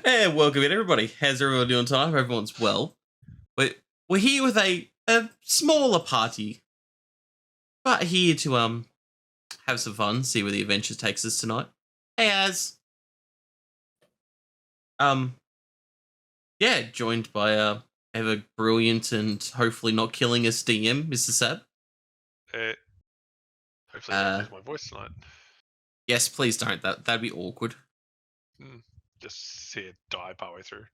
And welcome in, everybody. How's everyone doing tonight? Hope everyone's well. We're here with a smaller party, but here to have some fun, see where the adventure takes us tonight. Hey, Az. Joined by ever brilliant and hopefully not killing us DM, Mr. Sab. Hopefully I don't lose my voice tonight. Yes, please don't. That'd be awkward. Just see it die partway through.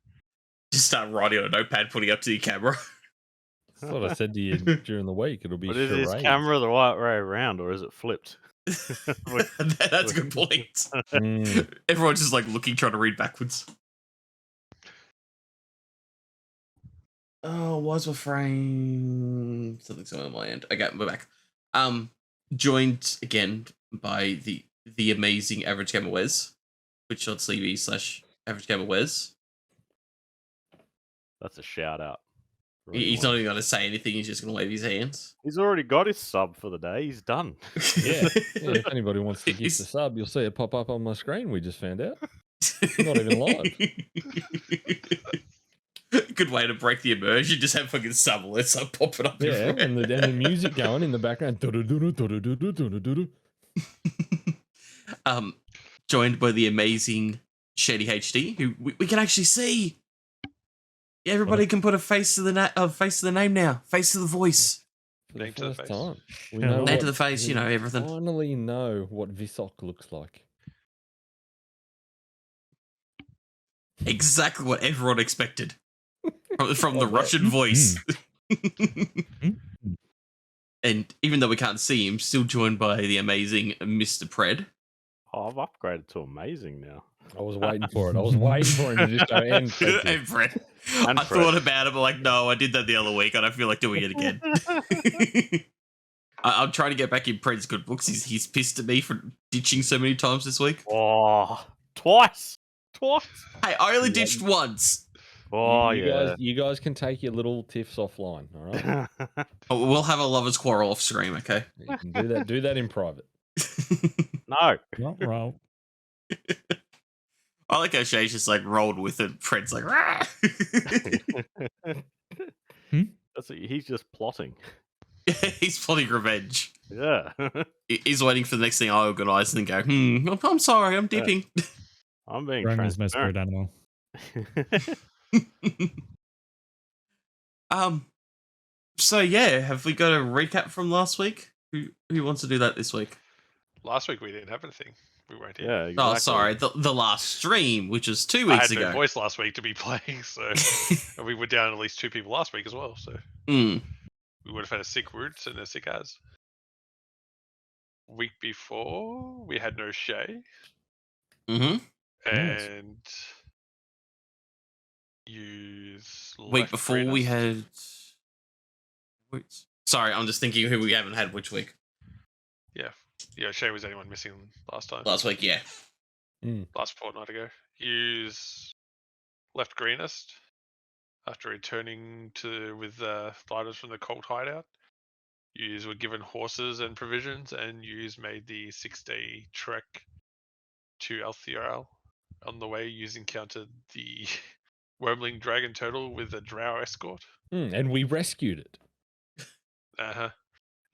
Just start writing on a notepad, putting it up to your camera. That's what I said to you during the week. It'll be But is his camera the right way around, or is it flipped? That's a good point. Everyone's just like looking, trying to read backwards. Oh, why's my frame? Something's going on my end. Okay, we're back. Joined again by the amazing Average Gamer Wes, twitch.tv/Average Gamer Wes. That's a shout out. He's not even going to say anything. He's just going to wave his hands. He's already got his sub for the day. He's done. Yeah. If anybody wants to gift a sub, you'll see it pop up on my screen. We just found out. Not even live. Good way to break the immersion. Just have fucking sub alerts like popping up. Yeah, and the music going in the background. Joined by the amazing Shady HD, who we can actually see. Everybody can put a face to the name now. Face to the voice. Name to the face. Time. Name to the face. You know everything. Finally know what Visok looks like. Exactly what everyone expected from the Russian voice. And even though we can't see him, still joined by the amazing Mr. Pred. Oh, I've upgraded to amazing now. I was waiting for it. I was waiting for him to just go and Fred. I thought about it, but like, no, I did that the other week. I don't feel like doing it again. I'm trying to get back in Pred's good books. He's pissed at me for ditching so many times this week. Oh, twice. Hey, I only ditched once. Oh, you guys can take your little tiffs offline, all right? We'll have a lover's quarrel off screen, okay? You can do that in private. No. Not roll. I like how Shay's just like rolled with it. Fred's like, rah! He's just plotting. He's plotting revenge. Yeah. He's waiting for the next thing I organise and then go, I'm sorry, I'm dipping. I'm being Roman's my spirit animal. So yeah, have we got a recap from last week? Who wants to do that this week? Last week we didn't have anything. We weren't here. Yeah, exactly. Oh, sorry, the last stream, which was 2 weeks ago. I had no voice last week to be playing, so and we were down at least 2 people last week as well. So we would have had a sick Roots and a sick Az. Week before we had no Shay. And week before we had. Sorry, I'm just thinking who we haven't had which week. Yeah, Shay was anyone missing last time. Last week, yeah. Last fortnight ago. Use left greenest after returning with fighters from the cult hideout. Yous were given horses and provisions, and Yous made the 6-day trek to Elturel. On the way, Yous encountered the wormling dragon turtle with a drow escort. And we rescued it.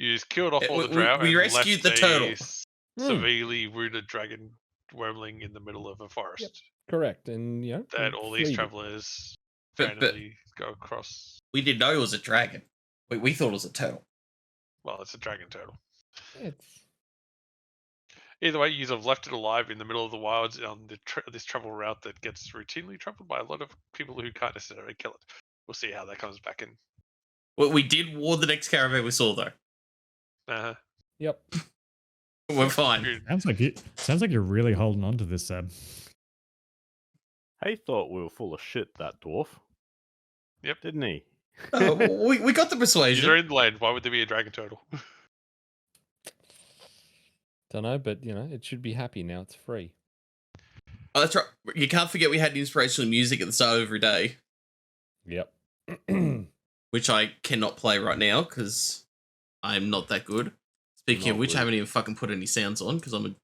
Yous killed off all the drow. We rescued the turtle. Severely wounded dragon wormling in the middle of a forest. Yep. Correct, and that all these travelers randomly go across. We didn't know it was a dragon. We thought it was a turtle. Well, it's a dragon turtle. It's... Either way, you have left it alive in the middle of the wilds on this travel route that gets routinely traveled by a lot of people who can't necessarily kill it. We'll see how that comes back in. Well, we did ward the next caravan we saw, though. Yep. We're fine. Sounds like you're really holding on to this, Seb. He thought we were full of shit, that dwarf. Yep. Didn't he? We got the persuasion. They're in the land. Why would there be a dragon turtle? Don't know, but it should be happy now. It's free. Oh, that's right. You can't forget we had inspirational music at the start of every day. Yep. Which I cannot play right now because I'm not that good. Speaking of which, I haven't even fucking put any sounds on because I'm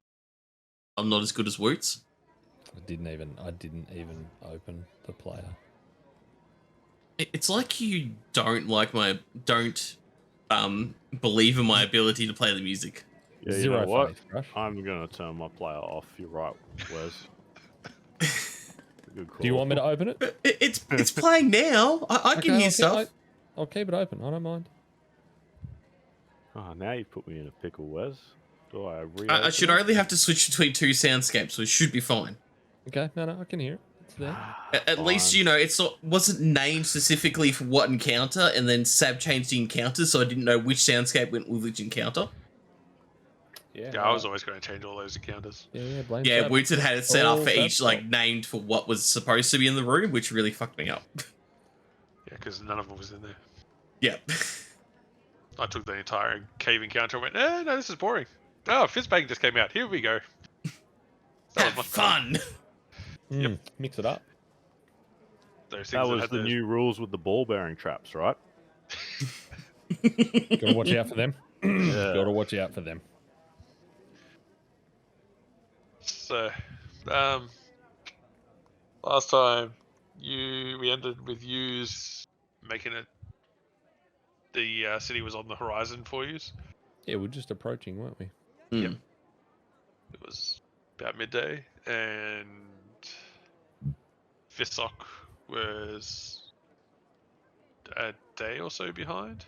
I'm not as good as Woots. I didn't even open the player. It's like you don't believe in my ability to play the music. Yeah, you Zero know what? faith, Crush. I'm gonna turn my player off. You're right, Wes. Good call. Do you want me to open it? But it's playing now. I can hear stuff. I'll keep it open. I don't mind. Oh, now you put me in a pickle, Wes. Do I I should reopen it? only have to switch between two soundscapes, so it should be fine. Okay, no, I can hear it. It's there. At least, Fine. you know, wasn't named specifically for what encounter, and then Sab changed the encounter, so I didn't know which soundscape went with which encounter. Yeah, I was always going to change all those encounters. Blame Yeah, Sab. Woots had it set up Oh, for that's each, like, not- named for what was supposed to be in the room, which really fucked me up. Yeah, because none of them was in there. Yeah. I took the entire cave encounter and went, no, this is boring. Oh, Fizzbang just came out. Here we go. That was Have much fun. fun! Mix it up. Those things That was had the new rules with the ball bearing traps, right? Gotta watch out for them. Yeah. Gotta watch out for them. So, last time we ended with yous making it. The city was on the horizon for yous. Yeah, we're just approaching, weren't we? Yep. It was about midday, and Visok was a day or so behind.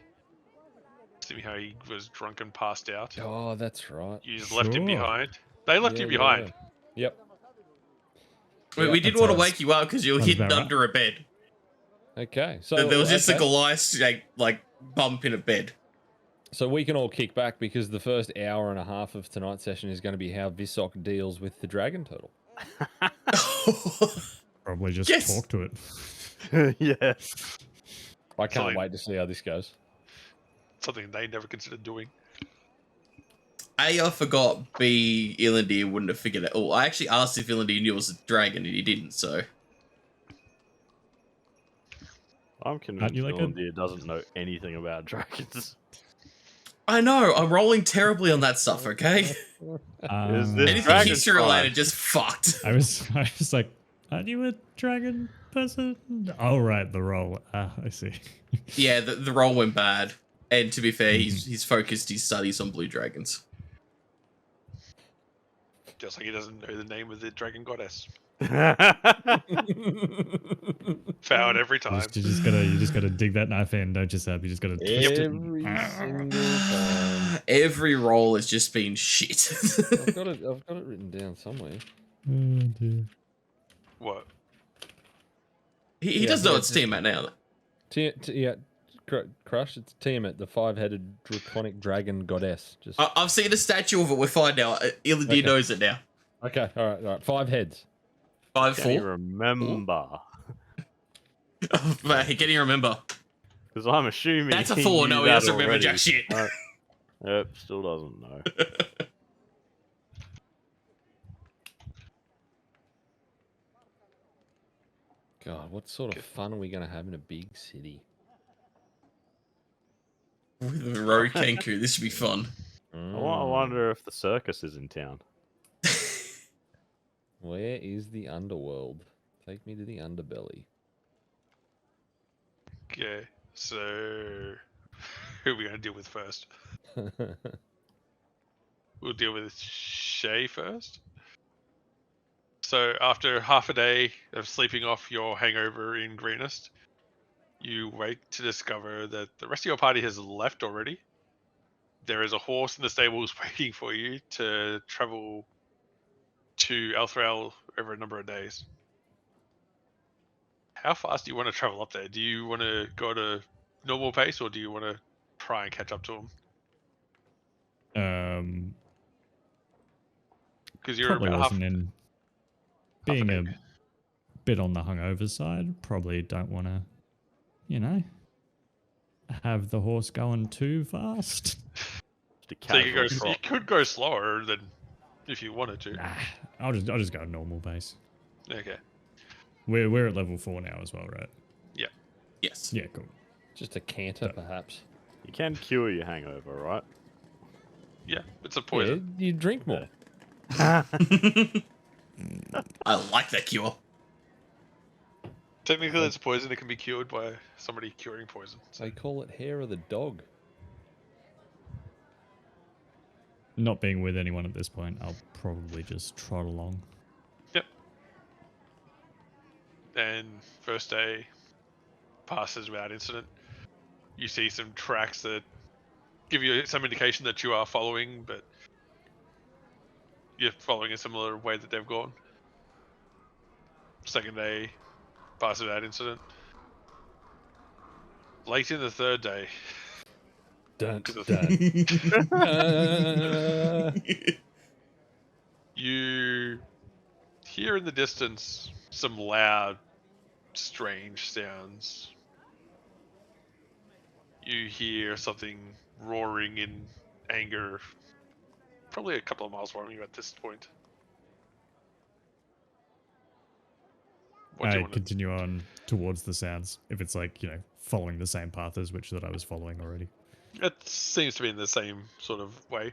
See how he was drunk and passed out. Oh, that's right. You just left him Sure. behind. They left you Yeah, behind. yeah. Yep. We did That want to sounds- wake you up because you were sounds hidden about right. under a bed. Okay, so There was just a okay. Goliath, like bump in a bed. So we can all kick back because the first hour and a half of tonight's session is going to be how Visok deals with the dragon turtle. Probably just Yes. talk to it. Yeah. I can't Something- wait to see how this goes. Something they never considered doing. A, I forgot. B, Ilandir wouldn't have figured it. Oh, I actually asked if Ilandir knew it was a dragon, and he didn't. So I'm convinced you like it? Elturel doesn't know anything about dragons. I know I'm rolling terribly on that stuff. Okay, Is Um, this anything dragon history crime? related just fucked. I was like, are you a dragon person? Oh, right, the role. Ah, I see. Yeah, the roll went bad. And to be fair, he's focused his studies on blue dragons. Just like he doesn't know the name of the dragon goddess. Found every time. You just gotta dig that knife in, don't you, Sab? You just gotta twist it. Every single time. Every roll has just been shit. I've got it written down somewhere. Oh, dear. What? he Yeah, does know yeah, it's Tiamat now. Crush, it's Tiamat, the five-headed draconic dragon goddess. Just I've seen a statue of it. We're fine now. Ilandir Okay. knows it now. okay, all right, 5 heads. 5, Can you 4. remember? Mate, can you remember? Because I'm assuming That's a he 4. knew No, he that doesn't remember already. jack shit. Yep, still doesn't know. God, what sort of fun are we going to have in a big city? With the road Kenku, this should be fun. I wonder if the circus is in town. Where is the underworld? Take me to the underbelly. Okay, so who are we going to deal with first? We'll deal with Shay first. So after half a day of sleeping off your hangover in Greenest, you wake to discover that the rest of your party has left already. There is a horse in the stables waiting for you to travel to Elturel over a number of days. How fast do you want to travel up there? Do you want to go to normal pace, or do you want to try and catch up to them? Because you're Probably about half. wasn't in. half an Being a egg. bit on the hungover side, probably don't want to, have the horse going too fast. Just a So you casual could go. You trot. could go slower than if you wanted to. Nah, I'll just go normal pace. Okay. We're at level 4 now as well, right? Yes. Yeah, cool. Just a canter, perhaps. You can cure your hangover, right? Yeah, it's a Yeah, poison. you drink more. I like that cure. Technically, it's poison. It can be cured by somebody curing poison. They call it hair of the dog. Not being with anyone at this point, I'll probably just trot along. Yep. And first day passes without incident. You see some tracks that give you some indication that you are following, but you're following a similar way that they've gone. Second day passes without incident. Late in the third day, Dun, To the- dun. you hear in the distance some loud, strange sounds. You hear something roaring in anger, probably a couple of miles from you at this point. What do you I want to continue on towards the sounds. If it's like, following the same path as which that I was following already. It seems to be in the same sort of way.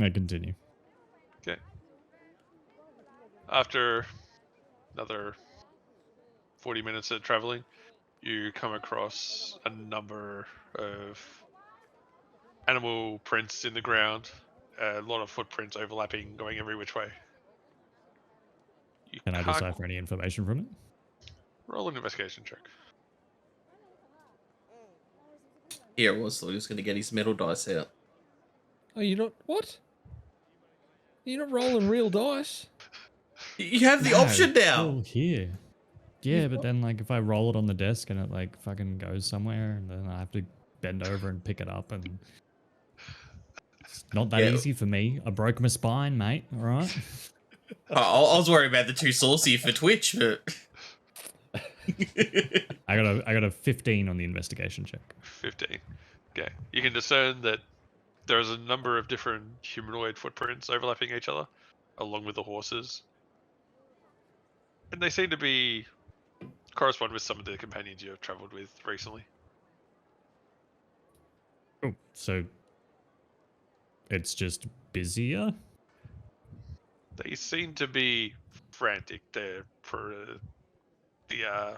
I continue. Okay. After another 40 minutes of traveling, you come across a number of animal prints in the ground, a lot of footprints overlapping, going every which way. You Can I can't decipher any information from it? roll an investigation check. Here it was, so he was going to get his metal dice out. Oh, you're not what? You're not rolling real dice. You have the No, option it's now. still here. Yeah, but then if I roll it on the desk and it fucking goes somewhere, and then I have to bend over and pick it up, and it's not that Yeah. easy for me. I broke my spine, mate. All right. I was worried about the too saucy for Twitch, but I got a 15 on the investigation check. 15. Okay. You can discern that there's a number of different humanoid footprints overlapping each other, along with the horses. And they seem to correspond with some of the companions you have traveled with recently. Oh, so it's just busier. They seem to be frantic. The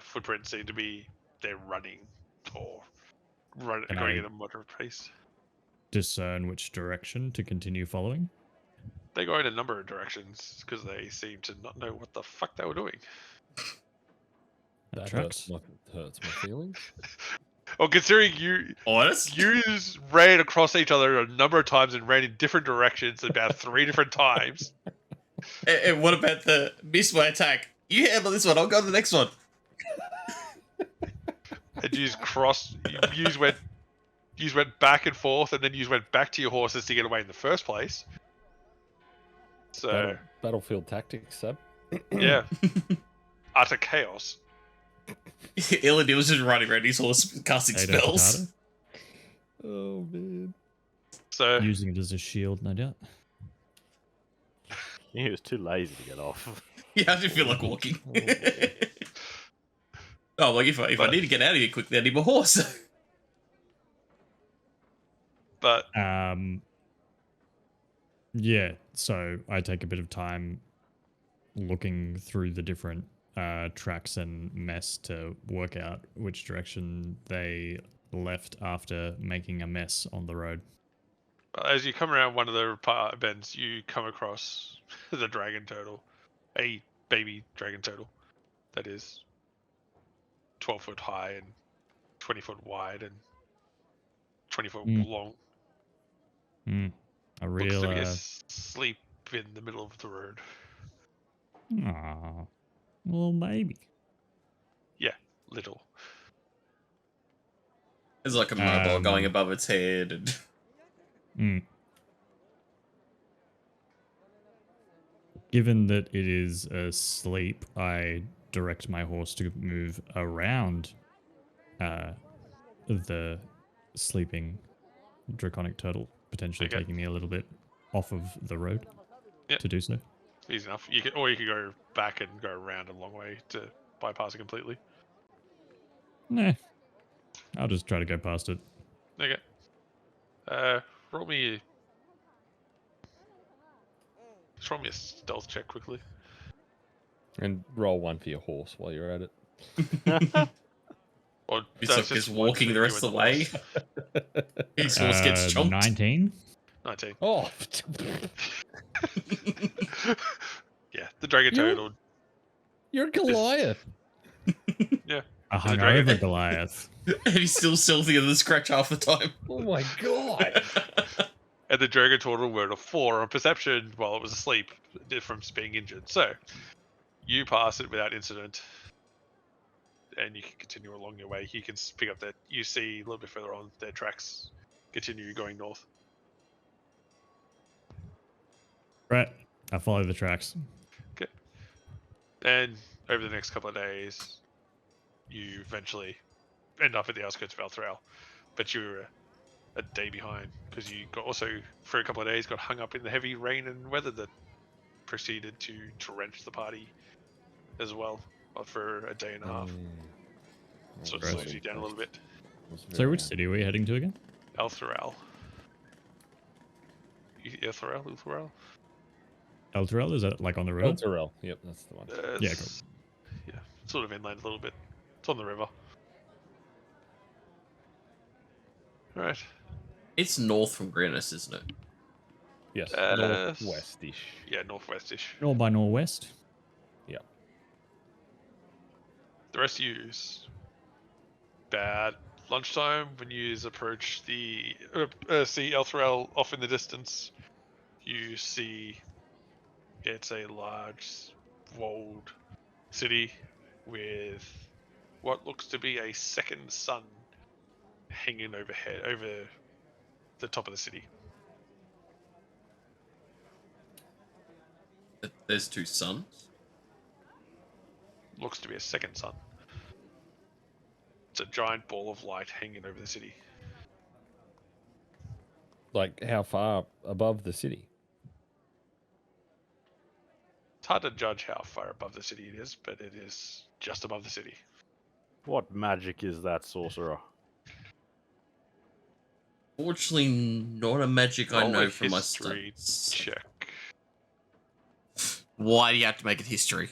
footprints seem to be they're running or Can going I- at a moderate pace. Discern which direction to continue following. They go in a number of directions because they seem to not know what the fuck they were doing. That That tracks. hurts my feelings. Well, considering you honest. ran across each other a number of times and ran in different directions about 3 different times. And what about the miss my attack? You handle this one. I'll go to the next one. And you went back and forth, and then you went back to your horses to get away in the first place. So Battlefield tactics, Seb. yeah, utter chaos. Illidan was just running around his horse casting Potato, spells. potato. Oh man. So Using it as a shield, no doubt. He was too lazy to get off. Yeah, I didn't feel like walking. Oh, boy. Oh, like if I need to get out of here quickly, I need my horse. but Yeah, so I take a bit of time looking through the different tracks and mess to work out which direction they left after making a mess on the road. as you come around one of the bends, you come across the dragon turtle, a baby dragon turtle that is 12 foot high and 20 foot wide and 20 foot Mm. long. A Looks real to be asleep in the middle of the road. aw, little baby. Little. There's like a mobile Um, going above its head. And Given that it is asleep, I direct my horse to move around the sleeping draconic turtle, potentially Okay. taking me a little bit off of the road Yep. to do so. Easy enough. You could go back and go around a long way to bypass it completely. Nah, I'll just try to go past it. Okay. Roll me Just roll me a stealth check quickly. And roll one for your horse while you're at it. Or It's like just walking the rest of the way. His horse gets chomped. 19. 19. Oh, Yeah, the dragon You're- toad. you're Goliath. Yeah. A the dragon- hungover Goliath. And he's still stealthier than Scratch half the time. Oh my god. And the dragon turtle were a 4 on perception while it was asleep from being injured. So, you pass it without incident. And you can continue along your way. You can pick up that. You see a little bit further on their tracks continue going north. Right. I follow the tracks. And over the next couple of days, you eventually end up at the outskirts of Elturel. But you're a day behind because you got also, for a couple of days, got hung up in the heavy rain and weather that proceeded to drench the party as well for a day and a half. So it slows you down a little bit. So which city are we heading to again? Elturel. Elturel? Elturel? Is that like on the river? Elturel. Yep, that's the one. Yeah, It's- Yeah, sort of inland a little bit. It's on the river. Alright. It's north from Greenest, isn't it? Yes, Uh, northwest-ish. Yeah, northwest-ish. North by northwest. The rest of yous, about lunchtime, when yous approach the see Elturel off in the distance, you see it's a large walled city with what looks to be a second sun hanging overhead over the top of the city. There's two suns. Looks to be a second sun. It's a giant ball of light hanging over the city. Like how far above the city? It's hard to judge how far above the city it is, but it is just above the city. What magic is that, sorcerer? Fortunately, not a magic I Roll know a from my history studies. check. Why do you have to make it history?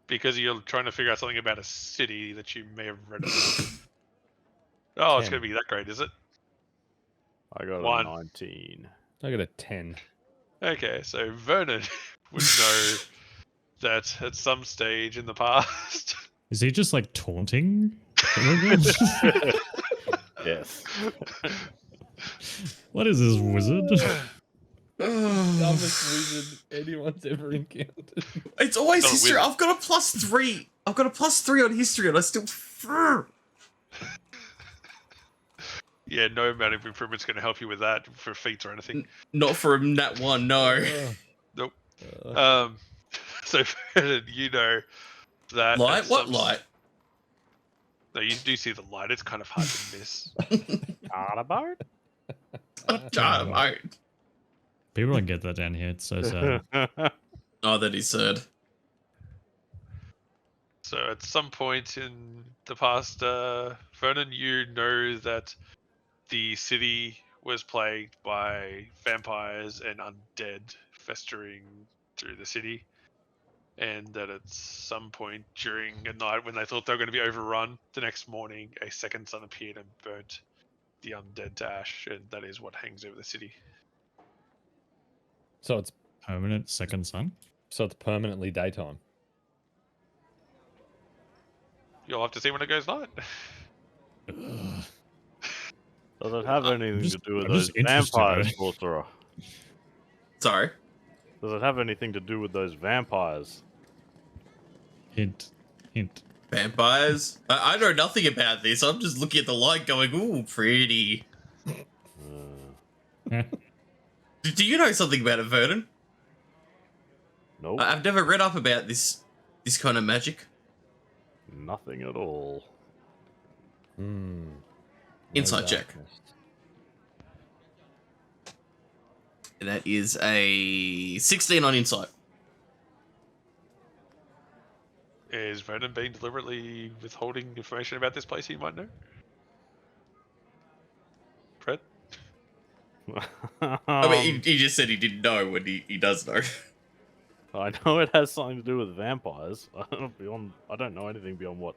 Because you're trying to figure out something about a city that you may have read about. Oh, it's 10. going to be that great, is it? I got One. a 19. I got a 10. Okay, so Vernon would know that at some stage in the past, Is he just like taunting? immigrants? Yes. What is this wizard? Dumbest wizard anyone's ever encountered. It's always Not a history. wizard. I've got a +3. I've got a +3 on history, and I still. yeah, no amount of improvement's going to help you with that for feats or anything. Not for a nat 1, no. Nope. Uh, So Vernon, you know that Light? at What some- light? No, you do see the light. It's kind of hard to miss. Arnabout? Dynamite. People don't get that down here. It's so sad. Oh, that is sad. So at some point in the past, Vernon, you know that the city was plagued by vampires and undead festering through the city. And that at some point during a night when they thought they were going to be overrun, the next morning a second sun appeared and burnt the undead to ash, and that is what hangs over the city. so it's Permanent second sun? permanently daytime. You'll have to see when it goes night. Ugh. Does it have anything just- to do with I'm those just interested, vampires, though. sorcerer? Sorry. Does it have anything to do with those vampires? Hint. Hint. Vampires? I know nothing about this. I'm just looking at the light going, ooh, pretty. Uh, Do you know something about it, Vernon? nope, I've never read up about this kind of magic. nothing at all. Hmm. Insight check. darkness. And that is a 16 on insight. Is Vernon being deliberately withholding information about this place he might know? Fred? I mean, he just said he didn't know when he does know. I know it has something to do with vampires. I don't know anything beyond what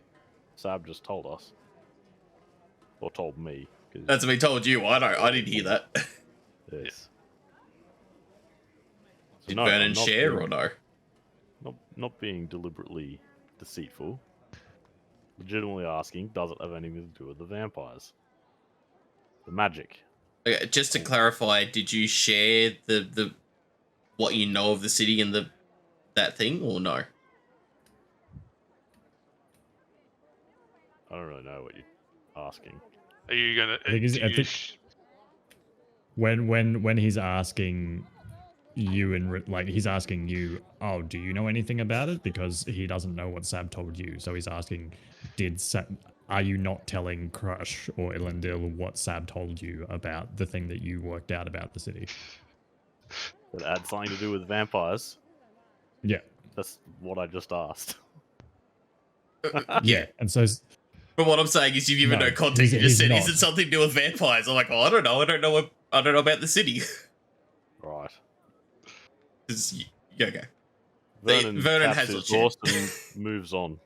Sab just told us. Or told me. 'Cause That's what he told you. I didn't hear that. yes. So Did no, Vernon I'm not share being- or no? Not being deliberately deceitful. Legitimately asking, does it have anything to do with the vampires? The magic. Okay, just to clarify, did you share the what you know of the city and that thing or no? I don't really know what you're asking. Are you gonna? I think he's- do I you think- sh- When he's asking you and like he's asking you, oh, do you know anything about it? Because he doesn't know what Sab told you, so he's asking, are you not telling Crush or Ilendil what Sab told you about the thing that you worked out about the city? That had something to do with vampires. Yeah, That's what I just asked. Yeah. and so But what I'm saying is you've given No, no context. You he's just said, not. is it something to do with vampires? I'm like, oh, I don't know. I don't know about the city. Right. Yeah, okay. Vernon, Vernon taps has his your horse chin. and moves on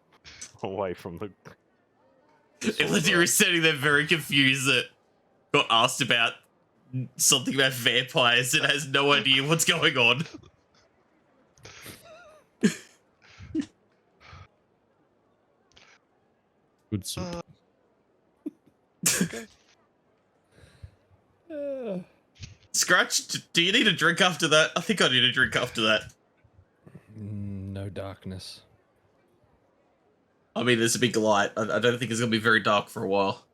away from the. Illidir is sitting there very confused that got asked about something about vampires and has no idea what's going on. good soup. okay. Scratch, do you need a drink after that? I think I need a drink after that. No darkness. I mean, there's a big light. I don't think it's going to be very dark for a while.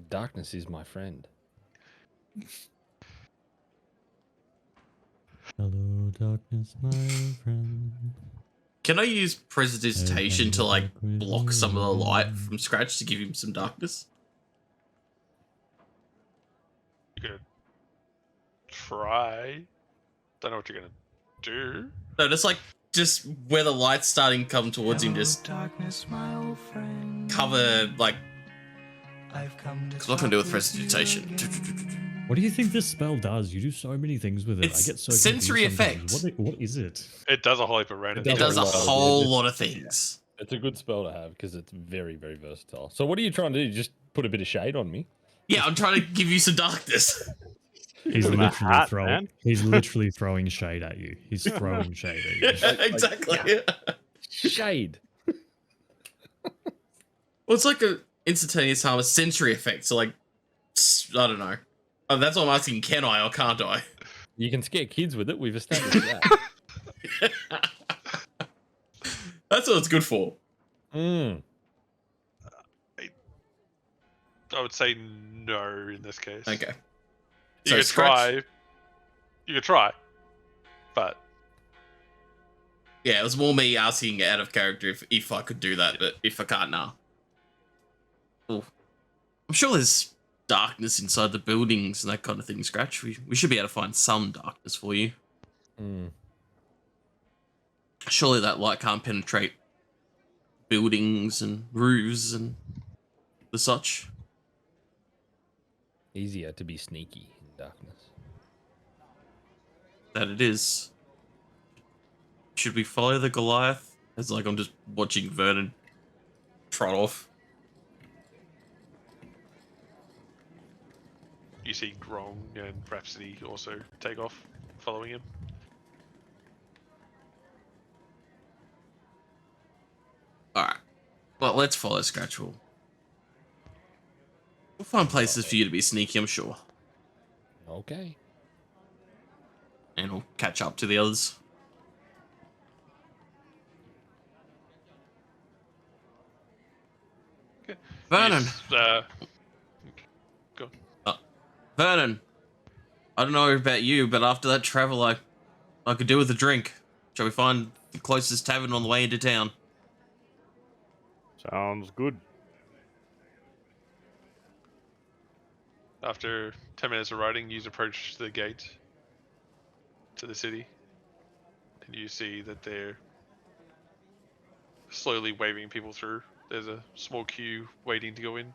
Darkness is my friend. Hello, darkness, my friend. Can I use prestidigitation to, like, block some of the light from Scratch to give him some darkness? You could try. Don't know what you're gonna do. No, just where the light's starting to come towards him, just darkness, my old friend. cover, like, I've come to because what can I do with talk with you prestidigitation? again. What do you think this spell does? You do so many things with it. It's I get so sensory confused sometimes. effect. What is it? It does a whole heap of random. It does a lot of whole weird- lot of things. It's a good spell to have because it's very, very versatile. So what are you trying to do? Just put a bit of shade on me? Yeah, I'm trying to give you some darkness. He's Give him a literally hat, throwing. man. He's literally throwing shade at you. He's throwing shade at you. Yeah, exactly. Shade. Well, it's like a instantaneous harm, a sensory effect. So, like, I don't know. Oh, that's what I'm asking. Can I or can't I? You can scare kids with it. We've established that. That's what it's good for. Mm. I would say no in this case. Okay. You So could Scratch- try. You could try, but Yeah, it was more me asking out of character if I could do that, but if I can't, nah. Cool. I'm sure there's darkness inside the buildings and that kind of thing, Scratch. We should be able to find some darkness for you. Mm. Surely that light can't penetrate buildings and roofs and the such. Easier to be sneaky in darkness. That it is. Should we follow the Goliath? It's like I'm just watching Vernon trot off. you see Grong and Rhapsody also take off, following him. Alright. Well, let's follow Scratch. We'll find places for you to be sneaky, I'm sure. Okay. And we'll catch up to the others. Okay. Vernon! Go. Vernon! I don't know about you, but after that travel, I could do with a drink. Shall we find the closest tavern on the way into town? Sounds good. After 10 minutes of riding, you approach the gate to the city, and you see that they're slowly waving people through. There's a small queue waiting to go in.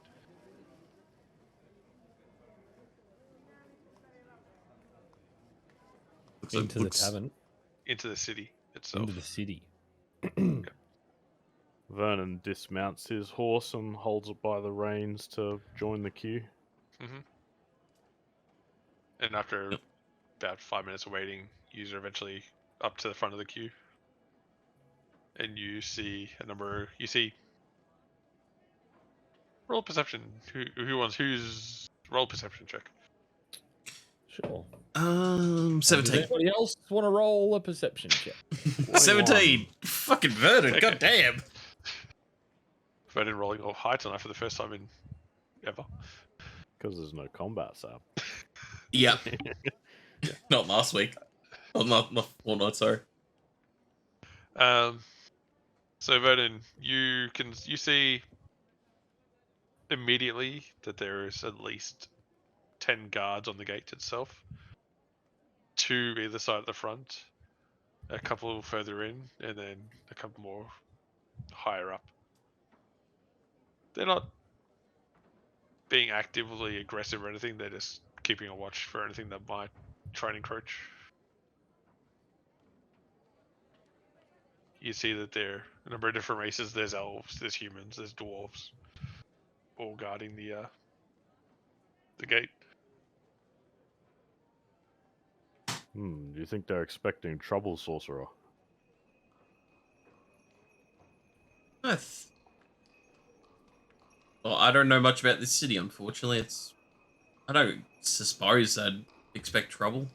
So Into the looks- tavern, into the city itself. into the city. Vernon dismounts his horse and holds it by the reins to join the queue. And after Yep. about 5 minutes of waiting, you're eventually up to the front of the queue. And you see a number. You see. Roll perception. Who wants? Who's roll perception check? Sure. 17. Does anybody else want to roll a perception check? 17. Fucking Vernon. Okay. God damn. Vernon rolling all high tonight for the first time in ever. Because there's no combat, Sab. Yeah. Not last week. Oh, not fortnight, sorry. So Vernon, you see immediately that there is at least 10 guards on the gate itself. 2 either side of the front, a couple further in, and then a couple more higher up. They're not being actively aggressive or anything, they're just keeping a watch for anything that might try and encroach. You see that there are a number of different races. There's elves, there's humans, there's dwarves, all guarding the gate. Do you think they're expecting trouble, sorcerer? Well, I don't know much about this city, unfortunately. I don't suppose I'd expect trouble.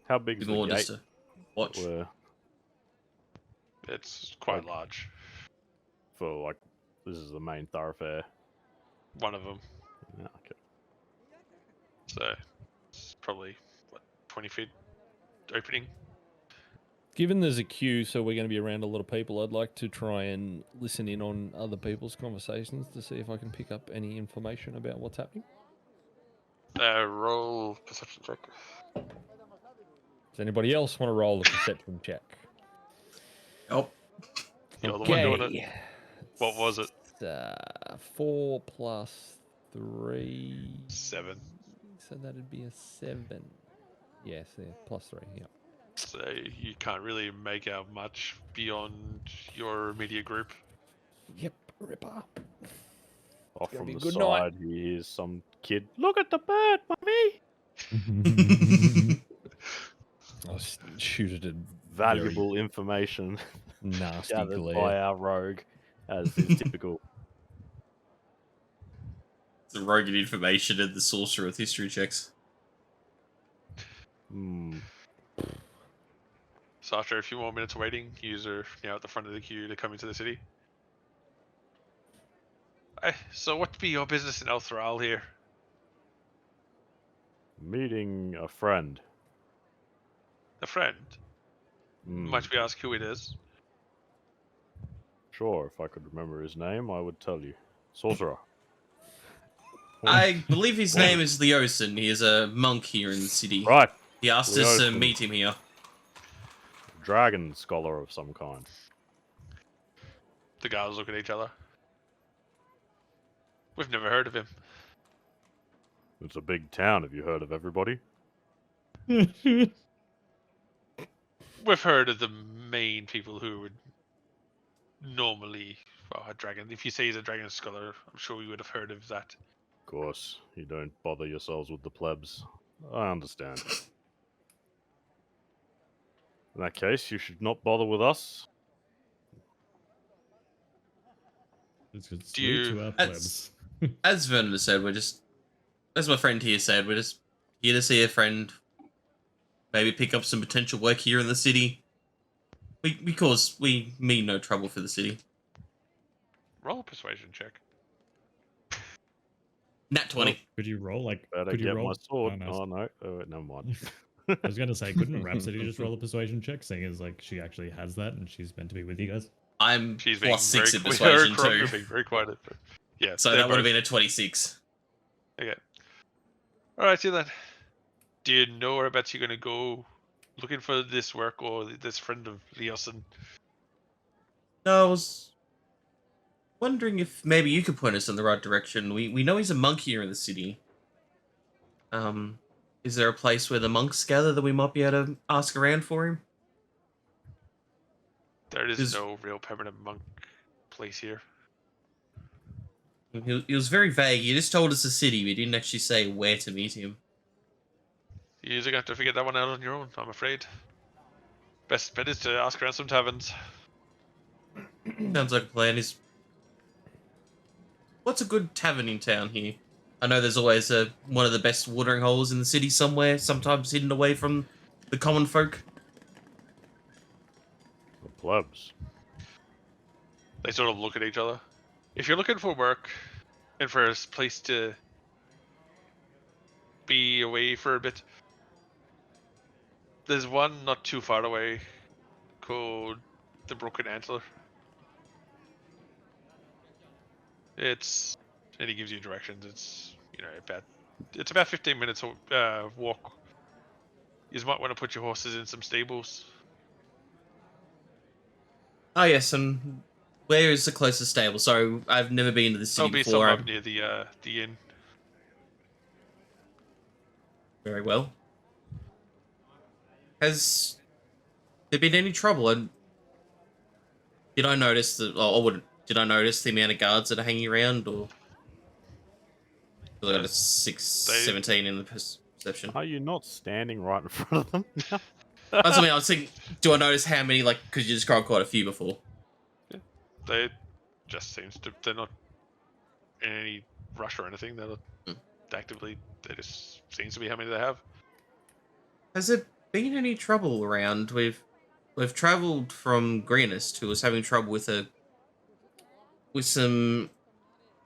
How big is Be more the just gate? to watch. Where, It's quite Okay. large. for like, this is the main thoroughfare. One of them. Yeah, okay. So it's probably, 20 feet opening. Given there's a queue, so we're going to be around a lot of people, I'd like to try and listen in on other people's conversations to see if I can pick up any information about what's happening. Roll perception check. Does anybody else want to roll a perception check? Oh, You're the one doing it. Okay. What was it? 4 plus 3. 7. So that'd be a 7. Yes, yeah, plus 3, yeah. So you can't really make out much beyond your immediate group. Yep, ripper. Off gonna from be the a good night. side, he hears some kid, "Look at the bird, mummy!" I'll shoot it at Valuable information nasty gathered glare. by our rogue, as is typical. the rogue information and the sorcerer with history checks. So after a few more minutes waiting, you are now at the front of the queue to come into the city. So what be your business in Elturel here? Meeting a friend. A friend? Hmm, Might we ask who it is? Sure, if I could remember his name, I would tell you. Sorcerer. I believe his name is Leosin. He is a monk here in the city. Right, He asked us to Leosin. meet him here. dragon scholar of some kind. The guys look at each other. We've never heard of him. It's a big town. Have you heard of everybody? We've heard of the main people who would normally... Well, a dragon. If you say he's a dragon scholar, I'm sure we would have heard of that. Of course, you don't bother yourselves with the plebs. I understand. In that case, you should not bother with us. It's good. Do you- To our That's- plebs. As Vernon has said, as my friend here said, we're just here to see a friend. Maybe pick up some potential work here in the city. Because we mean no trouble for the city. Roll a persuasion check. Nat 20. Could you roll like? Better Could you get roll? my sword. Oh, no. Oh no, oh, never mind. I was gonna say, couldn't Rhapsody just roll a persuasion check, seeing as like she actually has that and she's meant to be with you guys? I'm She's being plus 6 in very persuasion quiet, too. being very quiet. Yeah, So they're that would have both- been a 26. Okay. Alright, see then. Do you know whereabouts you're going to go looking for this work or this friend of Leosin? No, I was wondering if maybe you could point us in the right direction. We know he's a monk here in the city. Is there a place where the monks gather that we might be able to ask around for him? There is Is- no real permanent monk place here. He was very vague. He just told us the city. We didn't actually say where to meet him. You're going to have to figure that one out on your own, I'm afraid. Best bet is to ask around some taverns. Sounds like a plan. What's a good tavern in town here? I know there's always one of the best watering holes in the city somewhere, sometimes hidden away from the common folk. The plebs. They sort of look at each other. If you're looking for work and for a place to be away for a bit, there's one not too far away called the Broken Antler. And he gives you directions. It's about 15 minutes walk. You might want to put your horses in some stables. Oh yes, and where is the closest stable? So I've never been to the city There'll be before. some up near the inn. Very well. Has there been any trouble? And did I notice did I notice the amount of guards that are hanging around, or I got a 17 in the perception? Are you not standing right in front of them now? That's what I mean. I was thinking, do I notice how many? Like, because you described quite a few before. They just they're not in any rush or anything. They're not actively. They just seems to be how many they have. Has there been any trouble around? We've travelled from Greenest, who was having trouble with some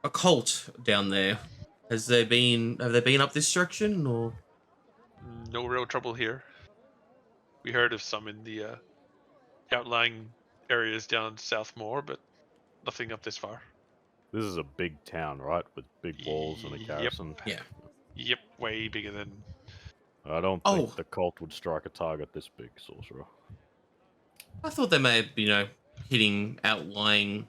occult down there. Have they been up this direction, or? No real trouble here. We heard of some in the outlying areas down south more, but nothing up this far. This is a big town, right? With big walls and a Yep. garrison. Yeah. Yep, way bigger than. I don't think the cult would strike a target this big, sorcerer. I thought they may have, hitting outlying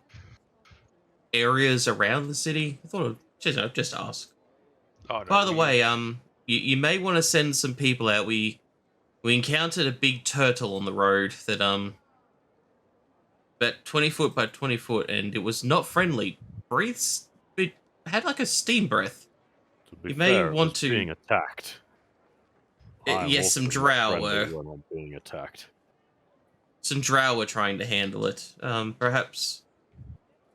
areas around the city. I thought just ask. Oh, no, By the way, you may want to send some people out. We encountered a big turtle on the road that about 20 foot by 20 foot, and it was not friendly. It had like a steam breath. To be You may fair, it want was to- being attacked. I am Yes, some also not drow friendly were when I'm being attacked. some drow were trying to handle it. Perhaps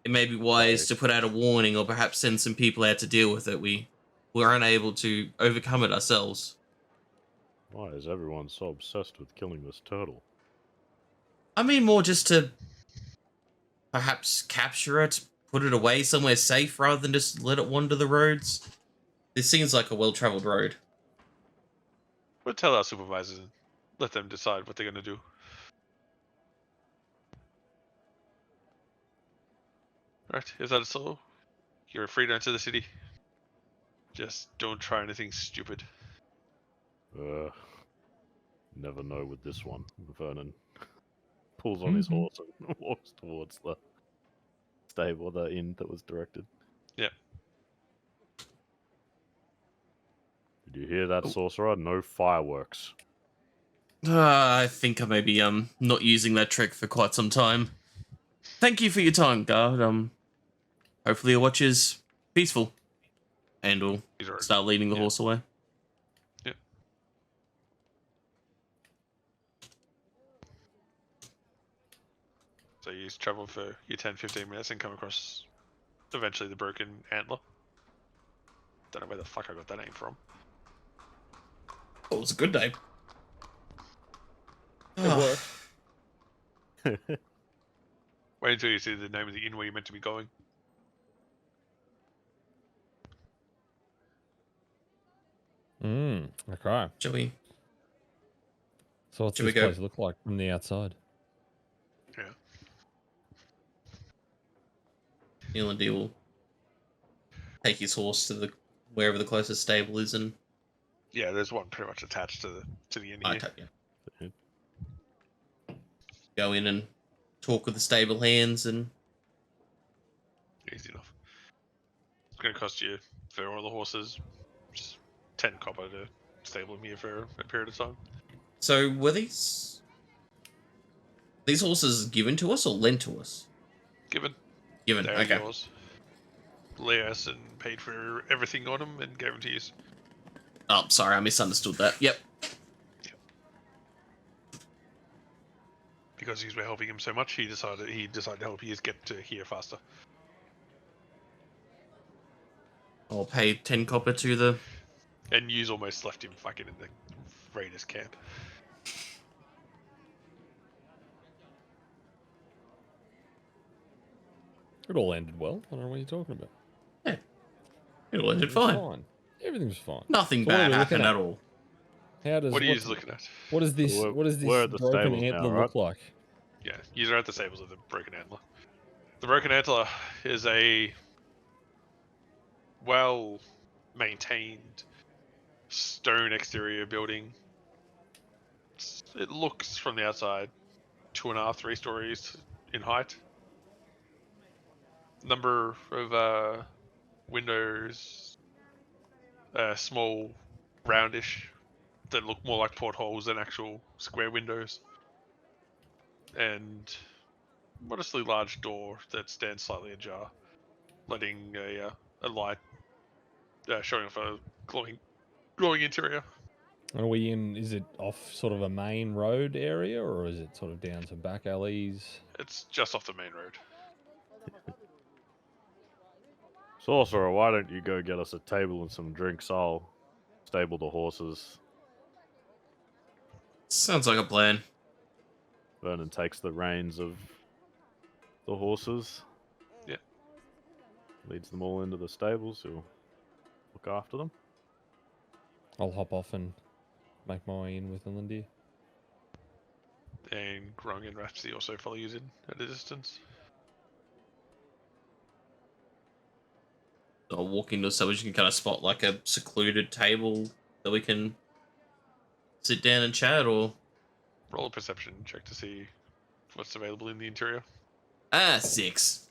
it may be wise to put out a warning, or perhaps send some people out to deal with it. We were unable to overcome it ourselves. Why is everyone so obsessed with killing this turtle? I mean, more just to perhaps capture it, put it away somewhere safe, rather than just let it wander the roads. This seems like a well-traveled road. We'll tell our supervisors and let them decide what they're going to do. Alright, if that's so, you're free to enter the city. Just don't try anything stupid. Never know with this one. Vernon pulls on his horse and walks towards the stable, the inn that was directed. Yep. Did you hear that, sorcerer? No fireworks. I think I may be not using that trick for quite some time. Thank you for your time, guard. Hopefully your watch is peaceful, and we'll He's already. start leading the horse away. Yep. So you travel for your 10-15 minutes and come across eventually the Broken Antler. Don't know where the fuck I got that name from. Oh, it's a good name. It worked. Wait until you see the name of the inn where you're meant to be going. Okay. Shall we? So what's Should we this go? place look like from the outside? Yeah. Neil and Dee will take his horse to wherever the closest stable is, and Yeah, there's one pretty much attached to the inn here. go in and talk with the stable hands, and Easy enough. It's going to cost you for all the horses just 10 copper to stable him here for a period of time. So were these horses given to us or lent to us? Given. Given. They're Okay. yours. Leas and paid for everything on them and gave them to you. Oh, sorry, I misunderstood that. Yep. Because you were helping him so much, he decided to help you get to here faster. I'll pay 10 copper to the. And you almost left him fucking in the Raiders camp. It all ended well. I don't know what you're talking about. It all ended It was fine. Everything was fine. Nothing So what are bad we looking happened at? at all. How does What are you what's- looking at? What does this? We're- What does this we're at the broken stables now, antler right? look like? Yeah, you are at the stables of the Broken Antler. The Broken Antler is a well-maintained stone exterior building. It looks from the outside 2.5, 3 stories in height. Number of windows, small, roundish, that look more like portholes than actual square windows, and modestly large door that stands slightly ajar, letting a light showing off a glowing interior. Are we in? Is it off sort of a main road area, or is it sort of down some back alleys? It's just off the main road. Sorcerer, why don't you go get us a table and some drinks? I'll stable the horses. Sounds like a plan. Vernon takes the reins of the horses. Yeah. Leads them all into the stables. He'll look after them. I'll hop off and make my way in with Lindy. And Grung and Rhapsody also follow you in at a distance. I'll walk into so we can kind of spot like a secluded table that we can sit down and chat, or Roll a perception check to see what's available in the interior. 6.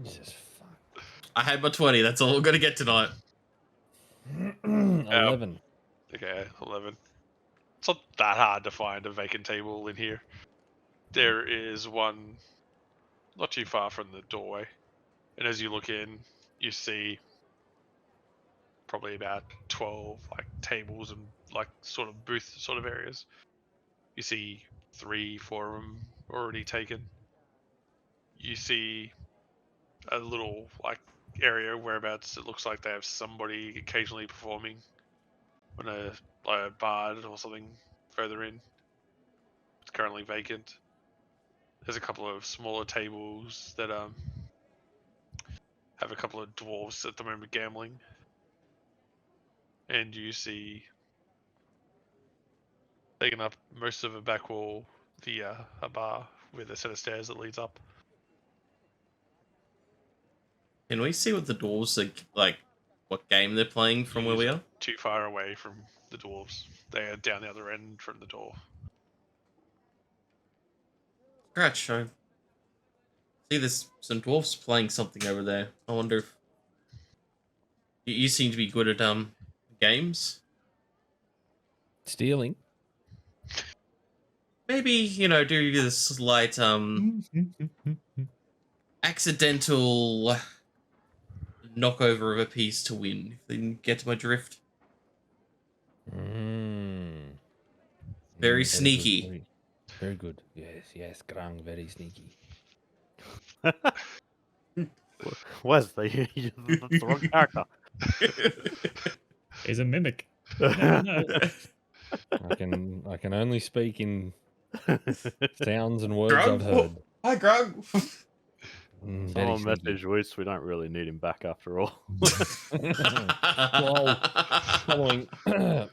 Jesus fuck. I had my 20. That's all we're gonna get tonight. 11. Okay, 11. It's not that hard to find a vacant table in here. There is one not too far from the doorway. And as you look in, you see probably about 12 like tables and like sort of booth sort of areas. You see 3, 4 of them already taken. You see a little like area whereabouts it looks like they have somebody occasionally performing on a bard or something further in. It's currently vacant. There's a couple of smaller tables that have a couple of dwarves at the moment gambling. And you see, taking up most of a back wall, a bar with a set of stairs that leads up. Can we see what the dwarves are like? What game they're playing from where we are? Too far away from the dwarves. They are down the other end from the door. Scratch. I see there's some dwarves playing something over there. I wonder if you seem to be good at games. Stealing. Maybe do this slight accidental knockover of a piece to win. If they can get to my drift. Very sneaky. Good, very good. Yes, Grang, very sneaky. Where's the wrong character? He's a mimic. No. I can only speak in sounds and words Grug? I've heard. Hi, Grug. Very Someone sneaky. message Wiz, we don't really need him back after all. Well,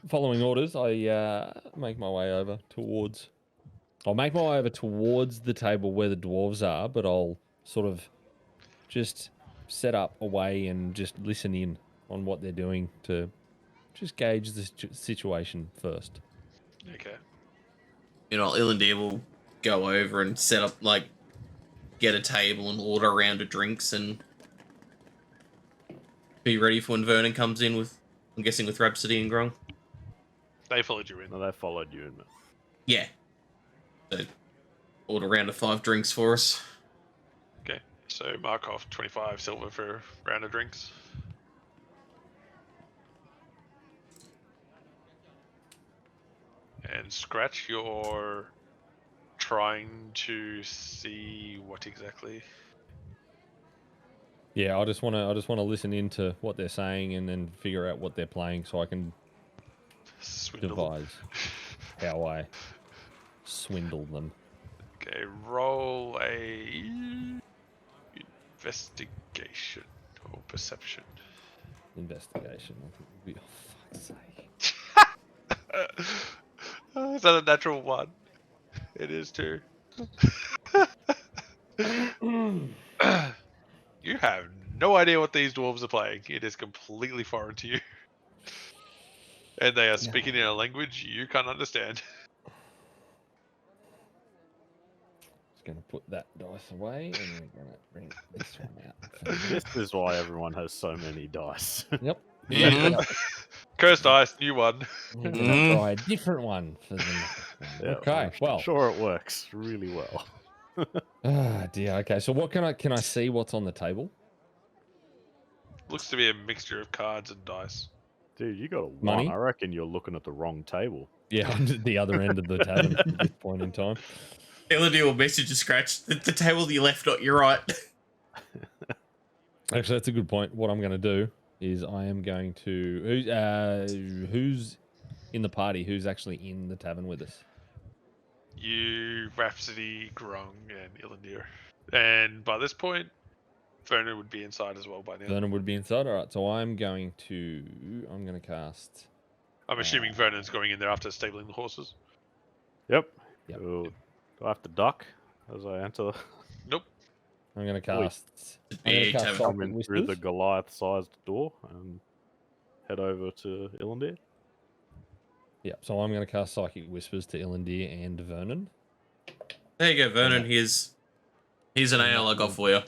following orders, I make my way over towards. I'll make my way over towards the table where the dwarves are, but I'll sort of just set up away and just listen in on what they're doing to just gauge the situation first. Okay. Ilandir will go over and set up, like, get a table and order a round of drinks and be ready for when Vernon comes in with, I'm guessing, with Rhapsody and Grung. They followed you in. No, they followed you in. Yeah. So, order a round of 5 drinks for us. Okay, so mark off 25 silver for a round of drinks. And Scratch, you're trying to see what exactly? Yeah, I just want to listen into what they're saying and then figure out what they're playing so I can Swindle them. devise how I swindle them. Okay, roll a investigation or perception. Investigation. I think would be, oh, fuck's sake. Is that a natural one? It is too. You have no idea what these dwarves are playing. It is completely foreign to you. And they are speaking in a language you can't understand. Just gonna put that dice away and we're gonna bring this one out. This is why everyone has so many dice. Yep. Mhm. Cursed dice, new one. We're gonna Mhm. try a different one for the next one. Yeah, Okay. I'm Well. sure it works really well. Ah, dear. Okay. So what can I see what's on the table? Looks to be a mixture of cards and dice. Dude, you got a 1. Money? I reckon you're looking at the wrong table. Yeah, I'm at the other end of the tavern at this point in time. Elodie will message you, Scratch. The table you left, not your right. Actually, that's a good point. What I'm going to do is I am going to who's in the party? Who's actually in the tavern with us? You, Rhapsody, Grung, and Ilandir. And by this point, Vernon would be inside as well by now. Vernon would be inside. All right, so I'm going to cast. I'm assuming Vernon's going in there after stabling the horses. Yep. Yep. Do I have to duck as I enter? Nope. I'm going to Wait. cast. I'm going to cast Tavern. Psychic Come in through Whispers. the Goliath-sized door and head over to Ilandir. Yep. So I'm going to cast Psychic Whispers to Ilandir and Vernon. There you go, Vernon. Here's an ale I got for you.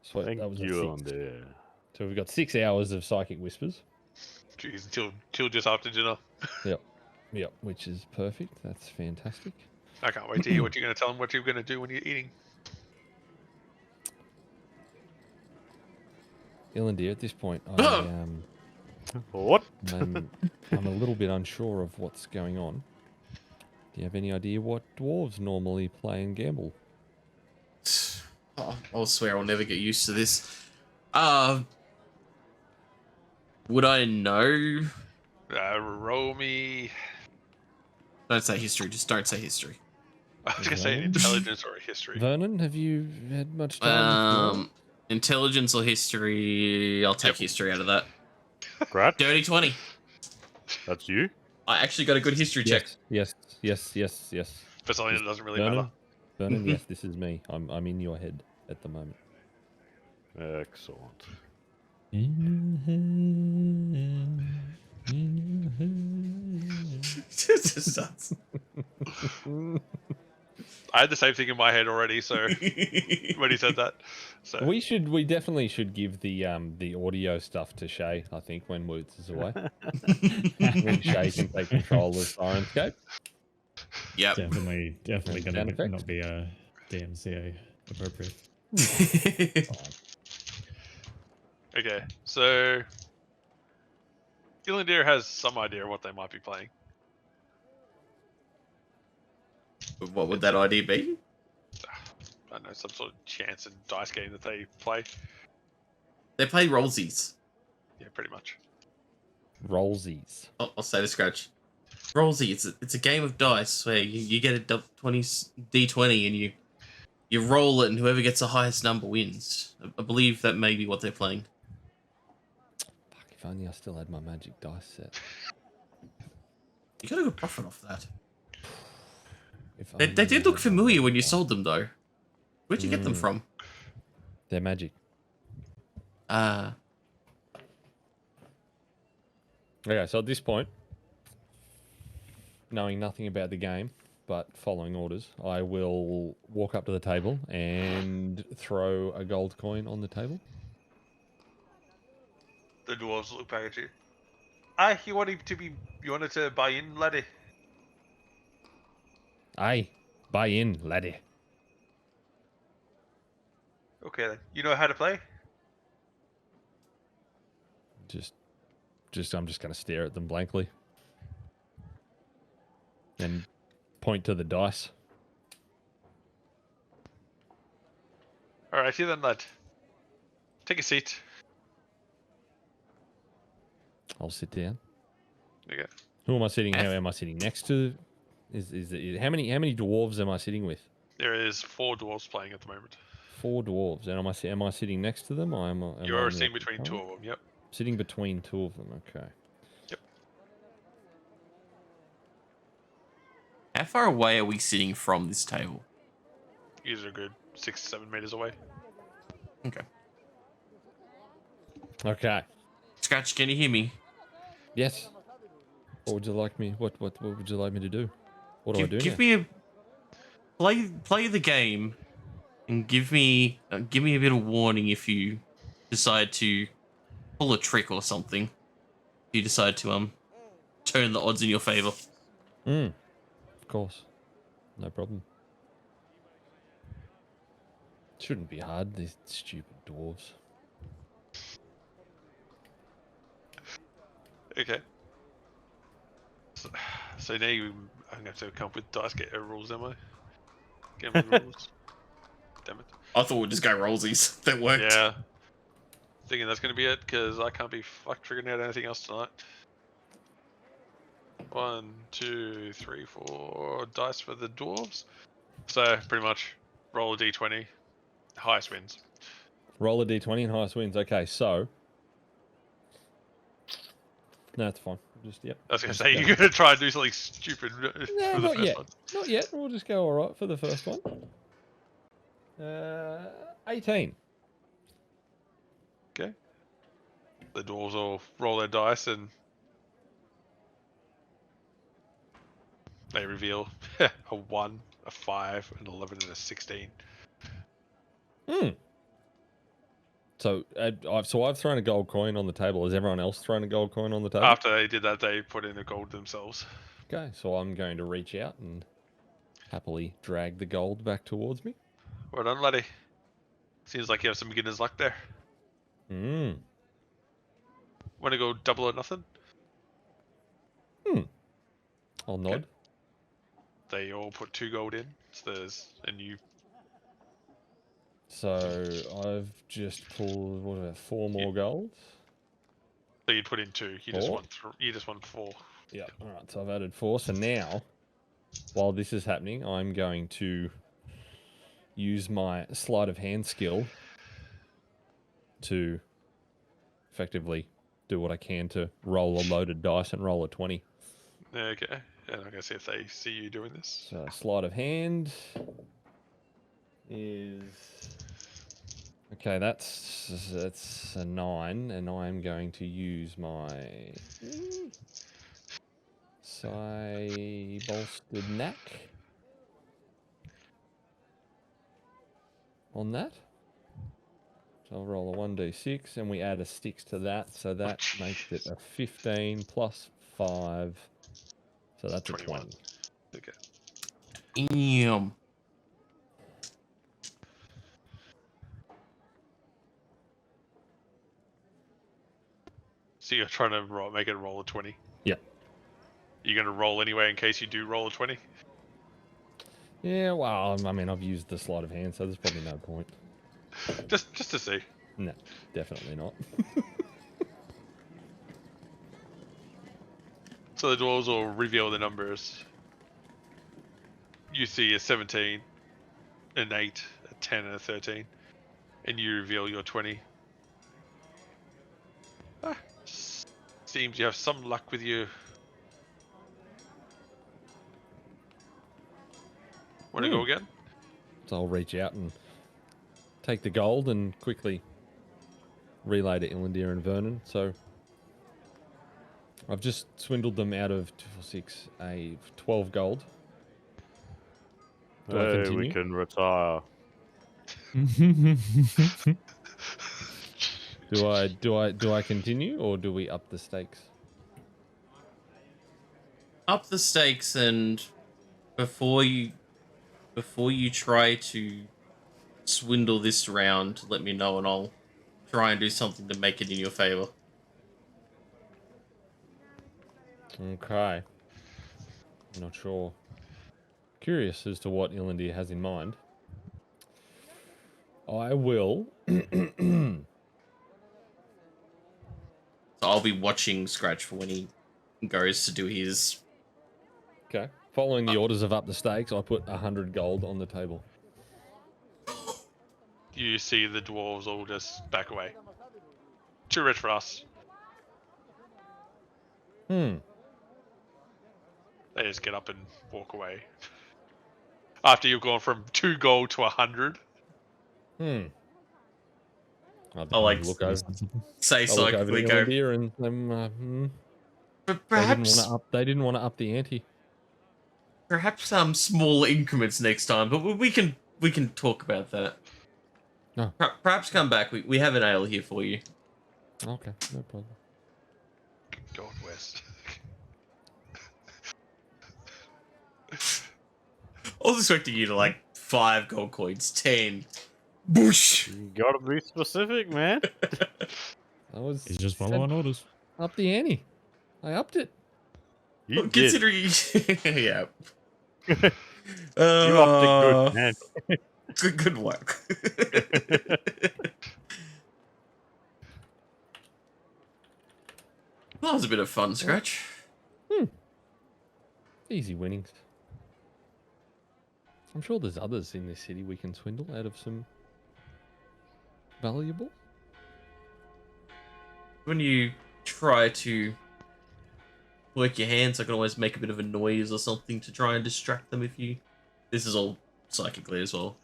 So Thank that was a you, 6. Ilandir. So we've got 6 hours of Psychic Whispers. Jeez, until just after dinner. Yep, which is perfect. That's fantastic. I can't wait to hear what you're going to tell them what you're going to do when you're eating. Ilandir, at this point, What? I'm a little bit unsure of what's going on. Do you have any idea what dwarves normally play and gamble? Oh, I'll swear I'll never get used to this. Would I know? Roll me. Don't say history. Just don't say history. I was going to say an intelligence or a history. Vernon, have you had much time? with dwarves? Intelligence or history? I'll take history out of that. Scratch? Dirty 20. That's you? I actually got a good history check. Yes. For something that doesn't really matter. Vernon, yes, this is me. I'm in your head at the moment. Excellent. Just starts. I had the same thing in my head already, so when he said that. So We definitely should give the audio stuff to Shay, I think, when Woots is away. When Shay can take control of Sirenscape. Yep. Definitely Sound gonna effects? not be a DMCA appropriate. okay, so Ilandir has some idea of what they might be playing. What would that idea be? I don't know, some sort of chance and dice game that they play. They play rollsies. Yeah, pretty much. Rollsies. I'll say to Scratch. Rollsy, it's a game of dice where you get a D20 and you roll it and whoever gets the highest number wins. I believe that may be what they're playing. Fuck, if only I still had my magic dice set. You got a good profit off that. If They only did I look had familiar my when you dice. sold them though. Where'd you get them Mm. from? They're magic. Okay, so at this point, knowing nothing about the game, but following orders, I will walk up to the table and throw a gold coin on the table. The dwarves look back at you. You wanted to buy in, laddie. Aye, buy in, laddie. Okay then. You know how to play? I'm just gonna stare at them blankly. And point to the dice. Alrighty then, lad. Take a seat. I'll sit down. Okay. Who am I sitting? How F. am I sitting next to? How many dwarves am I sitting with? There is 4 dwarves playing at the moment. 4 dwarves, and am I sitting next to them? Or am I You're in the sitting between 2 front? of them. Yep. Sitting between 2 of them. Okay. How far away are we sitting from this table? You're a good 6-7 meters away. Okay. Okay. Scratch, can you hear me? Yes. What would you like me? What would you like me to do? What do I do Give now? me a play the game, and give me a bit of warning if you decide to pull a trick or something. If you decide to turn the odds in your favor. Of course. No problem. Shouldn't be hard, these stupid dwarves. Okay. So now I'm going to have to come up with dice get rules, am I? Gambling rules. Damn it. I thought we'd just go rollsies. That worked. Yeah. Thinking that's going to be it, because I can't be figuring out anything else tonight. 1, 2, 3, 4 dice for the dwarves. So pretty much roll a d20, highest wins. Roll a d20 and highest wins. Okay, so. No, that's fine. Just, yep. I was going to Just say, go. you're going to try and do something stupid No, for the not first yet. one. Not yet. We'll just go all right for the first one. 18. Okay. The dwarves will roll their dice and they reveal a 1, a 5, an 11, and a 16. So, I've thrown a gold coin on the table. Has everyone else thrown a gold coin on the table? After they did that, they put in the gold themselves. Okay, so I'm going to reach out and happily drag the gold back towards me. Well done, laddie. Seems like you have some beginner's luck there. Mm. Want to go double or nothing? I'll nod. They all put 2 gold in. So there's and you. So I've just pulled, what about 4 more golds? So you put in 2. You just 4? want you just want 4. Yeah. All right. So I've added 4. So now, while this is happening, I'm going to use my sleight of hand skill to effectively do what I can to roll a loaded dice and roll a 20. Okay. And I'm gonna see if they see you doing this. So sleight of hand is okay. That's a 9, and I'm going to use my bolstered knack on that. So I'll roll a 1d6, and we add a 6 to that, so that makes it a 15 plus 5. So that's a 21. 20. Okay. Damn. So you're trying to make it roll a 20. Yeah. You're gonna roll anyway in case you do roll a 20. Yeah, well, I mean, I've used the sleight of hand, so there's probably no point. Just to see. No, definitely not. So the dwarves will reveal the numbers. You see a 17, an 8, a 10, and a 13. And you reveal your 20. Seems you have some luck with you. Want to go again? So I'll reach out and take the gold and quickly relay to Ilandir and Vernon. So I've just swindled them out of 2, 4, 6, 12 gold. Do I Hey, continue? we can retire. Do I continue, or do we up the stakes? up the stakes, and before you try to swindle this round, let me know and I'll try and do something to make it in your favor. Okay. Not sure. Curious as to what Ilandir has in mind. I will. So I'll be watching Scratch for when he goes to do his. Okay. Following the orders of up the stakes, I put 100 gold on the table. You see the dwarves all just back away. Too rich for us. Hmm. They just get up and walk away. After you've gone from 2 gold to 100. Hmm. I like look over. say I'll look over psychically to go. Ilandir and But they didn't perhaps want to up. They didn't want to up the ante. perhaps some small increments next time. But we can talk about that. No. Perhaps come back. We have an ale here for you. Okay, no problem. Gold West. I was expecting you to like 5 gold coins, 10. Boosh. You gotta be specific, man. I was. He's just said following orders. up the ante. I upped it. You did. Considering, yeah. You upped it good, man. Good work. That was a bit of fun, Scratch. Easy winnings. I'm sure there's others in this city we can swindle out of some valuable. When you try to work your hands, I can always make a bit of a noise or something to try and distract them if you... This is all psychically as well.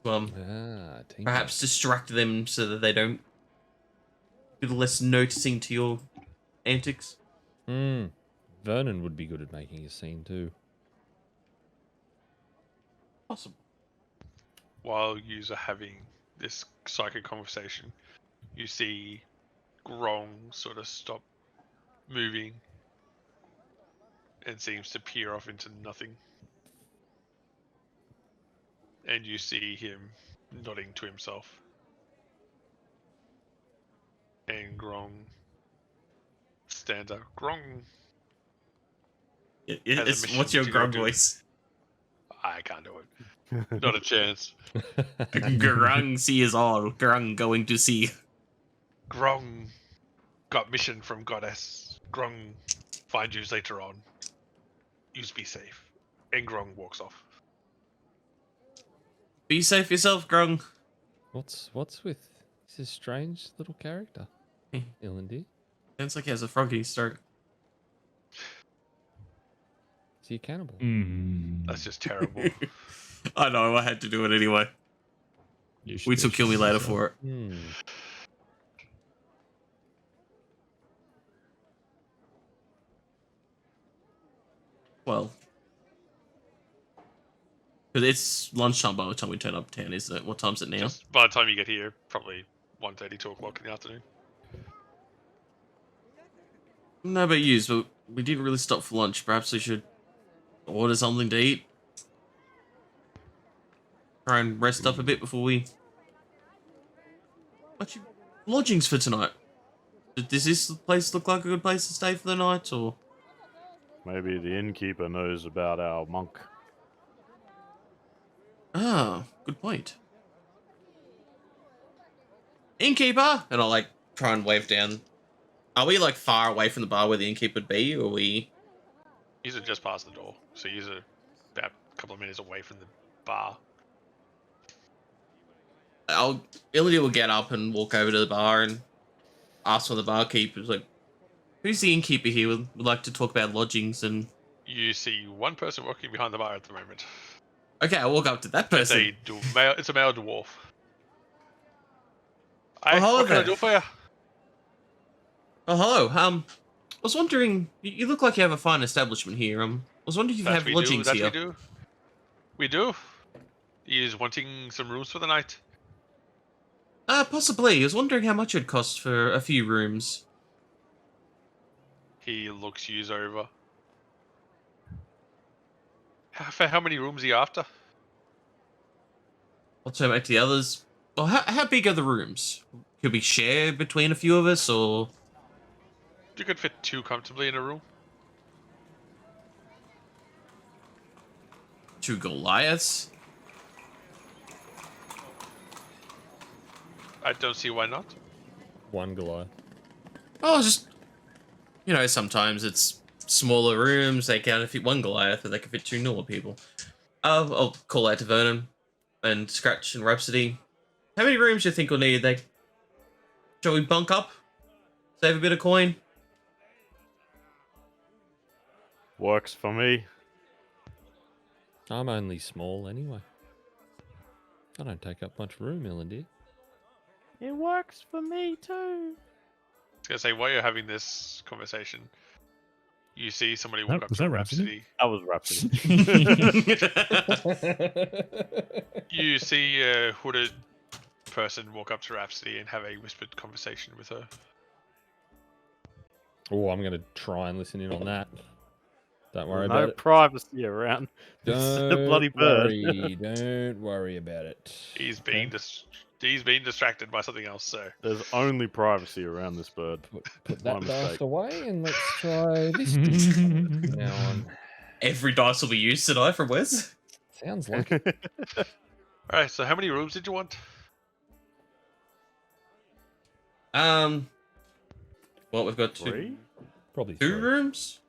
Teamwork. Perhaps distract them so that they don't feel less noticing to your antics. Vernon would be good at making a scene too. Possible. While you are having this psychic conversation, you see Grong sort of stop moving and seems to peer off into nothing. And you see him nodding to himself. And Grong stands up. Grong. What's your to go grog do. voice? I can't do it. Not a chance. Grung sees all. Grung going to see. Grong got mission from Goddess. Grong find you later on. Yous be safe. And Grong walks off. Be safe yourself, Grung. What's with this is strange little character? Ilandir? Sounds like he has a frog in his throat. Is he a cannibal? That's just terrible. I know, I had to do it anyway. You should Weeds will kill me later for it. Well, because it's lunchtime by the time we turn up to town, isn't it? What time's it now? Just by the time you get here, probably 1:30, 2 o'clock in the afternoon. No, but yous, but we didn't really stop for lunch. Perhaps we should order something to eat. Try and rest up a bit before we... Actually, lodgings for tonight. Does this place look like a good place to stay for the night, or...? Maybe the innkeeper knows about our monk. Ah, good point. Innkeeper! And I'll, like, try and wave down. Are we, like, far away from the bar where the innkeeper would be, or are we... Yous are just past the door, so yous are about a couple of minutes away from the bar. Illidy will get up and walk over to the bar and ask for the barkeeper. Like, who's the innkeeper here? Would like to talk about lodgings and... You see one person walking behind the bar at the moment. Okay, I'll walk up to that person. It's a male dwarf. Hey, hello what can I there. do for you? Oh, hello. I was wondering, you look like you have a fine establishment here. I was wondering if you have lodgings here. We do. We do. He is wanting some rooms for the night. Possibly. I was wondering how much it'd cost for a few rooms. He looks yous over. For how many rooms are you after? I'll turn back to the others. Well, how big are the rooms? Could we share between a few of us, or You could fit 2 comfortably in a room. 2 Goliaths? I don't see why not. One Goliath. Oh, just sometimes it's smaller rooms. They can fit 1 Goliath, or they can fit 2 normal people. I'll call out to Vernon and Scratch and Rhapsody. How many rooms do you think we'll need? Shall we bunk up? Save a bit of coin? Works for me. I'm only small anyway. I don't take up much room, Ellendeer. It works for me too. I was gonna say, while you're having this conversation, you see somebody walk up was to that Rhapsody? Rhapsody. That was Rhapsody. You see a hooded person walk up to Rhapsody and have a whispered conversation with her. Oh, I'm going to try and listen in on that. Don't worry There's no about it. privacy around. This is a bloody bird. Don't worry about it. He's being he's being distracted by something else. So There's only privacy around this bird. Put My that dice mistake. away and let's try this dice from now on. Every dice will be used tonight from Wes. Sounds like it. all right. So how many rooms did you want? Well, we've got 2 Three? Probably 2 three. rooms.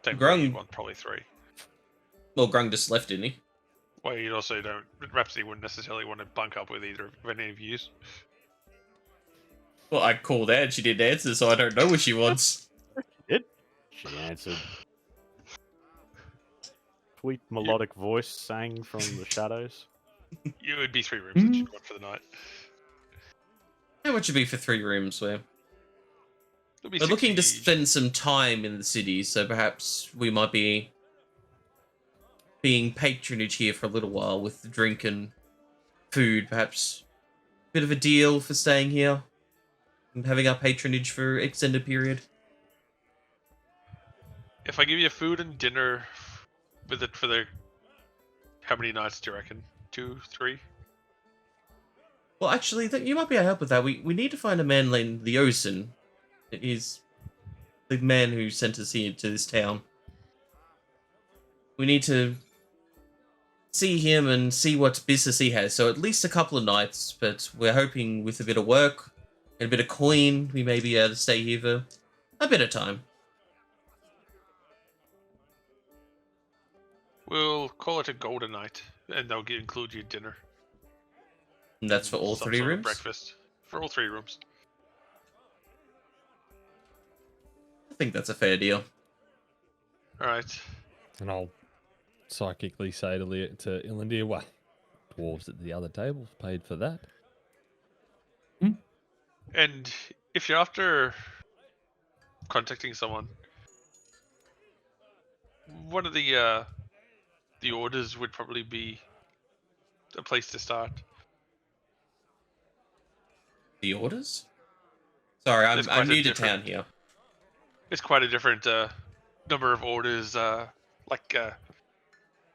Technically, Grung. you want probably 3. Well, Grung just left, didn't he? Well, you also don't. Rhapsody wouldn't necessarily want to bunk up with either of any of you. Well, I called out. She didn't answer, so I don't know what she wants. She answered. Sweet melodic voice sang from the shadows. You would be 3 rooms that you'd want for the night. How much would be for 3 rooms? We're It'll be looking to 60 spend some time in the city, so perhaps we might be being patronage here for a little while with drink and food. Perhaps a bit of a deal for staying here and having our patronage for extended period. If I give you food and dinner with it for the... How many nights do you reckon? 2, 3? Well, actually, you might be able to help with that. We need to find a man named Leosin. He's the man who sent us here to this town. We need to see him and see what business he has. So at least a couple of nights, but we're hoping with a bit of work and a bit of coin, we may be able to stay here for a bit of time. We'll call it a golden night, and they'll include your dinner. And that's for all Some 3 sort of rooms? breakfast. For all 3 rooms. I think that's a fair deal. Alright. And I'll psychically say to Ellendeer, well, dwarves at the other tables paid for that. And if you're after contacting someone, one of the orders would probably be a place to start. The orders? Sorry, There's quite I'm a new to different- town here. It's quite a different number of orders,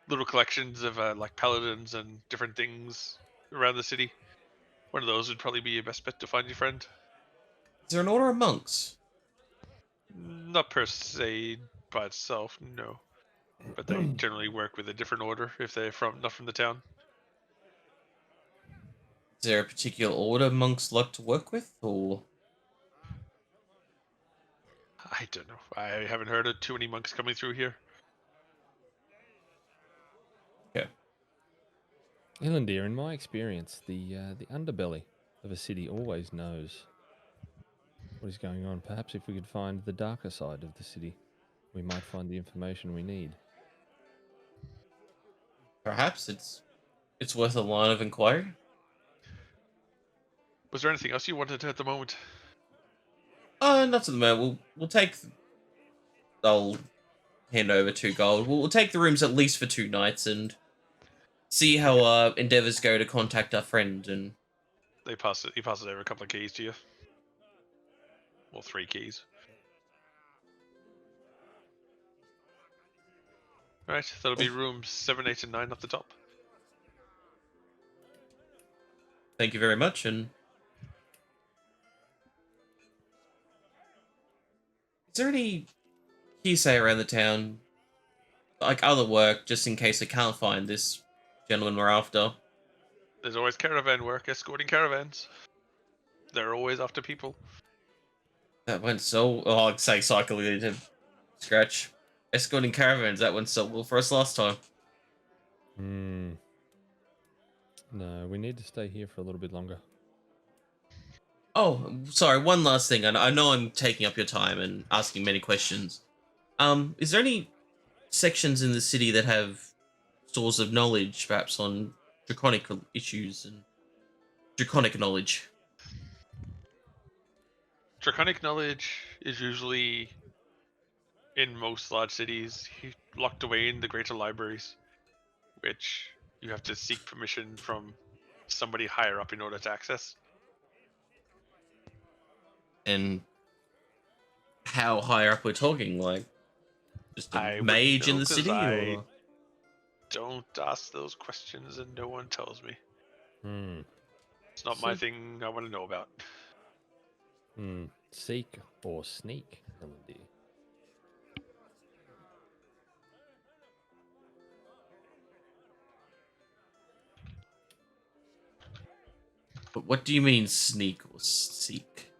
little collections of like paladins and different things around the city. One of those would probably be your best bet to find your friend. Is there an order of monks? Not per se by itself, no. But they generally work with a different order if they're not from the town. Is there a particular order monks like to work with, or...? I don't know. I haven't heard of too many monks coming through here. Okay. Ellendeer, in my experience, the underbelly of a city always knows what is going on. Perhaps if we could find the darker side of the city, we might find the information we need. Perhaps it's worth a line of inquiry. Was there anything else you wanted at the moment? Not at the moment. We'll take... I'll hand over 2 gold. We'll take the rooms at least for 2 nights and see how our endeavors go to contact our friend. And He passes over a couple of keys to you. Or 3 keys. Right, that'll be rooms 7, 8, and 9 up the top. Thank you very much. And is there any hearsay around the town, like other work, just in case I can't find this gentleman we're after? There's always caravan work, escorting caravans. They're always after people. That went so. Oh, I'd say cycling to scratch. Escorting caravans. That went so well for us last time. Hmm. No, we need to stay here for a little bit longer. Oh, sorry. One last thing. I know I'm taking up your time and asking many questions. Is there any sections in the city that have stores of knowledge, perhaps on draconic issues and draconic knowledge? Draconic knowledge is usually in most large cities locked away in the greater libraries, which you have to seek permission from somebody higher up in order to access. And how high up we're talking? Like, just I a wouldn't mage in know the 'cause city? I- Or? Don't ask those questions and no one tells me. Hmm. It's not my thing I want to know about. Hmm. Seek or sneak, L&D. But what do you mean sneak or seek?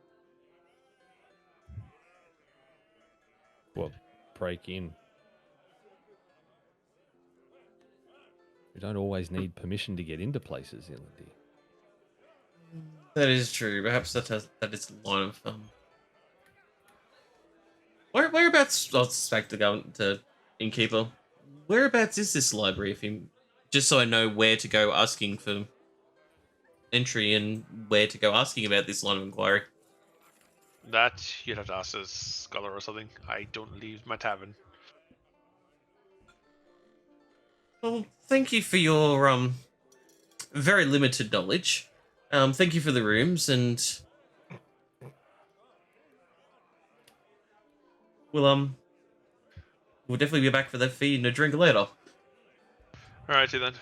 Well, break in. We don't always need permission to get into places, L&D. That is true. Perhaps that is a line of whereabouts? I'll suspect to go to innkeeper. Whereabouts is this library? If you, just so I know where to go asking for entry and where to go asking about this line of inquiry. That you'd have to ask a scholar or something. I don't leave my tavern. Well, thank you for your very limited knowledge. Thank you for the rooms, and we'll definitely be back for that feed and a drink later. Alrighty then.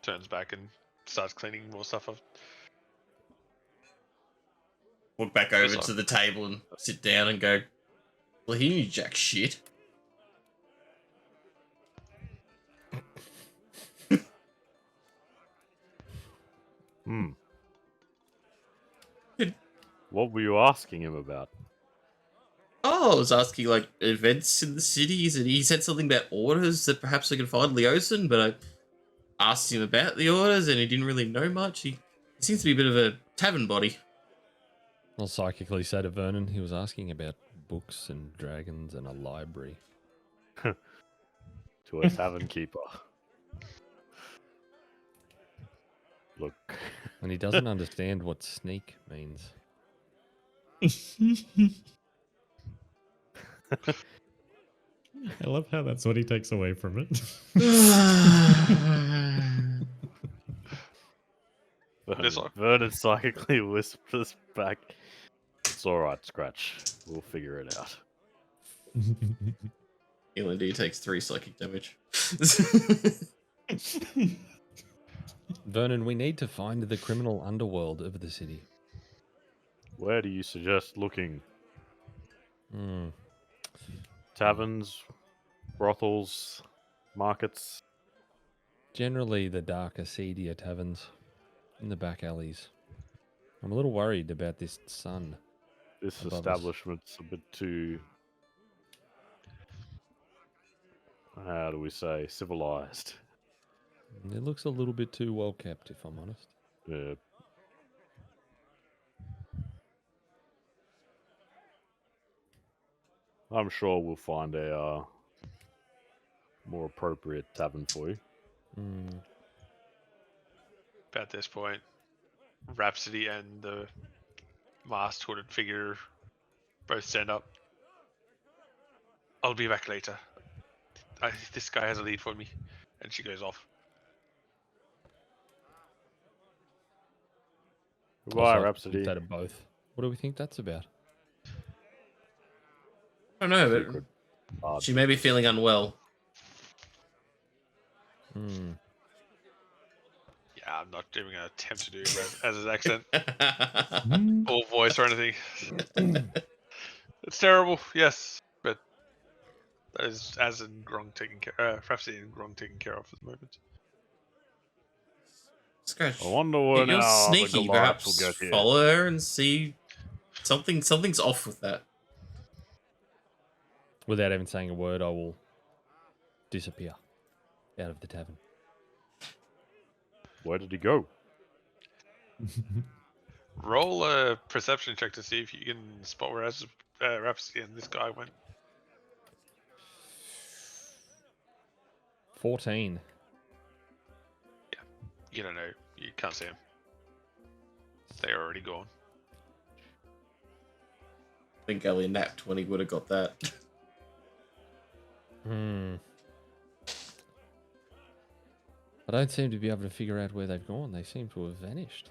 Turns back and starts cleaning more stuff up. Walk back over Yes, to the table and sit down and go, well, he knew jack shit. Hmm. Good. What were you asking him about? Oh, I was asking, like, events in the cities, and he said something about orders that perhaps I could find Leosin, but I asked him about the orders, and he didn't really know much. He seems to be a bit of a tavern body. I'll psychically say to Vernon, he was asking about books and dragons and a library. To a tavern keeper. Look. And he doesn't understand what sneak means. I love how that's what he takes away from it. This one. Vernon psychically whispers back. It's alright, Scratch. We'll figure it out. L&D takes 3 psychic damage. Vernon, we need to find the criminal underworld of the city. Where do you suggest looking? Hmm. Taverns, brothels, markets? Generally, the darker, seedier taverns in the back alleys. I'm a little worried about this sun. This Above us. establishment's a bit too, how do we say, civilized. It looks a little bit too well kept, if I'm honest. Yeah. I'm sure we'll find a more appropriate tavern for you. Hmm. At this point, Rhapsody and the masked hooded figure both stand up. I'll be back later. This guy has a lead for me. And she goes off. Goodbye, Also, Rhapsody. That of both. What do we think that's about? I don't know, but Secret. she may be feeling unwell. Hmm. Yeah, I'm not even going to attempt to do as his accent Hmm? or voice or anything. It's terrible, yes, but that is as in Grong taking care, Rhapsody and Grong taking care of at the moment. Scratch. I wonder If when you're the sneaky, Goliaths will perhaps get here. follow her and see something's off with that. Without even saying a word, I will disappear out of the tavern. Where did he go? Roll a perception check to see if you can spot where Rhapsody and this guy went. 14. You don't know. You can't see him. They're already gone. I think Ellie napped when he would have got that. Hmm. I don't seem to be able to figure out where they've gone. They seem to have vanished.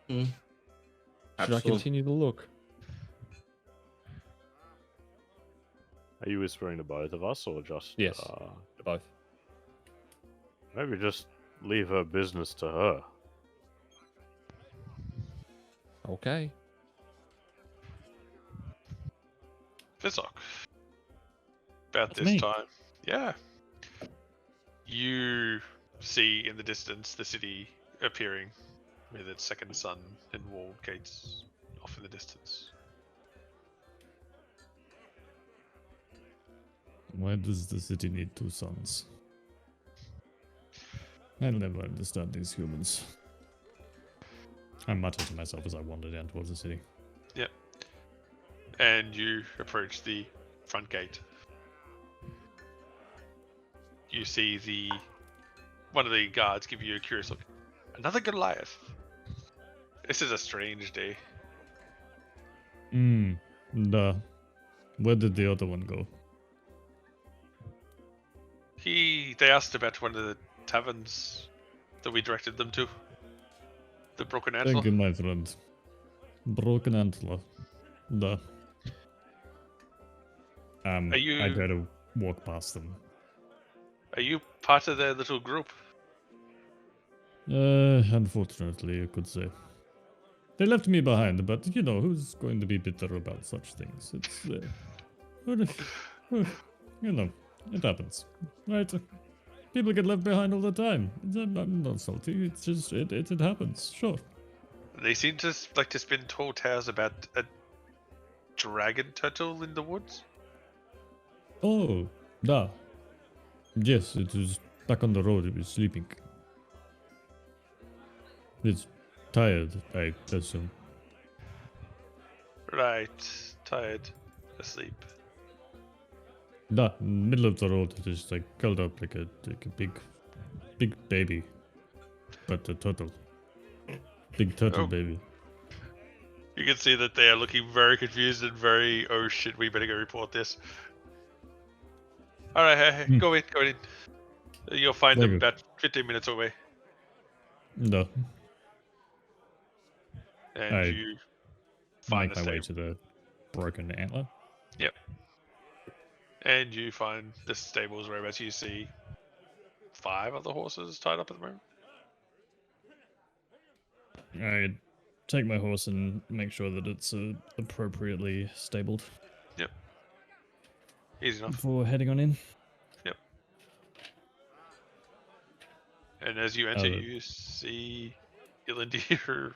Hmm. Should I continue to look? Are you whispering to both of us or just? Yes. Both. Maybe just leave her business to her. Okay. Fizzock. About That's this me. time. Yeah. You see in the distance the city appearing with its second sun and walled gates off in the distance. Why does the city need two suns? I'll never understand these humans. I mutter to myself as I wander down towards the city. Yep. And you approach the front gate. You see one of the guards give you a curious look. Another Goliath. This is a strange day. Where did the other one go? They asked about one of the taverns that we directed them to. The Broken Antler. Thank you, my friend. Broken Antler. Are you- I try to walk past them. Are you part of their little group? Unfortunately, you could say. They left me behind, but you know, who's going to be bitter about such things? It's, you know, it happens, right? People get left behind all the time. I'm not salty. It's just it happens. Sure. They seem to like to spin tall tales about a dragon turtle in the woods. Oh, da. Yes, it was back on the road. It was sleeping. It's tired, I assume. Right, tired, asleep. Da, middle of the road, just like curled up like a big baby, but a turtle. Big turtle Oh. baby. You can see that they are looking very confused and very, oh shit, we better go report this. Alright, hey, go in. You'll find Very them good. about 15 minutes away. Da. And I you find Make the my way stable. to the broken antler. And you find the stables whereabouts you see 5 other horses tied up at the moment. I take my horse and make sure that it's appropriately stabled Easy enough. before heading on in. And as you enter, Oh. you see Ilandir,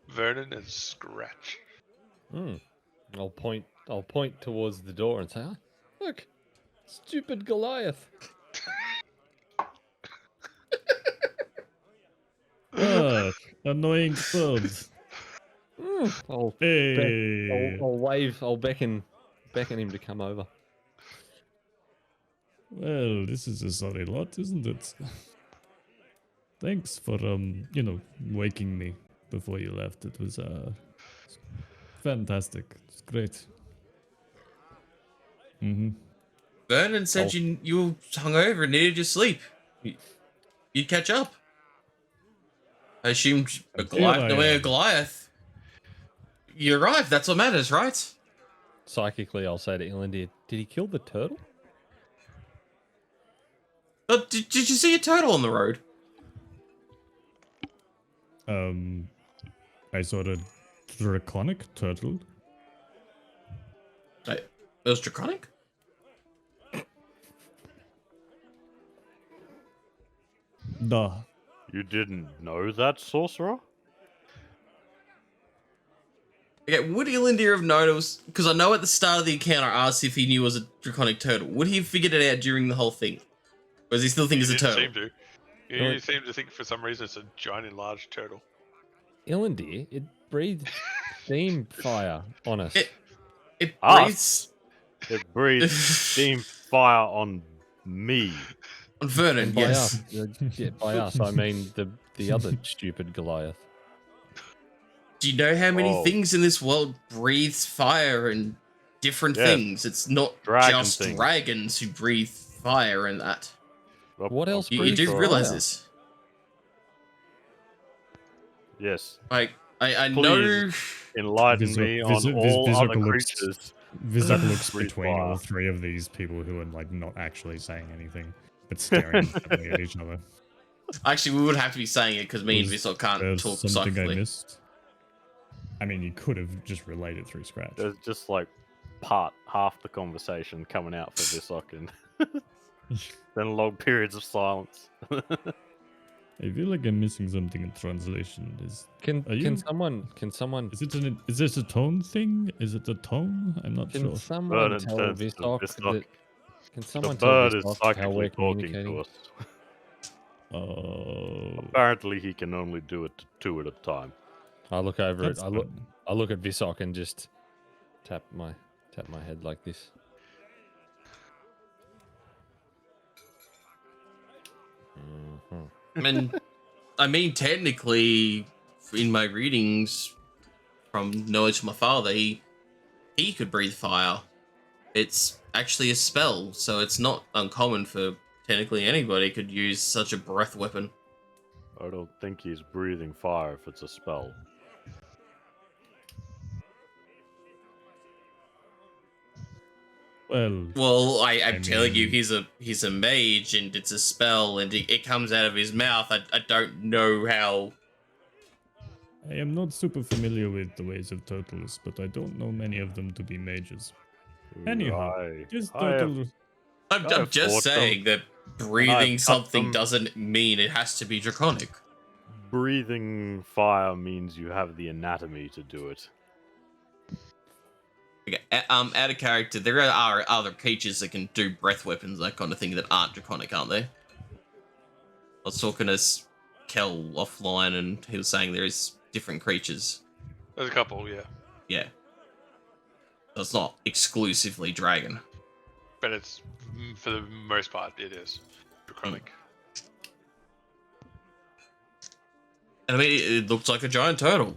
Vernon, and Scratch. Hmm. I'll point towards the door and say, "Ah, look, stupid Goliath." Ah, annoying birds. I'll Hey. I'll beckon him to come over. Well, this is a sorry lot, isn't it? Thanks for waking me before you left. It was fantastic. It's great. Mm-hmm. Vernon said Oh. you were hungover and needed your sleep. You'd catch up. I assumed a Here Goliath I knowing a am. Goliath. You arrived, that's what matters, right? Psychically, I'll say to Ilandir, "Did he kill the turtle?" But did you see a turtle on the road? I saw a draconic turtle. It was draconic? Duh. You didn't know that, sorcerer? Okay, would Ilindir have known it was... Because I know at the start of the encounter I asked if he knew it was a draconic turtle. Would he have figured it out during the whole thing? Or does he still think it's a didn't turtle? seem to. Well, You seem to think for some reason it's a giant enlarged turtle. Ilandir, it breathed steam fire on us. It Us? breathes It breathed steam fire on me. on Vernon, And by yes. us, yeah, by us, I mean the other stupid Goliath. Do you know how many Oh. things in this world breathes fire and different Yes. things? It's not Dragon just things. dragons who breathe fire and that. What else You breathes do fire? realize this. Yes. Like, I Please. know... Enlighten me on all other creatures. Vizok looks Breathe between all fire. three of these people who are like not actually saying anything, but staring intently at each other. Actually, we would have to be saying it because me and Was Vissel can't there talk something I softly. missed? I mean, you could have just relayed it through scratch. There's just like half the conversation coming out for Visok and then long periods of silence. I feel like I'm missing something in translation. Can Are you- someone Is this a tone thing? Is it a tone? I'm not can sure. someone Vernon tell turns to Visok Visok. that can The someone tell bird is Visok how we're psychically talking communicating? to us. Oh, Apparently, he can only do it two at a time. I look over that's it. I look at Visok and just tap my head like this. I mean, technically, in my readings from knowledge from my father, he could breathe fire. It's actually a spell, so it's not uncommon for technically anybody could use such a breath weapon. I don't think he's breathing fire if it's a spell. Well, I'm I telling you, mean- he's a mage, and it's a spell, and it comes out of his mouth. I don't know how. I am not super familiar with the ways of turtles, but I don't know many of them to be mages. Anyhow, this I have- turtle. I'm have just fought them, saying that breathing cut something them. doesn't mean it has to be draconic. breathing fire means you have the anatomy to do it. Okay, out of character, there are other creatures that can do breath weapons, that kind of thing, that aren't draconic, aren't they? I was talking to Kel offline, and he was saying there is different creatures. There's a couple, yeah. Yeah. So it's not exclusively dragon. But it's, for the most part, it is draconic. And I mean, it looks like a giant turtle.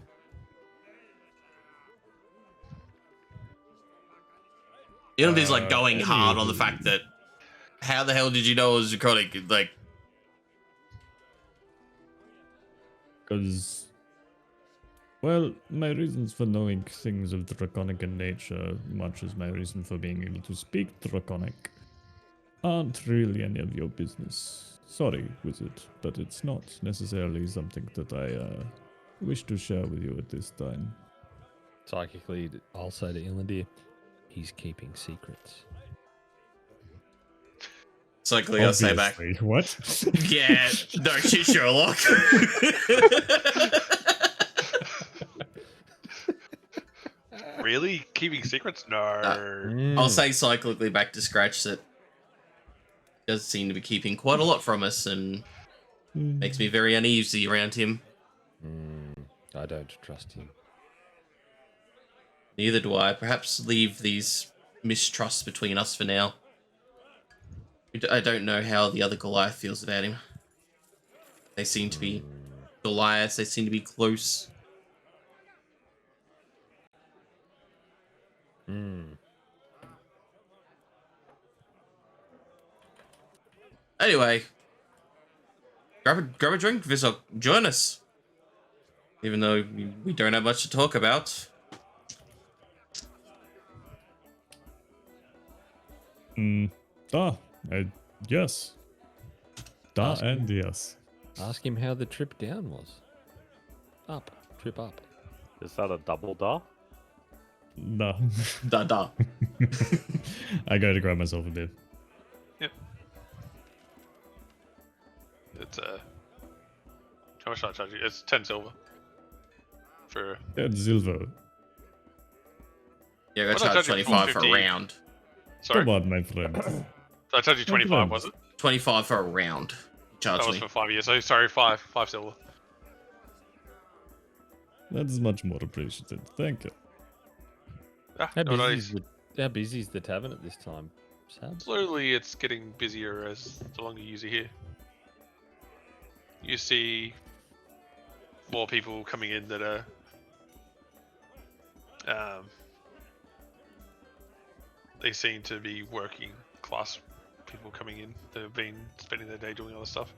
He's like going hard on the fact that, how the hell did you know it was draconic? Like, Because, well, my reasons for knowing things of draconic in nature, much as my reason for being able to speak draconic, aren't really any of your business. Sorry, wizard, but it's not necessarily something that I wish to share with you at this time. Psychically, I'll say to Ilandir, he's keeping secrets. cycling, I'll say back. Obviously. What? Yeah, no shit, Sherlock. Really? Keeping secrets? No. I'll say cyclically back to Scratch that does seem to be keeping quite a lot from us, and makes me very uneasy around him. I don't trust him. Neither do I. Perhaps leave these mistrusts between us for now. I don't know how the other Goliath feels about him. They seem to be Goliaths. They seem to be close. Anyway, grab a drink, Visok. Join us. Even though we don't have much to talk about. Yes. Da Ask and yes. Ask him how the trip down was. Trip up. Is that a double da? Da. Da da. I go to grab myself a beer. It's how much did I charge you? It's 10 silver. For And silver. Yeah, I What got did I charged charge you? 25 for a 450? round. sorry, Come on, my friend. I charged you 25, was it? 25 for a round. That Charge was me. for 5 years. So sorry, five silver. That is much more appreciated. Thank you. Ah, How no, busy is the tavern at this time, Sab? slowly it's getting busier as the longer you use it here. You see more people coming in that are they seem to be working class people coming in that have been spending their day doing other stuff.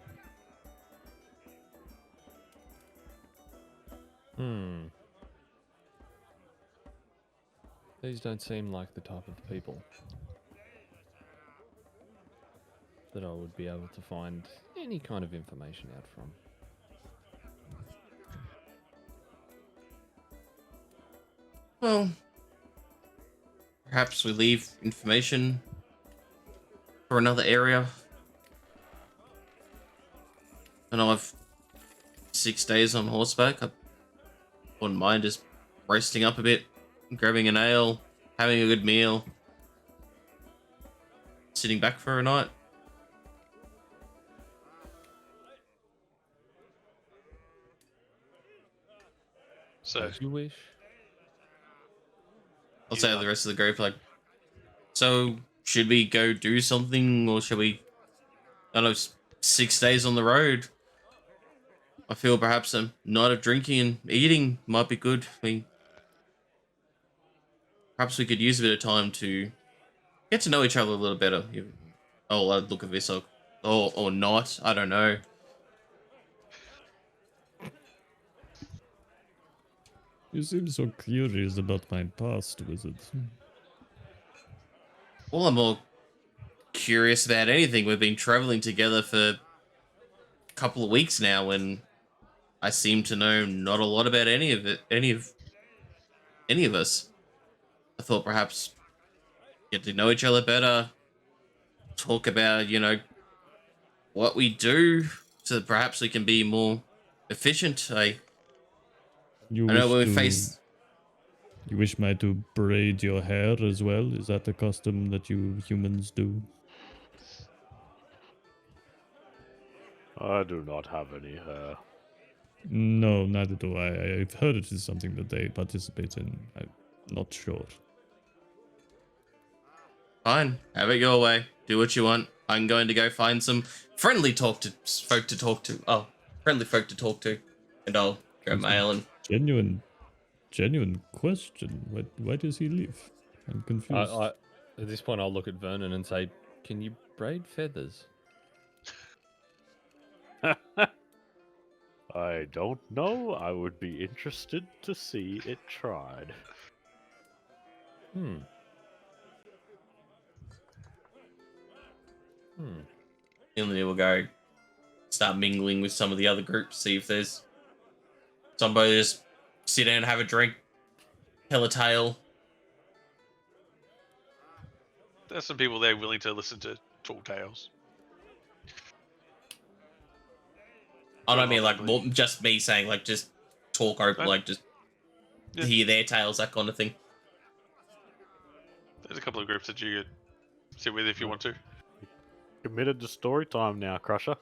These don't seem like the type of people that I would be able to find any kind of information out from. Well, perhaps we leave information for another area. I know I've 6 days on horseback. I wouldn't mind just resting up a bit, grabbing an ale, having a good meal, sitting back for a night. So As you wish. I'll say to the rest of the group, like, so should we go do something, or should we? I know it's 6 days on the road. I feel perhaps a night of drinking and eating might be good. Perhaps we could use a bit of time to get to know each other a little better. Oh, I'd look at this, or not. I don't know. You seem so curious about my past, wizard. Well, I'm more curious about anything. We've been traveling together for a couple of weeks now, and I seem to know not a lot about any of us. I thought perhaps get to know each other better, talk about, what we do, so that perhaps we can be more efficient. You I know wish when we to- face. You wish me to braid your hair as well? Is that a custom that you humans do? I do not have any hair. No, neither do I. I've heard it is something that they participate in. I'm not sure. Fine, have it your way. Do what you want. I'm going to go find some friendly folk to talk to. Oh, friendly folk to talk to, and I'll grab my ale and. Genuine question. Why does he leave? I'm confused. At this point, I'll look at Vernon and say, "Can you braid feathers?" I don't know. I would be interested to see it tried. Emily will go start mingling with some of the other groups, see if there's somebody to just sit down and have a drink, tell a tale. there's some people there willing to listen to tall tales. I don't Well, mean like probably. more, just me saying like just talk open, Right. like just Yeah. hear their tales, that kind of thing. There's a couple of groups that you could sit with if you want to. Committed to story time now, Crusher.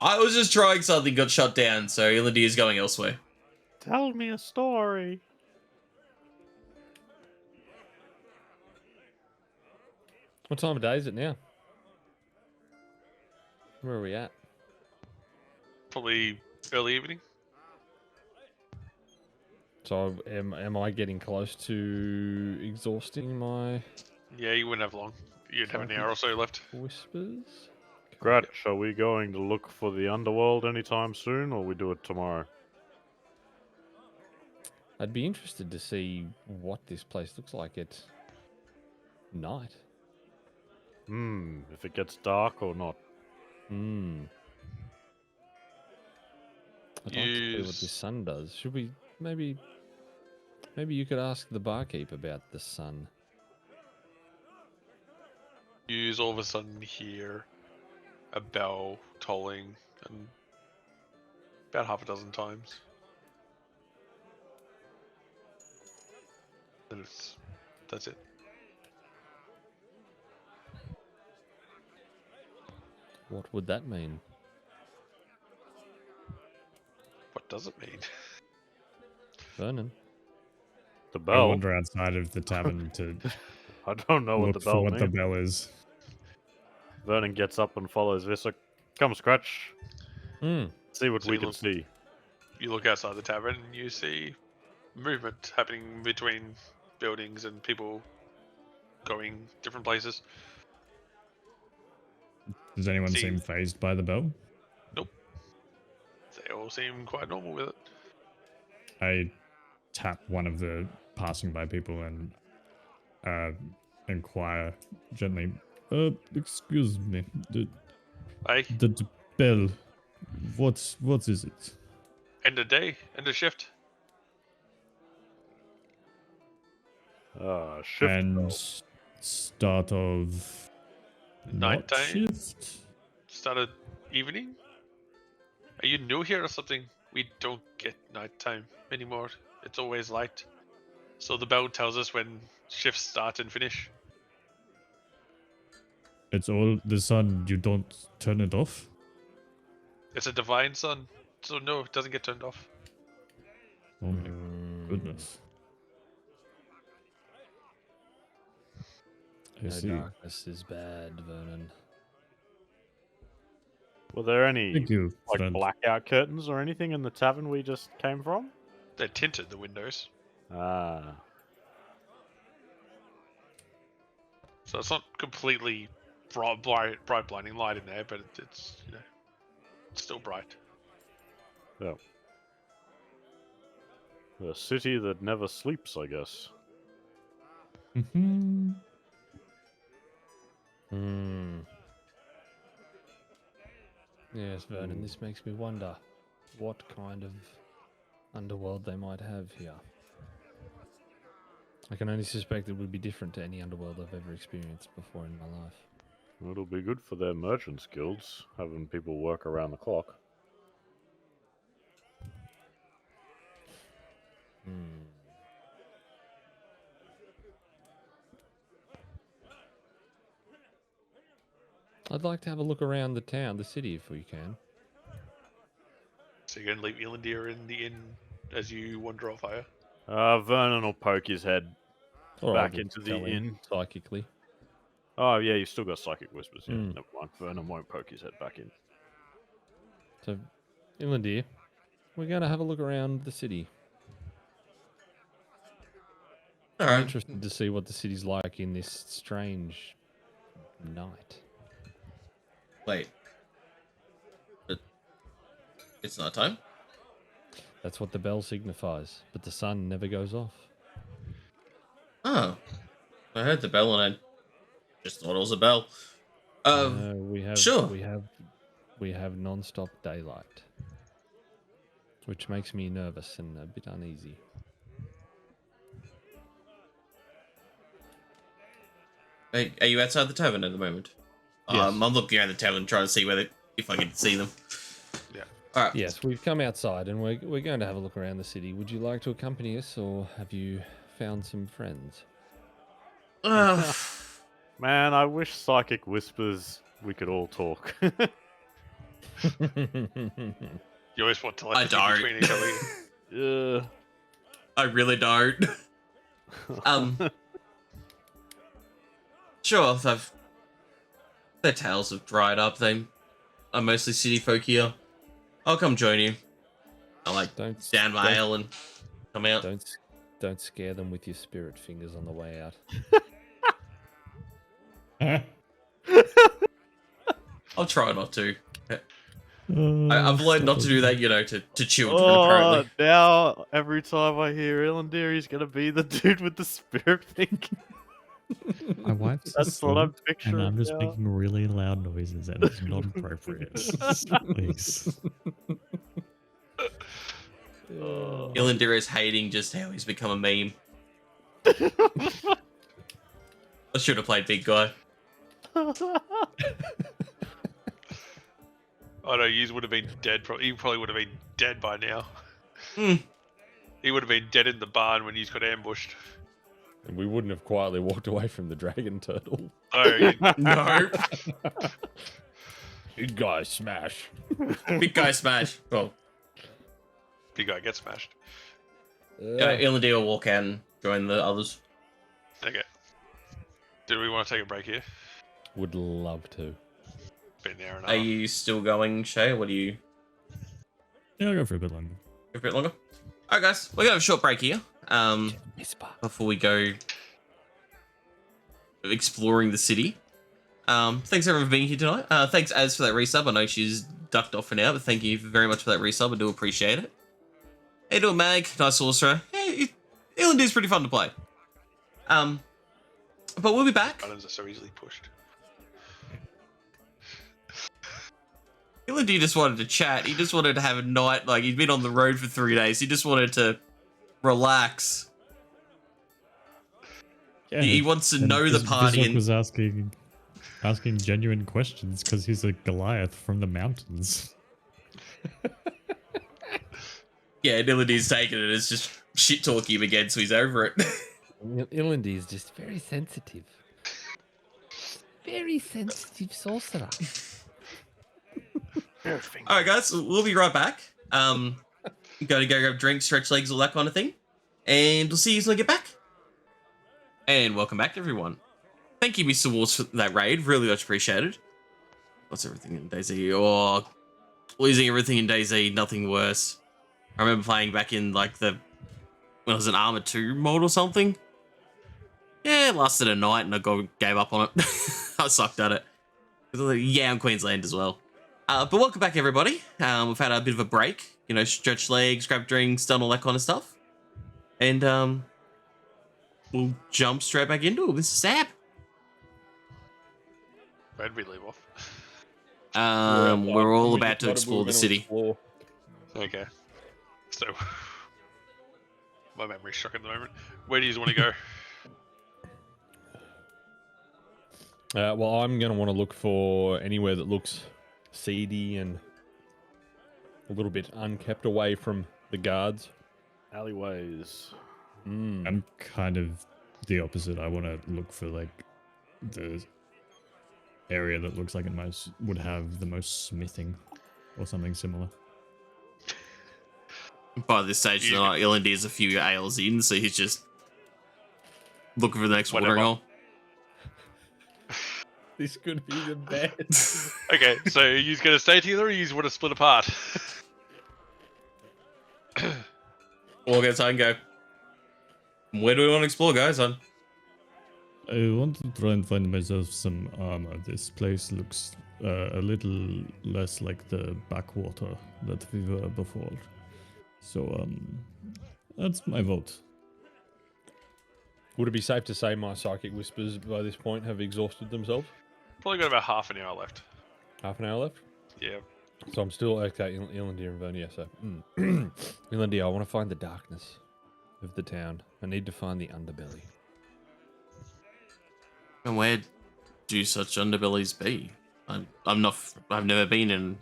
I was just trying something, got shut down, so Illidy is going elsewhere. Tell me a story. What time of day is it now? Where are we at? Probably early evening. So am I getting close to exhausting my Yeah, you wouldn't have long. You'd have an hour or so left. whispers? Gratch, are we going to look for the underworld anytime soon, or we do it tomorrow? I'd be interested to see what this place looks like at night. If it gets dark or not. Hmm. I'd like to see what the sun does. Should we maybe you could ask the barkeep about the sun. You all of a sudden hear a bell tolling, and about half a dozen times. And that's it. What would that mean? What does it mean? Vernon. The I bell. wander outside of the tavern to I don't know what look the for bell what the means. bell is. Vernon gets up and follows Vissa. Come, Scratch. Hmm. See what So we you can look- see. You look outside the tavern and you see movement happening between buildings and people going different places. Does anyone See- seem phased by the bell? They all seem quite normal with it. I tap one of the passing by people and inquire gently. Excuse me. Hey, The bell. What is it? end of day, end of shift. Shift And bell. start of Night what time. shift? Started evening. Are you new here or something? We don't get nighttime anymore. It's always light. So the bell tells us when shifts start and finish. It's all the sun. You don't turn it off. It's a divine sun, so no, it doesn't get turned off. Oh my goodness. I No see. darkness is bad, Vernon. Were there any Thank you, like friend. blackout curtains or anything in the tavern we just came from? They tinted the windows, Ah. so it's not completely bright, blinding light in there, but it's it's still bright. A city that never sleeps, I guess. Hmm. Hmm. Yes, Vernon, this makes me wonder what kind of underworld they might have here. I can only suspect it would be different to any underworld I've ever experienced before in my life. It'll be good for their merchants guilds, having people work around the clock. Hmm. I'd like to have a look around the town, the city, if we can. So you're gonna leave Elandir in the inn as you wander off, are you? Vernon will poke his head Or back I'll into the tell him inn. psychically. Oh, yeah, you still got Psychic Whispers. Yeah, Mm. never mind. Vernon won't poke his head back in. So, Ilandir, we're going to have a look around the city. All I'm right. interested to see what the city's like in this strange night. Wait. It's not time. That's what the bell signifies, but the sun never goes off. Oh, I heard the bell and I just thought it was a bell. No, we have sure. we have non-stop daylight, which makes me nervous and a bit uneasy. Are you outside the tavern at the moment? Yes. I'm looking around the tavern trying to see if I can see them. Yeah. All right. Yes, we've come outside and we're going to have a look around the city. Would you like to accompany us, or have you found some friends? Man, I wish Psychic Whispers we could all talk. You always want telepathy don't. between each other. Yeah. I really don't. Sure, their tails have dried up. They are mostly city folk here. I'll come join you. I'll Don't down my don't- ale and come out. Don't scare them with your spirit fingers on the way out. I'll try not to. I've learned not to do that, to children, Oh, apparently. now every time I hear Elandir, he's gonna be the dude with the spirit thing. My wife's That's what I'm asleep, and picturing. I'm just now. making really loud noises, and it's not appropriate. Please. Ilindir is hating just how he's become a meme. I should have played big guy. Oh no, you would have been dead. He probably would have been dead by now. Hmm. He would have been dead in the barn when you got ambushed. And we wouldn't have quietly walked away from the dragon turtle. Oh, you, No. Big guy smash. Big guy smash. Well, big guy gets smashed. Ilindir will walk out and join the others. Okay. Do we want to take a break here? Would love to. Been an hour and a Are half. you still going, Shay? What do you... Yeah, I'll go for a bit longer. A bit longer? Alright guys, we're gonna have a short break here. Before we go exploring the city. Thanks everyone for being here tonight. Thanks Az for that resub. I know she's ducked off for now, but thank you very much for that resub. I do appreciate it. Hey, doing Mag, nice sorcerer. Hey, Ilindir's pretty fun to play. But we'll be back. Buttons are so easily pushed. Ilindir just wanted to chat. He just wanted to have a night. Like, he's been on the road for 3 days. He just wanted to relax. Yeah, He wants to and know the party Vizok and was asking genuine questions because he's a Goliath from the mountains. yeah, Ilindir's taking it as just shit talking him again, so he's over it. Ilindir is just very sensitive. Very sensitive sorcerer. Alright guys, we'll be right back. Going to go grab drinks, stretch legs, all that kind of thing. And we'll see you when I get back. And welcome back everyone. Thank you Mr. Wars for that raid, really much appreciated. What's everything in DayZ? Oh, losing everything in DayZ, nothing worse. I remember playing back in like when it was an Armor 2 mod or something. Yeah, it lasted a night and I gave up on it. I sucked at it. Yeah, I'm Queensland as well. But welcome back, everybody. We've had a bit of a break. You know, stretch legs, grab drinks, done all that kind of stuff. And we'll jump straight back into it with Sab. Where did we leave off? We're all about to explore the city. Okay. So, my memory's shook at the moment. Where do you want to go? Well, I'm going to want to look for anywhere that looks seedy and a little bit unkept away from the guards. Alleyways. I'm kind of the opposite. I want to look for like the area that looks like it would have the most smithing or something similar. By this stage, Ilindir's a few ales in, so he's just looking for the next watering hole. This could be the best. Okay, so are you going to stay together or you want to split apart? Walk outside and go. Where do we want to explore, guys? I want to try and find myself some armor. This place looks a little less like the backwater that we were before. So, that's my vote. Would it be safe to say my psychic whispers by this point have exhausted themselves? Probably got about half an hour left. Half an hour left? Yeah. So I'm still okay, Ilindir and Vernier. So, Ilindir, I want to find the darkness of the town. I need to find the underbelly. And where do such underbellies be? I've never been in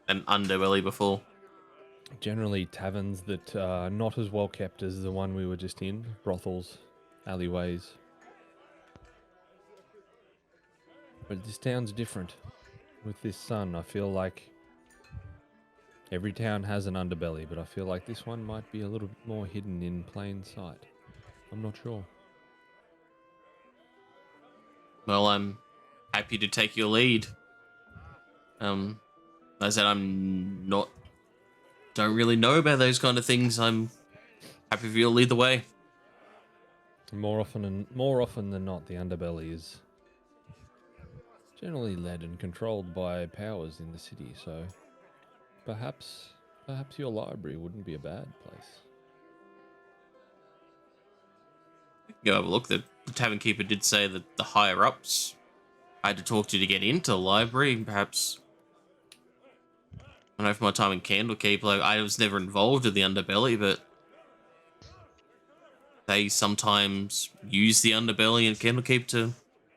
an underbelly before. Generally, taverns that are not as well kept as the one we were just in. Brothels, alleyways. But this town's different. With this sun, I feel like every town has an underbelly, but I feel like this one might be a little bit more hidden in plain sight. I'm not sure. Well, I'm happy to take your lead. I said don't really know about those kind of things. I'm happy for you to lead the way. More often than not, the underbelly is generally led and controlled by powers in the city. So perhaps your library wouldn't be a bad place. go have a look. The tavern keeper did say that the higher ups I had to talk to get into the library. Perhaps I don't know, for my time in Candlekeep, like I was never involved with the underbelly, but they sometimes use the underbelly in Candlekeep to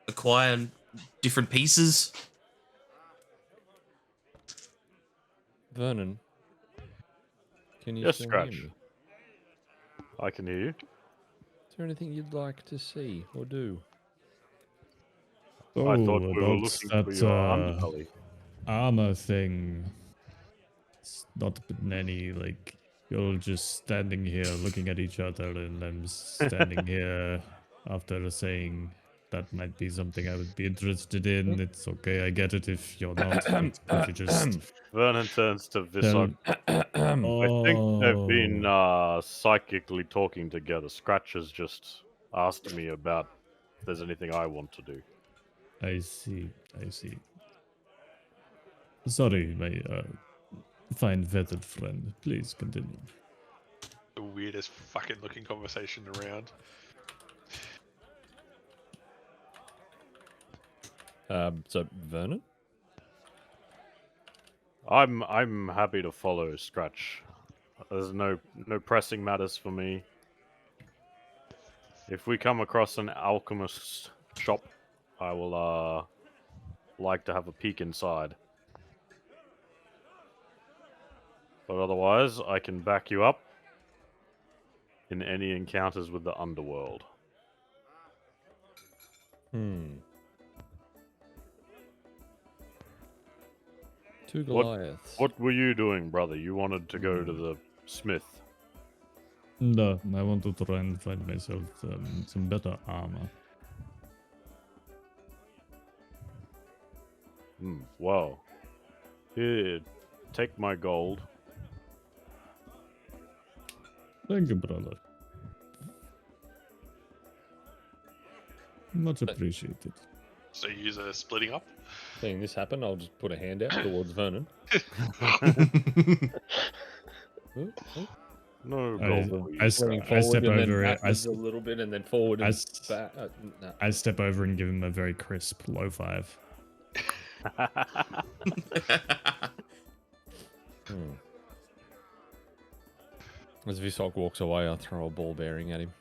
acquire different pieces. Vernon, can you Yes, still Scratch. hear me? I can hear you. Is there anything you'd like to see or do? Oh, I thought we were about looking that for your underbelly. armor thing. It's not been any, like, you're just standing here looking at each other, and I'm standing here after saying that might be something I would be interested in. It's okay, I get it if you're not. But could you just Vernon turns to tell... Visok. I think they've been Oh, psychically talking together. Scratch has just asked me about if there's anything I want to do. I see, I see. Sorry, my fine feathered friend. Please continue. The weirdest fucking looking conversation around. So Vernon? I'm happy to follow Scratch. There's no pressing matters for me. If we come across an alchemist shop, I will like to have a peek inside. But otherwise, I can back you up in any encounters with the underworld. Two Goliaths. What were you doing, brother? You wanted to go to the smith. No, I want to try and find myself some better armor. Well, here, take my gold. Thank you, brother. Much appreciated. So you use a splitting up. Seeing this happen, I'll just put a hand out towards Vernon. Oh, oh. No I, gold. for you. I step and then over it. backwards a little bit, and then forward and back. No. I step over and give him a very crisp low five. As Visok walks away, I throw a ball bearing at him.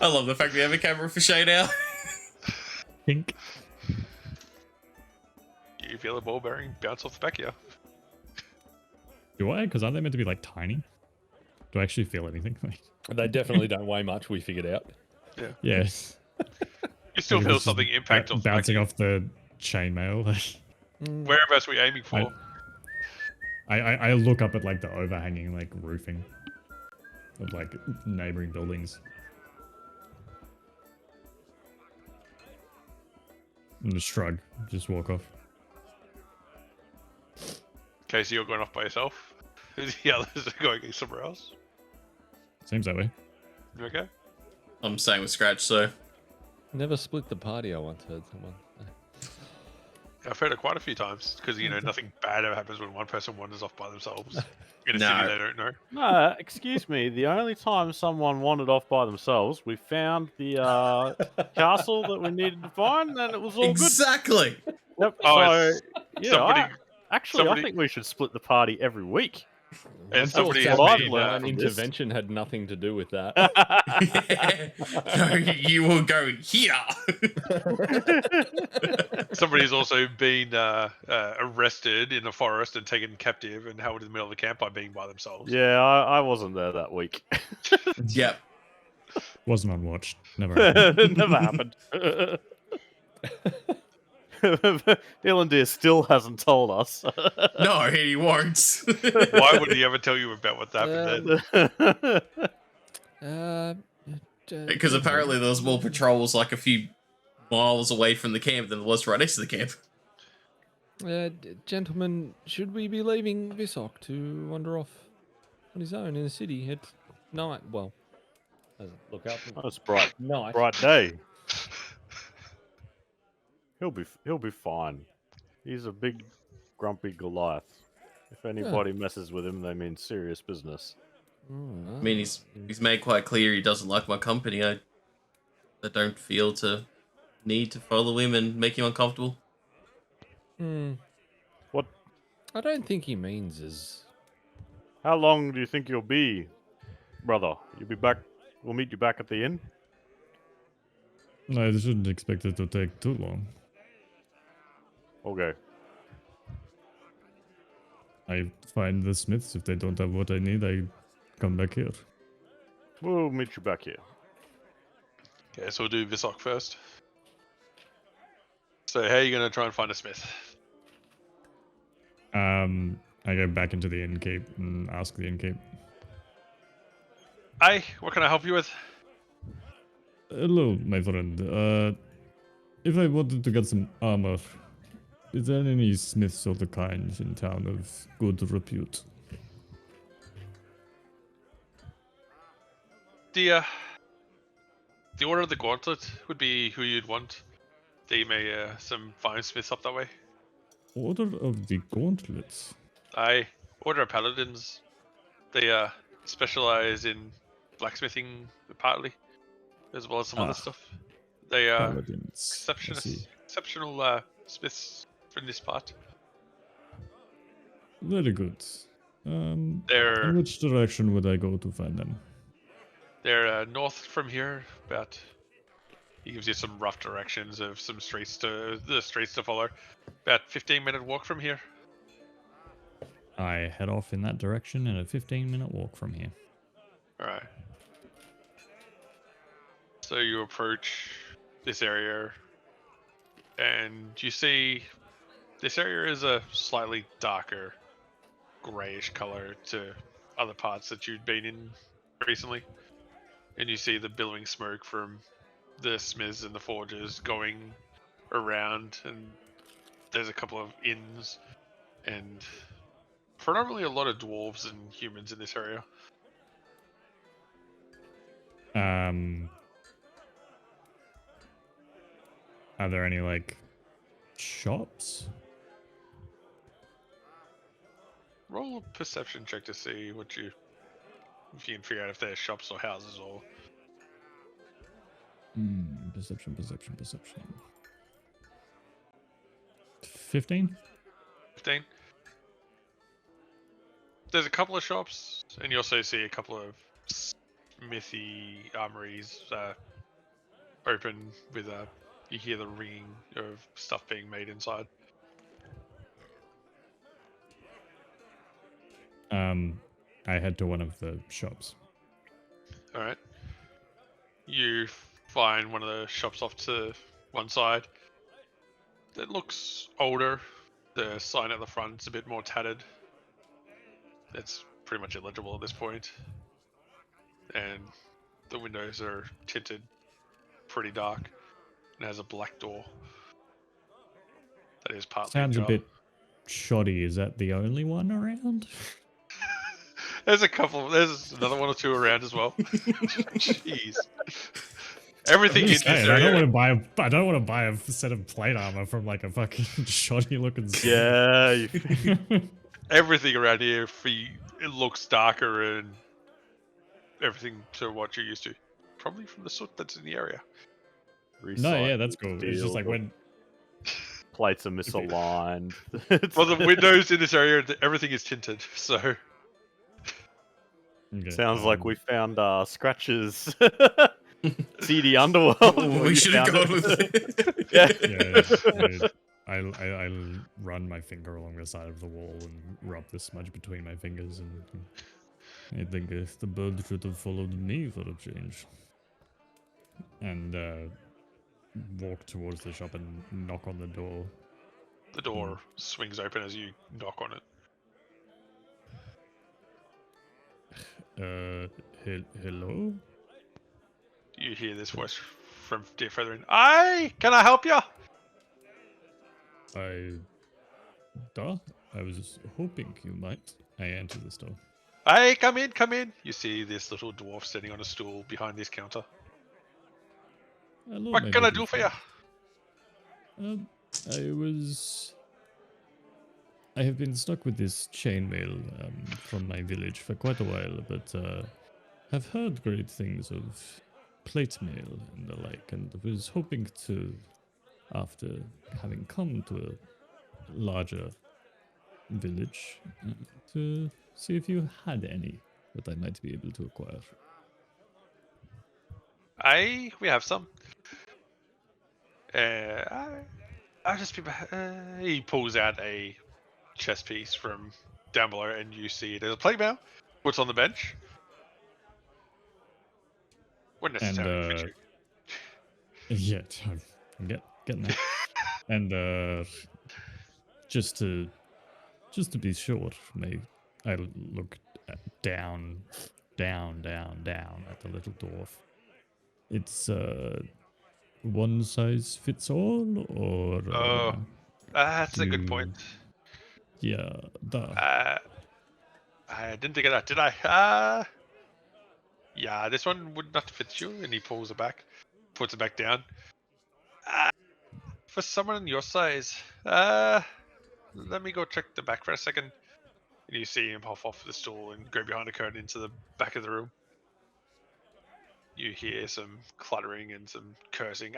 I love the fact we have a camera for Shay now. Pink. You feel a ball bearing bounce off the back of you. Do I? Because aren't they meant to be like tiny? Do I actually feel anything? They definitely don't weigh much, we figured out. Yes. You still Like, feel it's just something impact off the back bouncing of off the chainmail. you. Whereabouts are we aiming for? I look up at like the overhanging like roofing of like neighboring buildings. And just shrug, just walk off. Okay, so you're going off by yourself. The others are going somewhere else. Seems that way. You okay? I'm staying with Scratch, so Never split the party, I once heard someone. I've heard it quite a few times because nothing bad ever happens when one person wanders off by themselves in a No. city they don't know. No, excuse me. The only time someone wandered off by themselves, we found the castle that we needed to find, and it was all exactly. good. Yep. Oh, So, yeah, somebody- actually, somebody- I think we should split the party every week. And That's somebody what has I've been, learned An from this. intervention had nothing to do with that. No, you will go here. somebody's also been arrested in a forest and taken captive and held in the middle of the camp by being by themselves. Yeah, I wasn't there that week. Yep. Wasn't on watch. Never happened. It never happened. Ilandir still hasn't told us. No, he won't. Why would he ever tell you about what happened then? Because apparently there was more patrols like a few miles away from the camp than there was right next to the camp. Gentlemen, should we be leaving Visok to wander off on his own in the city at night? Well, look out. That's bright, Night. bright day. He'll be fine. He's a big, grumpy Goliath. If anybody messes with him, they mean serious business. I mean, he's made quite clear he doesn't like my company. I don't feel to need to follow him and make him uncomfortable. What? I don't think he means as. How long do you think you'll be, brother? You'll be back. We'll meet you back at the inn. I shouldn't expect it to take too long. Okay. I find the smiths. If they don't have what I need, I come back here. We'll meet you back here. Okay, so we'll do Visok first. So how are you going to try and find a smith? I go back into the innkeep and ask the innkeep. Hey, what can I help you with? Hello, my friend. If I wanted to get some armor, is there any smiths of the kind in town of good repute? The Order of the Gauntlet would be who you'd want. They may some fine smiths up that way. Order of the Gauntlets. Aye, Order of Paladins. They specialize in blacksmithing partly, as well as some other Ah, stuff. They are Paladins. I see. exceptional smiths from this part. Very good. They're In which direction would I go to find them? they're north from here, about. He gives you some rough directions of some streets to follow. About 15-minute walk from here. I head off in that direction and a 15-minute walk from here. All right. So you approach this area, and you see this area is a slightly darker grayish color to other parts that you'd been in recently. And you see the billowing smoke from the smiths and the forgers going around, and there's a couple of inns and predominantly a lot of dwarves and humans in this area. Are there any like shops? Roll a perception check to see if you can figure out if they're shops or houses or. Perception. 15? 15. There's a couple of shops, and you also see a couple of smithy armories open with you hear the ringing of stuff being made inside. I head to one of the shops. All right. You find one of the shops off to one side. It looks older. The sign at the front's a bit more tattered. It's pretty much illegible at this point. And the windows are tinted pretty dark. And has a black door. That is partly Sounds a ajar. bit shoddy. Is that the only one around? There's another one or two around as well. Jeez. Everything in this I don't area. want to buy a set of plate armor from like a fucking shoddy looking. Yeah. Everything around here, it looks darker and everything to what you're used to. Probably from the soot that's in the area. No, yeah, that's cool. It's just like when plates are misaligned. Well, the windows in this area, everything is tinted, so. Okay, Sounds like we found Scratch's seedy underworld. We should have gone with it. Yeah. I'll run my finger along the side of the wall and rub the smudge between my fingers, and I think the bird should have followed me for a change. And walk towards the shop and knock on the door. The door swings open as you knock on it. Hello? You hear this voice from dear further in. Aye, can I help you? I was hoping you might. I enter the store. Aye, come in, come in. You see this little dwarf sitting on a stool behind this counter. Hello, What my can I little do for you? friend. I was I have been stuck with this chainmail from my village for quite a while, but have heard great things of plate mail and the like, and was hoping to, after having come to a larger village, to see if you had any that I might be able to acquire. We have some. I'll just be. He pulls out a chess piece from down below, and you see there's a plate mail. Puts on the bench. Wouldn't And necessarily fit you. yeah, I'm getting there. And just to be sure, I look down at the little dwarf. It's one size fits all, or Oh, that's a good you- point. yeah, I didn't think of that, did I? Yeah, this one would not fit you. And he pulls it back, puts it back down. For someone in your size, let me go check the back for a second. And you see him hop off the stool and go behind a curtain into the back of the room. You hear some cluttering and some cursing.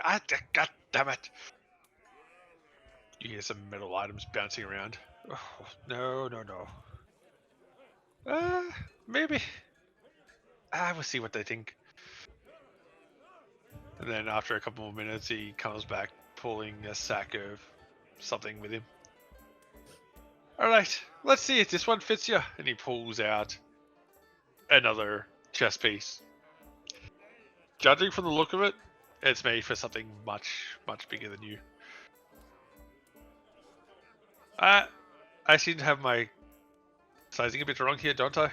God damn it! You hear some metal items bouncing around. Oh, no. Maybe. We'll see what they think. And then after a couple more minutes, he comes back pulling a sack of something with him. Alright, let's see if this one fits you. And he pulls out another chess piece. Judging from the look of it, it's made for something much bigger than you. I seem to have my sizing a bit wrong here, don't I?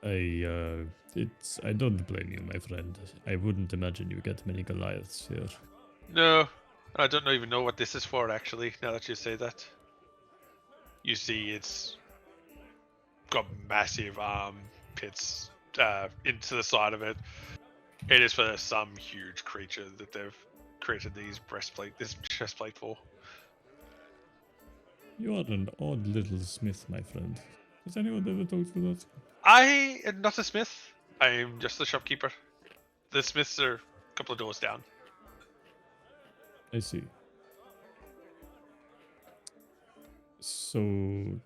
I don't blame you, my friend. I wouldn't imagine you get many Goliaths here. No, I don't even know what this is for, actually, now that you say that. You see it's got massive pits into the side of it. It is for some huge creature that they've created this chest plate for. You are an odd little smith, my friend. Has anyone ever told you that? I am not a smith. I am just the shopkeeper. The smiths are a couple of doors down. I see. So,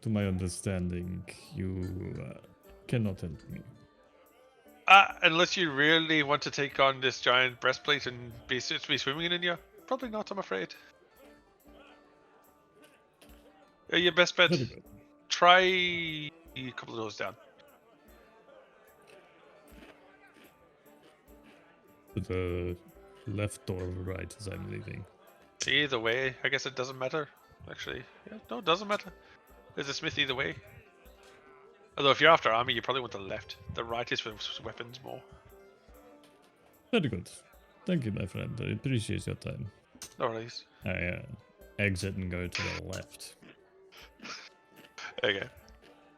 to my understanding, you cannot help me. Unless you really want to take on this giant breastplate and be swimming in you, probably not, I'm afraid. Your best bet, Very good. try a couple of doors down. To the left or right as I'm leaving. Either way, I guess it doesn't matter. Actually, yeah, no, it doesn't matter. There's a smith either way. Although if you're after armor, you probably want the left. The right is for weapons more. Very good. Thank you, my friend. I appreciate your time. No worries. I exit and go to the left. Okay.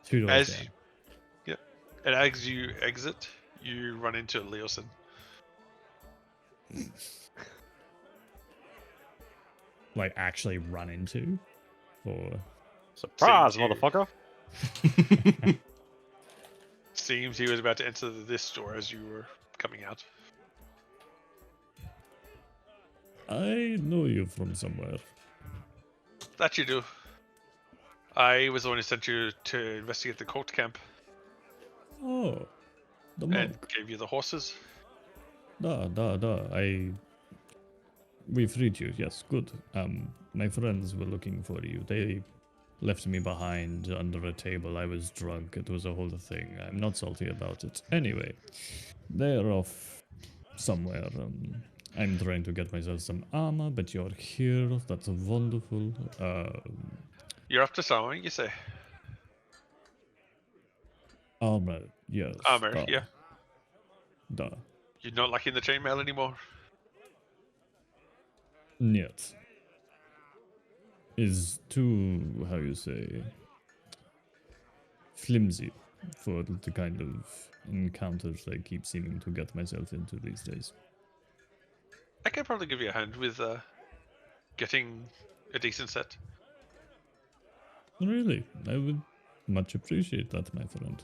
2 doors As down. And as you exit, you run into Leosin. Like, actually run into? Or... Surprise, Seems you- motherfucker! Seems he was about to enter this door as you were coming out. I know you from somewhere. That you do. I was the one who sent you to investigate the cult camp Oh, the and monk. gave you the horses. Da. We freed you, yes, good. My friends were looking for you. They left me behind under a table. I was drunk. It was a whole thing. I'm not salty about it. Anyway, they're off somewhere. I'm trying to get myself some armor, but you're here. That's wonderful. You're up to something, you say? Armor, yes. Armor, da, yeah. Da. You're not liking the chainmail anymore? Niet. Is too, how you say, flimsy for the kind of encounters I keep seeming to get myself into these days. I can probably give you a hand with getting a decent set. Really, I would much appreciate that, my friend.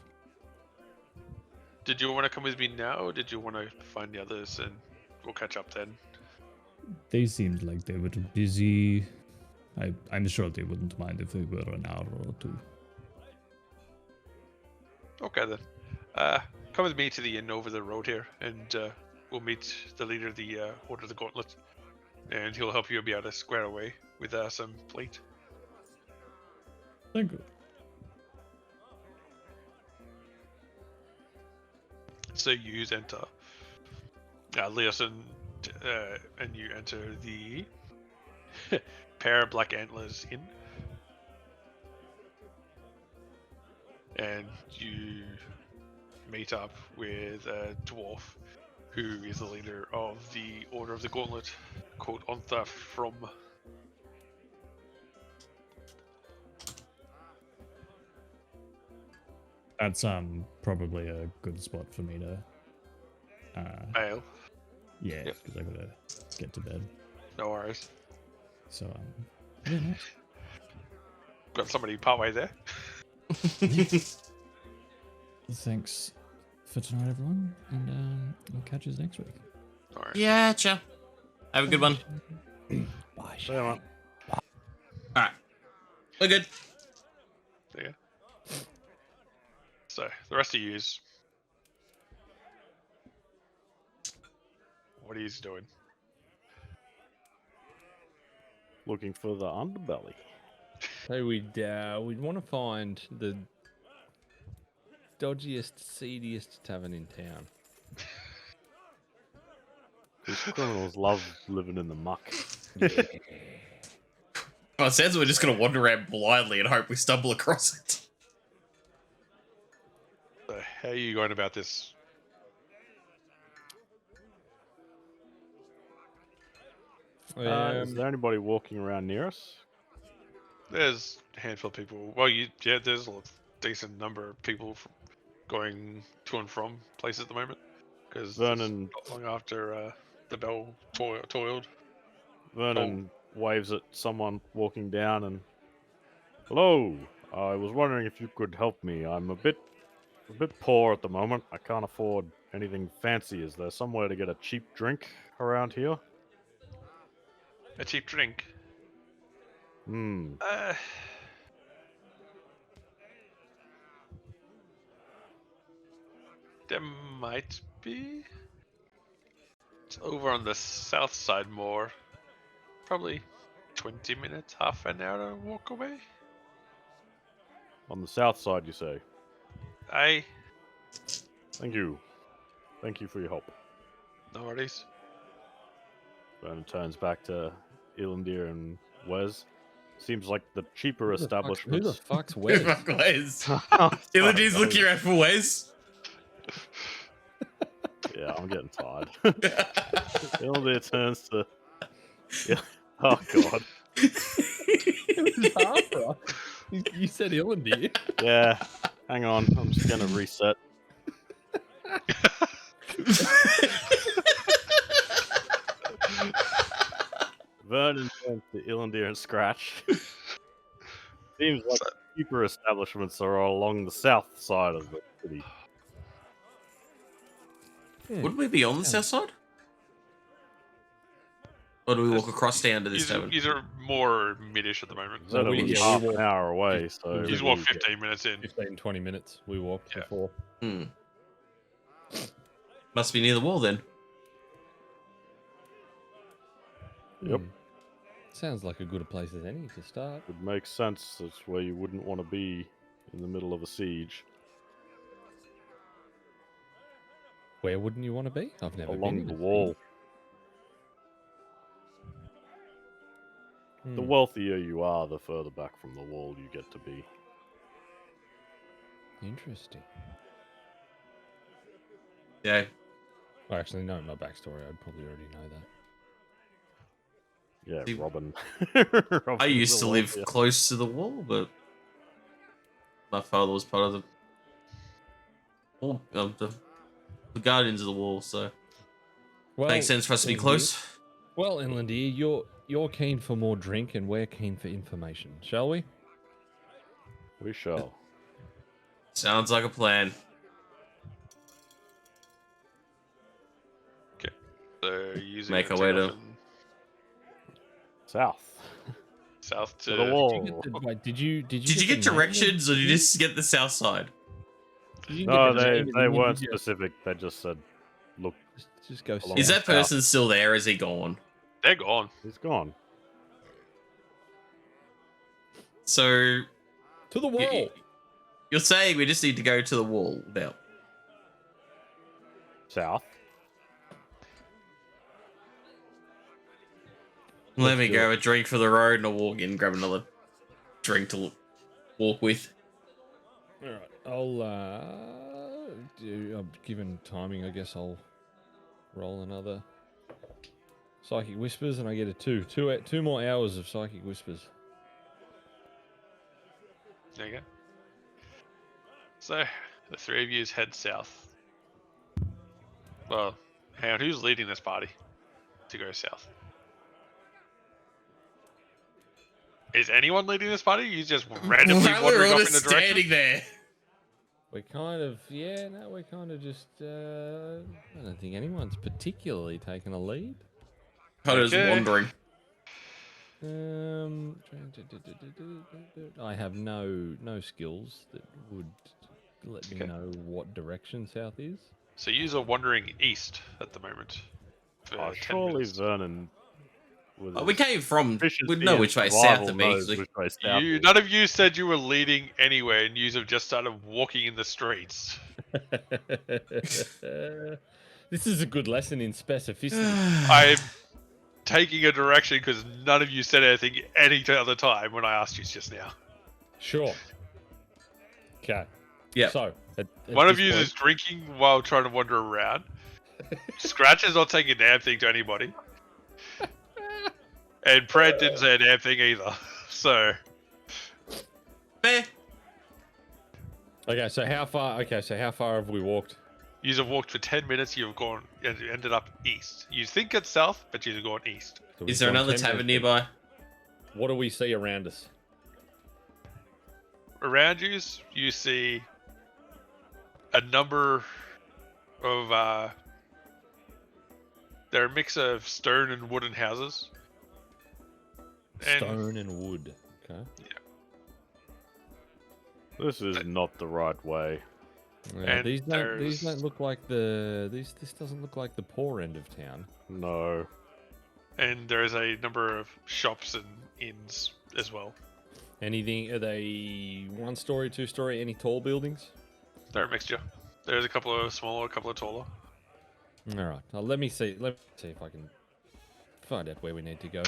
Did you want to come with me now, or did you want to find the others and we'll catch up then? They seemed like they were busy. I'm sure they wouldn't mind if we were an hour or two. Okay then. Come with me to the inn over the road here, and we'll meet the leader of the Order of the Gauntlet, and he'll help you be able to square away with some plate. Thank you. So you enter. Leos and you enter the Pair of Black Antlers Inn, and you meet up with a dwarf who is the leader of the Order of the Gauntlet, called Ontha from. That's probably a good spot for me to. Mail. Yeah, Yep. because I gotta get to bed. No worries. So yeah, nice. Got somebody partway there. Thanks for tonight, everyone, and we'll catch you next week. All right. Yeah, cha. Have a good one. Bye, See ya, mate. All right, we're good. There you go. So the rest of yous, what are you doing? Looking for the underbelly. So we'd want to find the dodgiest, seediest tavern in town. These criminals love living in the muck. Well, it sounds we're just gonna wander around blindly and hope we stumble across it. So how are you going about this? Is there anybody walking around near us? There's a handful of people. Well, there's a decent number of people going to and from places at the moment, because Vernon not long after the bell toiled. Vernon waves at someone walking down and, hello. I was wondering if you could help me. I'm a bit poor at the moment. I can't afford anything fancy. Is there somewhere to get a cheap drink around here? A cheap drink. Hmm. There might be. It's over on the south side more. Probably 20 minutes, half an hour to walk away. On the south side, you say? Aye, Thank you. Thank you for your help. no worries. Vernon turns back to Ilandir and Wes. Seems like the cheaper Who the establishments. fuck's Who Wes? the fuck Wes? Sorry, Ilandir's looking around for Wes. Yeah, I'm getting tired. Ilandir turns to. Yeah. Oh god. It was half right. You said Illendir. Yeah. Hang on. I'm just gonna reset. Vernon turns to Ilandir and Scratch. Seems like the cheaper establishments are all along the south side of the city. Would we be on the south side? Or do we walk across down to this tavern? These are more mid-ish at the moment. So it we- was yeah, half we an walk- hour away, so He's we- what 15 minutes in. 15, 20 minutes we walked Yeah. before. Hmm. Must be near the wall then. Yep. Sounds like a good place as any to start. would make sense. That's where you wouldn't want to be in the middle of a siege. Where wouldn't you want to be? I've never been Along in the a wall. city. The Hmm. wealthier you are, the further back from the wall you get to be. Interesting. Yeah. Well, actually, no, my backstory. I'd probably already know that. Yeah, See- Robin. I Robin's used the to live wealthier. close to the wall, but my father was part of the wall, the guardians of the wall, so Well, makes sense for us to be Illendir- close. Well, Inlandir, you're keen for more drink, and we're keen for information. Shall we? We shall. Sounds like a plan. So using Make a our way take to- off in South. south To the to Did you wall. get the, wait, did you Did you get the name of directions, or did you the- just get the south side? You didn't No, get the they, name of the they inn, weren't did you? specific. They just said, look, Just go Along Is south. that person still there? Is he gone? they're gone. he's gone. So To the wall. you're saying we just need to go to the wall now? South. Let Let's me do grab a drink for the road, and I'll walk in and grab another drink to walk with. All right. I'll given timing, I guess I'll roll another psychic whispers, and I get a two more hours of psychic whispers. There you go. So the three of you head south. Well, hang on, who's leading this party to go south? Is anyone leading this party? You just randomly We're wandering all off in just a direction? standing there. We're kind of just. I don't think anyone's particularly taken a lead. Kind of just Okay. wandering. I have no skills that would let me Okay. know what direction south is. So you are wandering east at the moment. For 10 Surely minutes. Vernon. With We his came from. efficiency We know and which way survival south to be. knows 'cause we- which way south is. None of you said you were leading anywhere, and you have just started walking in the streets. This is a good lesson in specificity. I'm taking a direction because none of you said anything any other time when I asked you just now. Sure. Okay. Yep. So, at One of this you point- is drinking while trying to wander around. Scratch is not saying a damn thing to anybody. And Pred didn't say a damn thing either. So, Fair. Okay, so how far? Have we walked? you have walked for 10 minutes, you've gone and ended up east. You think it's south, but you've gone east. So Is we've there gone another 10 tavern minutes. nearby? What do we see around us? Around you see a number of they're a mix of stone and wooden houses. And Stone and wood. Okay. This is not the right way. Yeah, And these there's- don't look like the this doesn't look like the poor end of town. No. and there's a number of shops and inns as well. Anything? Are they 1 story, 2 story? Any tall buildings? They're a mixture. There's a couple of smaller, a couple of taller. All right. Let me see. Let me see if I can find out where we need to go.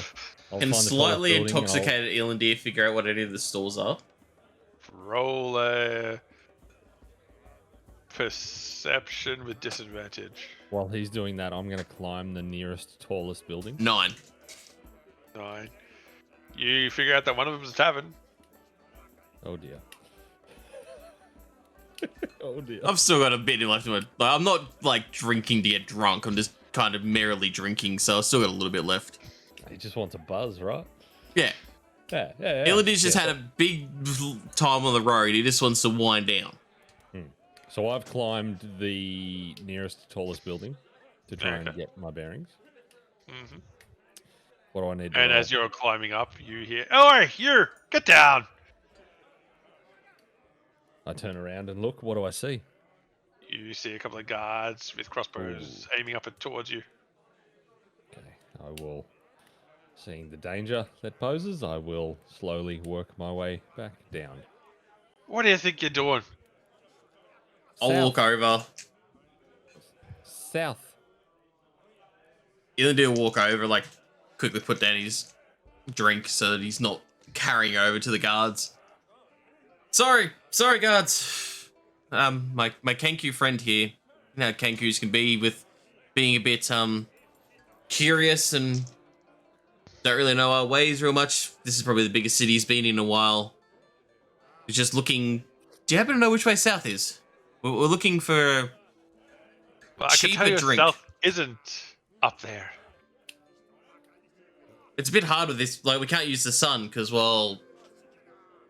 I'll Can find the tallest slightly building and I'll- intoxicated Elandir figure out what any of the stores are? Roll a perception with disadvantage. While he's doing that, I'm gonna climb the nearest tallest building. 9. 9. You figure out that one of them is a tavern. Oh dear. Oh dear. I've still got a bit left in it. Like, I'm not like drinking to get drunk. I'm just kind of merrily drinking, so I've still got a little bit left. He just wants a buzz, right? Yeah. Yeah. Elandir's just yeah. had a big time on the road. He just wants to wind down. So I've climbed the nearest tallest building to try and Okay. get my bearings. hmm What do I need to And roll? as you're climbing up, you hear, "Oi, you! Get down!" I turn around and look. What do I see? You see a couple of guards with crossbows aiming up towards you. Okay, I will. Seeing the danger that poses, I will slowly work my way back down. What do you think you're doing? I'll South. walk over. South. Elandir will walk over, like, quickly put down his drink so that he's not carrying over to the guards. Sorry, guards. My Kenku friend here. You know how Kenkus can be with being a bit curious and don't really know our ways real much. This is probably the biggest city he's been in a while. He's just looking. Do you happen to know which way south is? We're looking for. Well, I can Cheaper tell you drink. south isn't up there. It's a bit hard with this. Like, we can't use the sun because, well,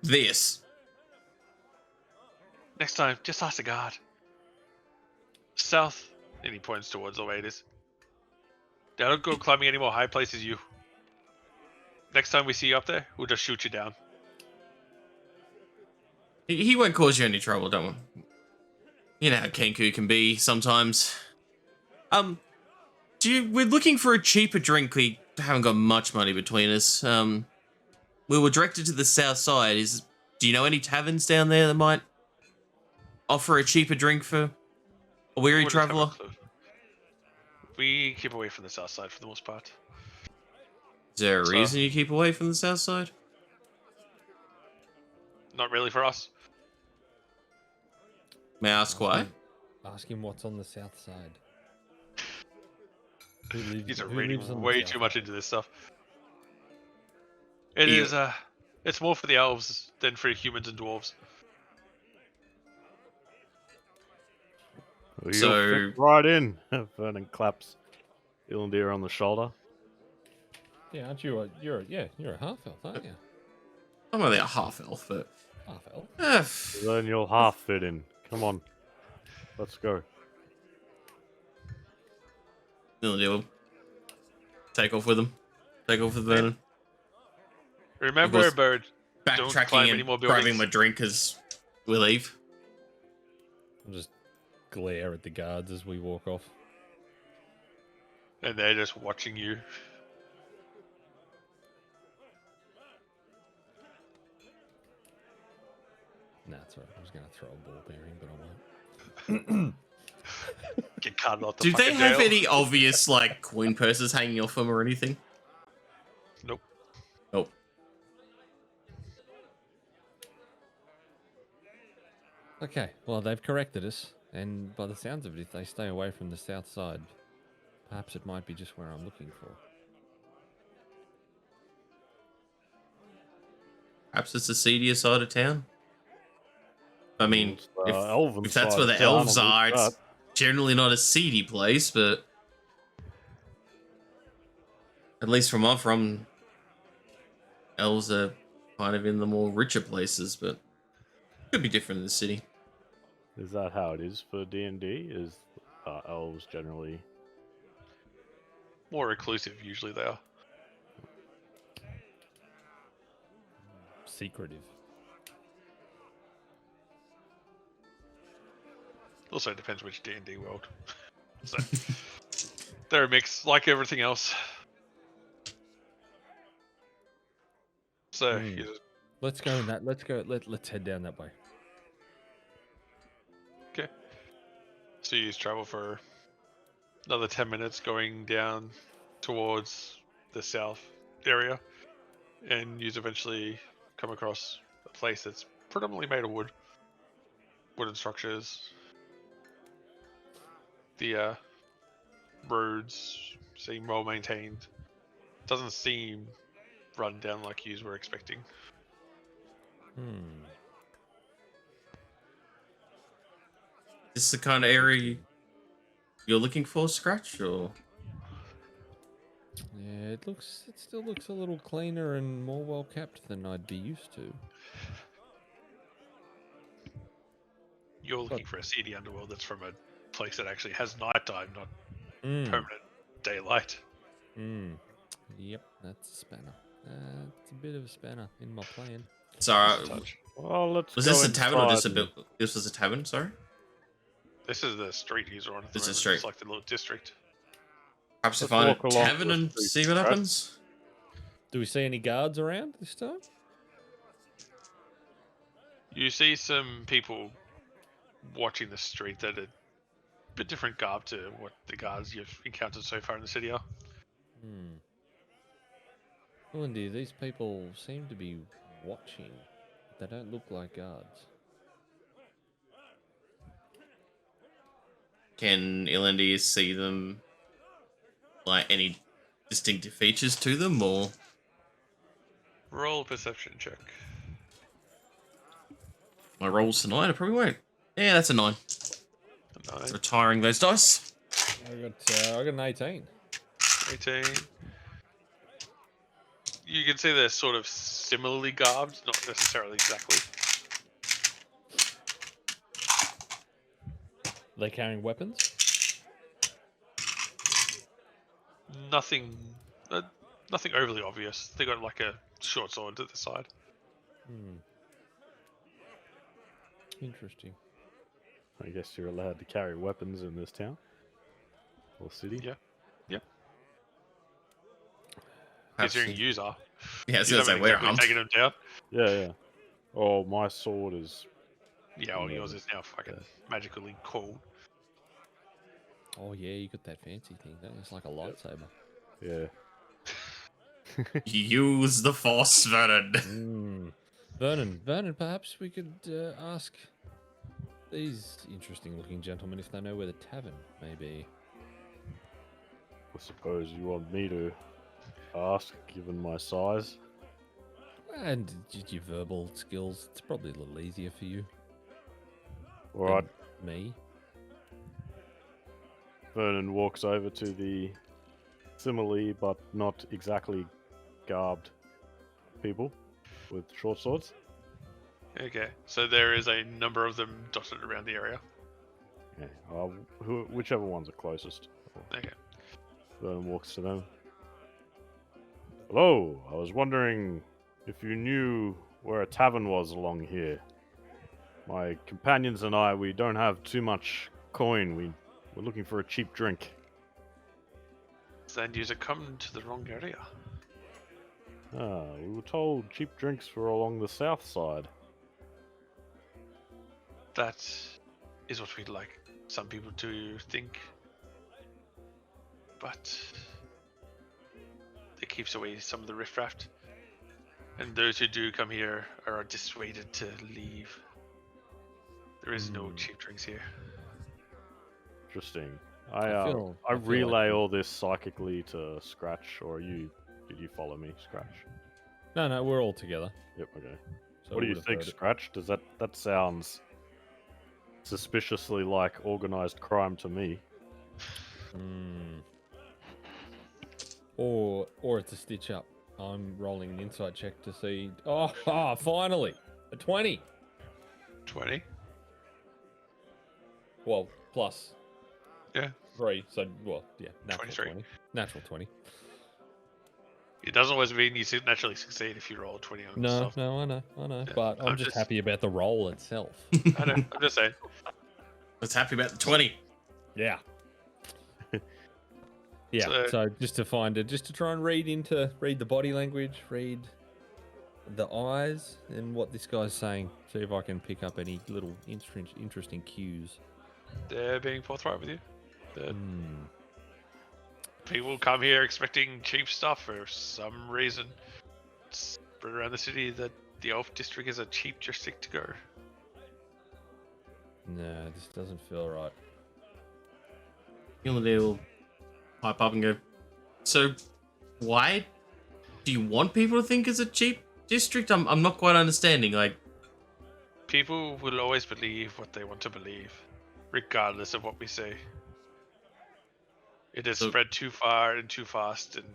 this. Next time, just ask the guard. South, and he points towards the way it is. Now don't go climbing any more high places, you. Next time we see you up there, we'll just shoot you down. He won't cause you any trouble, don't worry. You know how Kenku can be sometimes. We're looking for a cheaper drink. We haven't got much money between us. We were directed to the south side. Do you know any taverns down there that might offer a cheaper drink for a weary What is coming traveller? close? We keep away from the south side for the most part. Is there a So- reason you keep away from the south side? Not really for us. May I ask why? Ask him what's on the south side. Who lives, He's who reading lives on the way south too much side? into this stuff. It You- is it's more for the elves than for humans and dwarves. Well, So- you'll fit right in. Vernon claps Ilandir on the shoulder. Yeah, aren't you? You're a half elf, aren't you? I'm only a half elf, but Half elf. Then you'll half fit in. Come on. Let's go. no deal. Take off with them. Take off with Vernon. Remember, course. bird. Don't climb Backtracking any more and grabbing buildings. my drink as we leave. I'll just glare at the guards as we walk off. And they're just watching you. Nah, it's alright. I was gonna throw a ball bearing, but I won't. Get carted off the Do they fucking have jail. any obvious like coin purses hanging off them or anything? Nope. Nope. Okay, well they've corrected us, and by the sounds of it, if they stay away from the south side, perhaps it might be just where I'm looking for. Perhaps it's the seedier side of town. I mean, It's, if, elven if that's side where of the town, elves I'll are, do it's that. generally not a seedy place, but at least from where I'm from, elves are kind of in the more richer places, but could be different in the city. Is that how it is for D&D? Is elves generally... More reclusive, usually they are. Secretive. Also depends which D&D world. So they're a mix, like everything else. So Hmm. you just, Let's go in that. Let's go. Let's head down that way. so you just travel for another 10 minutes going down towards the south area, and you eventually come across a place that's predominantly made of wood, wooden structures. The roads seem well maintained. Doesn't seem run down like you were expecting. Is this the kind of area you're looking for, Scratch, or Yeah, it still looks a little cleaner and more well kept than I'd be used to. You're looking for a seedy underworld that's from a place that actually has nighttime, not permanent daylight. Yep, that's a spanner. It's a bit of a spanner in my plan. sorry? Just a touch. Well, let's Was go this a tavern or just a inside bit? This was a tavern. Sorry. This is the street he's on. At the This is moment. street. It's like the little district. Perhaps to Let's find a walk along tavern the and street, see what Scratch. happens. Do we see any guards around this time? You see some people watching the street that are a bit different garb to what the guards you've encountered so far in the city are. Oh, indeed, these people seem to be watching. They don't look like guards. Can Ilandir see them? Like any distinctive features to them, or Roll a perception check. my rolls tonight? I probably won't. Yeah, that's a 9. A 9, Retiring those dice. I got an 18. 18. You can see they're sort of similarly garbed, not necessarily exactly. they carrying weapons? Nothing, nothing overly obvious. They got like a short sword to the side. Hmm. Interesting. I guess you're allowed to carry weapons in this town or city. Yeah. Perhaps, Considering you are, yeah, I was you gonna haven't say we're exactly armed. taken them down. Yeah. Oh, my sword is. Yeah, well, Yeah. yours is now fucking magically cold. Oh yeah, you got that fancy thing. That is like a lightsaber. Yeah. Use the force, Vernon. Vernon, perhaps we could ask these interesting-looking gentlemen if they know where the tavern may be. I suppose you want me to ask, given my size. And your verbal skills, it's probably a little easier for you All right. than me. Vernon walks over to the similarly but not exactly garbed people with short swords. Okay, so there is a number of them dotted around the area. Yeah. Whichever ones are closest. Okay. Vernon walks to them. Hello, I was wondering if you knew where a tavern was along here. My companions and I, we don't have too much coin. We're looking for a cheap drink. Then you've come to the wrong area. Ah, we were told cheap drinks were along the south side. That is what we'd like some people to think. But it keeps away some of the riffraff. And those who do come here are dissuaded to leave. There is no cheap drinks here. Interesting. I I feel like relay all this psychically to Scratch, or did you follow me, Scratch? No, we're all together. Yep, okay. So What do we you would've think, heard it. Scratch? Does that sounds suspiciously like organized crime to me? Or it's a stitch up. I'm rolling an insight check to see. Oh, finally, a 20. 20? Well, plus Yeah. 3. So, well, yeah, natural 23. 20. Natural 20. It doesn't always mean you naturally succeed if you roll 20 on No, stuff. I know. Yeah, But I'm I'm just just- happy about the roll itself. I know, I'm just saying. Let's happy about the 20. Yeah. Yeah. So just to find it, just to try and read the body language, read the eyes, and what this guy's saying. See if I can pick up any little interesting cues. They're being forthright with you. People come here expecting cheap stuff for some reason. Spread around the city that the Elf District is a cheap district to go. No, this doesn't feel right. Gilliday will pipe up and go, so why do you want people to think it's a cheap district? I'm not quite understanding. Like, People will always believe what they want to believe, regardless of what we say. It has So- spread too far and too fast, and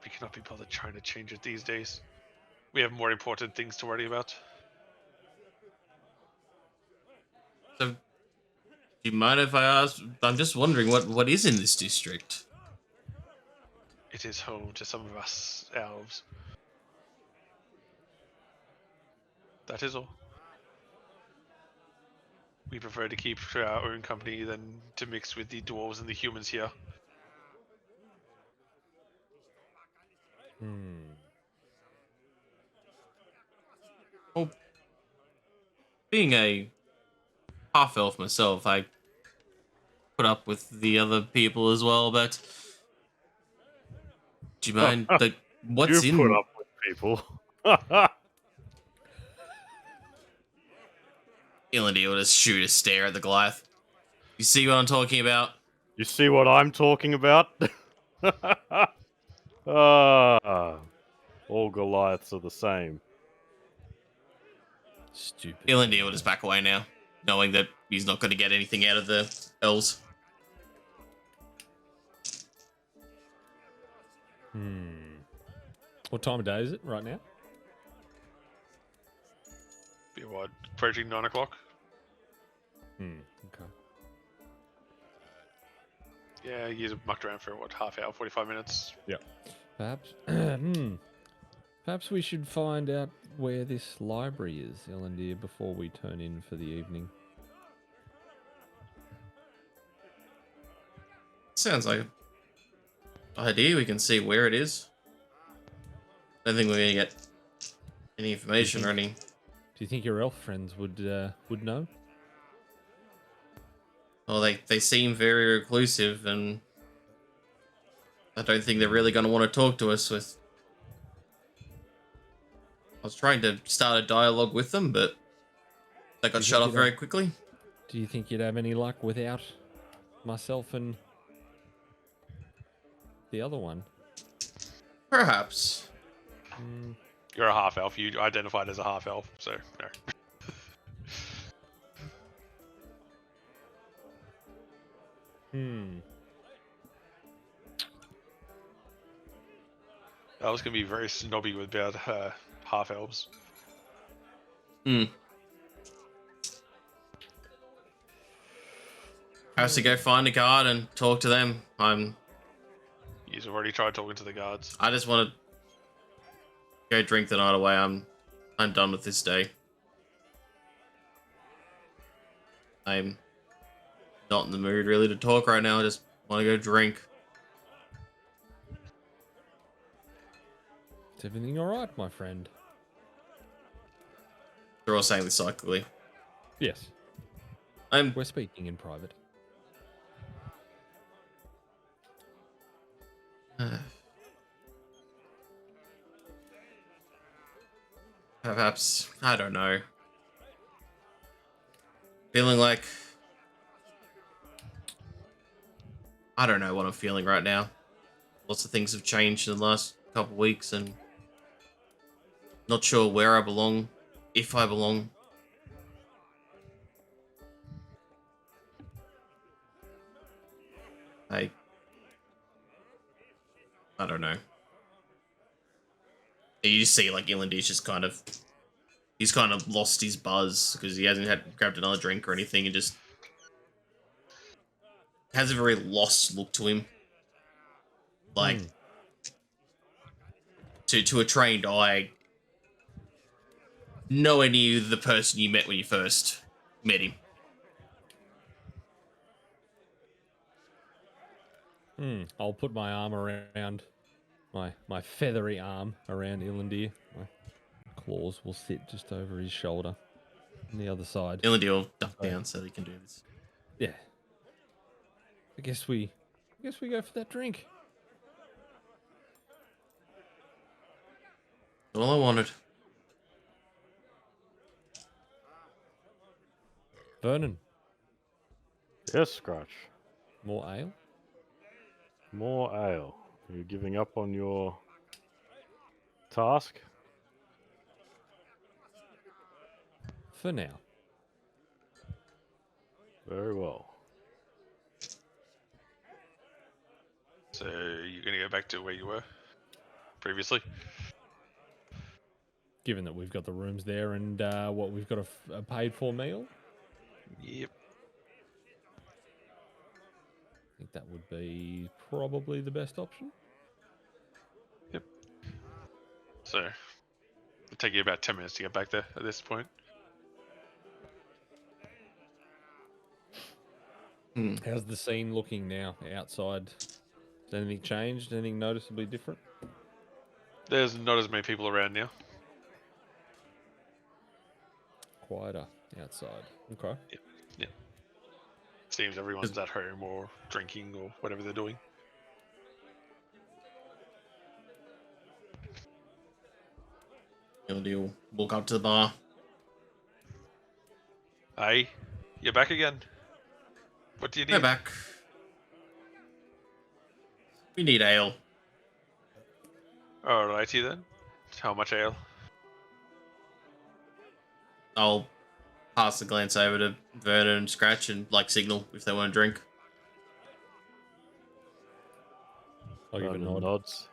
we cannot be bothered trying to change it these days. We have more important things to worry about. so do you mind if I ask? I'm just wondering what is in this district. It is home to some of us elves. That is all. We prefer to keep to our own company than to mix with the dwarves and the humans here. Well, being a half elf myself, I put up with the other people as well, but do you mind like what's you in put up with people. Illidy will just shoot a stare at the Goliath. You see what I'm talking about? You see what I'm talking about? Ah, all Goliaths are the same. Stupid. Illidy will just back away now, knowing that he's not going to get anything out of the elves. What time of day is it right now? Be what, approaching 9 o'clock? Okay. Yeah, you mucked around for what, half hour, 45 minutes. Perhaps, perhaps we should find out where this library is, Ellendeer, before we turn in for the evening. Sounds like an idea. We can see where it is. Don't think we're gonna get any information or any. Do you think your elf friends would know? Well, they seem very reclusive, and I don't think they're really gonna want to talk to us. With I was trying to start a dialogue with them, but they got you shut think off you'd very quickly. Do you think you'd have any luck without myself and the other one? Perhaps. You're a half elf. You identified as a half elf, so no. I was gonna be very snobby about half elves. I have to go find a guard and talk to them. You've already tried talking to the guards. I just want to go drink the night away. I'm done with this day. I'm not in the mood really to talk right now. I just want to go drink. Is everything all right, my friend? They're all saying this cyclically. Yes. I'm We're speaking in private. perhaps, I don't know. Feeling like I don't know what I'm feeling right now. Lots of things have changed in the last couple of weeks, and not sure where I belong, if I belong. I don't know. You just see like Ilandi's just he's kind of lost his buzz because he hasn't had grabbed another drink or anything, and just has a very lost look to him. Like to a trained eye, knowing you the person you met when you first met him. I'll put my arm around my feathery arm around Ilandir. My claws will sit just over his shoulder on the other side. Ilandi will duck down so he can do this. Yeah. I guess we go for that drink. All I wanted. Vernon, Yes, Scratch. more ale? More ale. Are you giving up on your task? For now. Very well. So you're gonna go back to where you were previously? Given that we've got the rooms there and what we've got a paid for meal, Yep. I think that would be probably the best option. So it'll take you about 10 minutes to get back there at this point. How's the scene looking now outside? Has anything changed? Anything noticeably different? There's not as many people around now. Quieter outside. Okay. Seems everyone's at home or drinking or whatever they're doing. Ilandi will walk up to the bar. Hey, you're back again. What do you Go need? back. We need ale. Alrighty then. How much ale? I'll pass the glance over to Vernon and Scratch and signal if they want to drink. I'll give a Vernon nod. nods.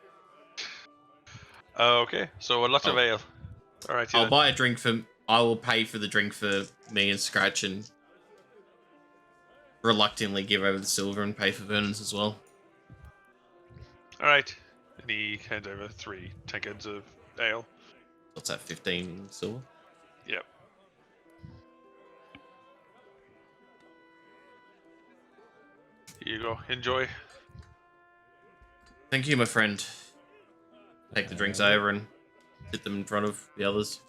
Okay, so a lot of ale. Alrighty I'll then. buy a drink for. I will pay for the drink for me and Scratch, and reluctantly give over the silver and pay for Vernon's as well. All right. And he hands over 3 tankards of ale. What's that, 15 silver? Yep. Here you go. Enjoy. Thank you, my friend. Take the drinks over and sit them in front of the others.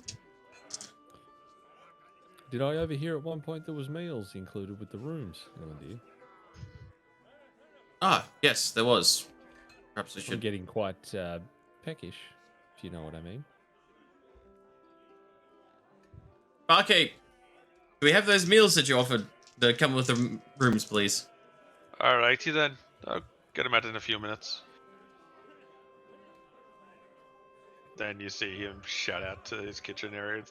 Did I overhear at one point there was meals included with the rooms? Oh dear. Ah, yes, there was. Perhaps I I'm should. getting quite peckish, if you know what I mean. Barkeep, do we have those meals that you offered that come with the rooms, please? All righty then. I'll get him out in a few minutes. Then you see him shout out to his kitchen area.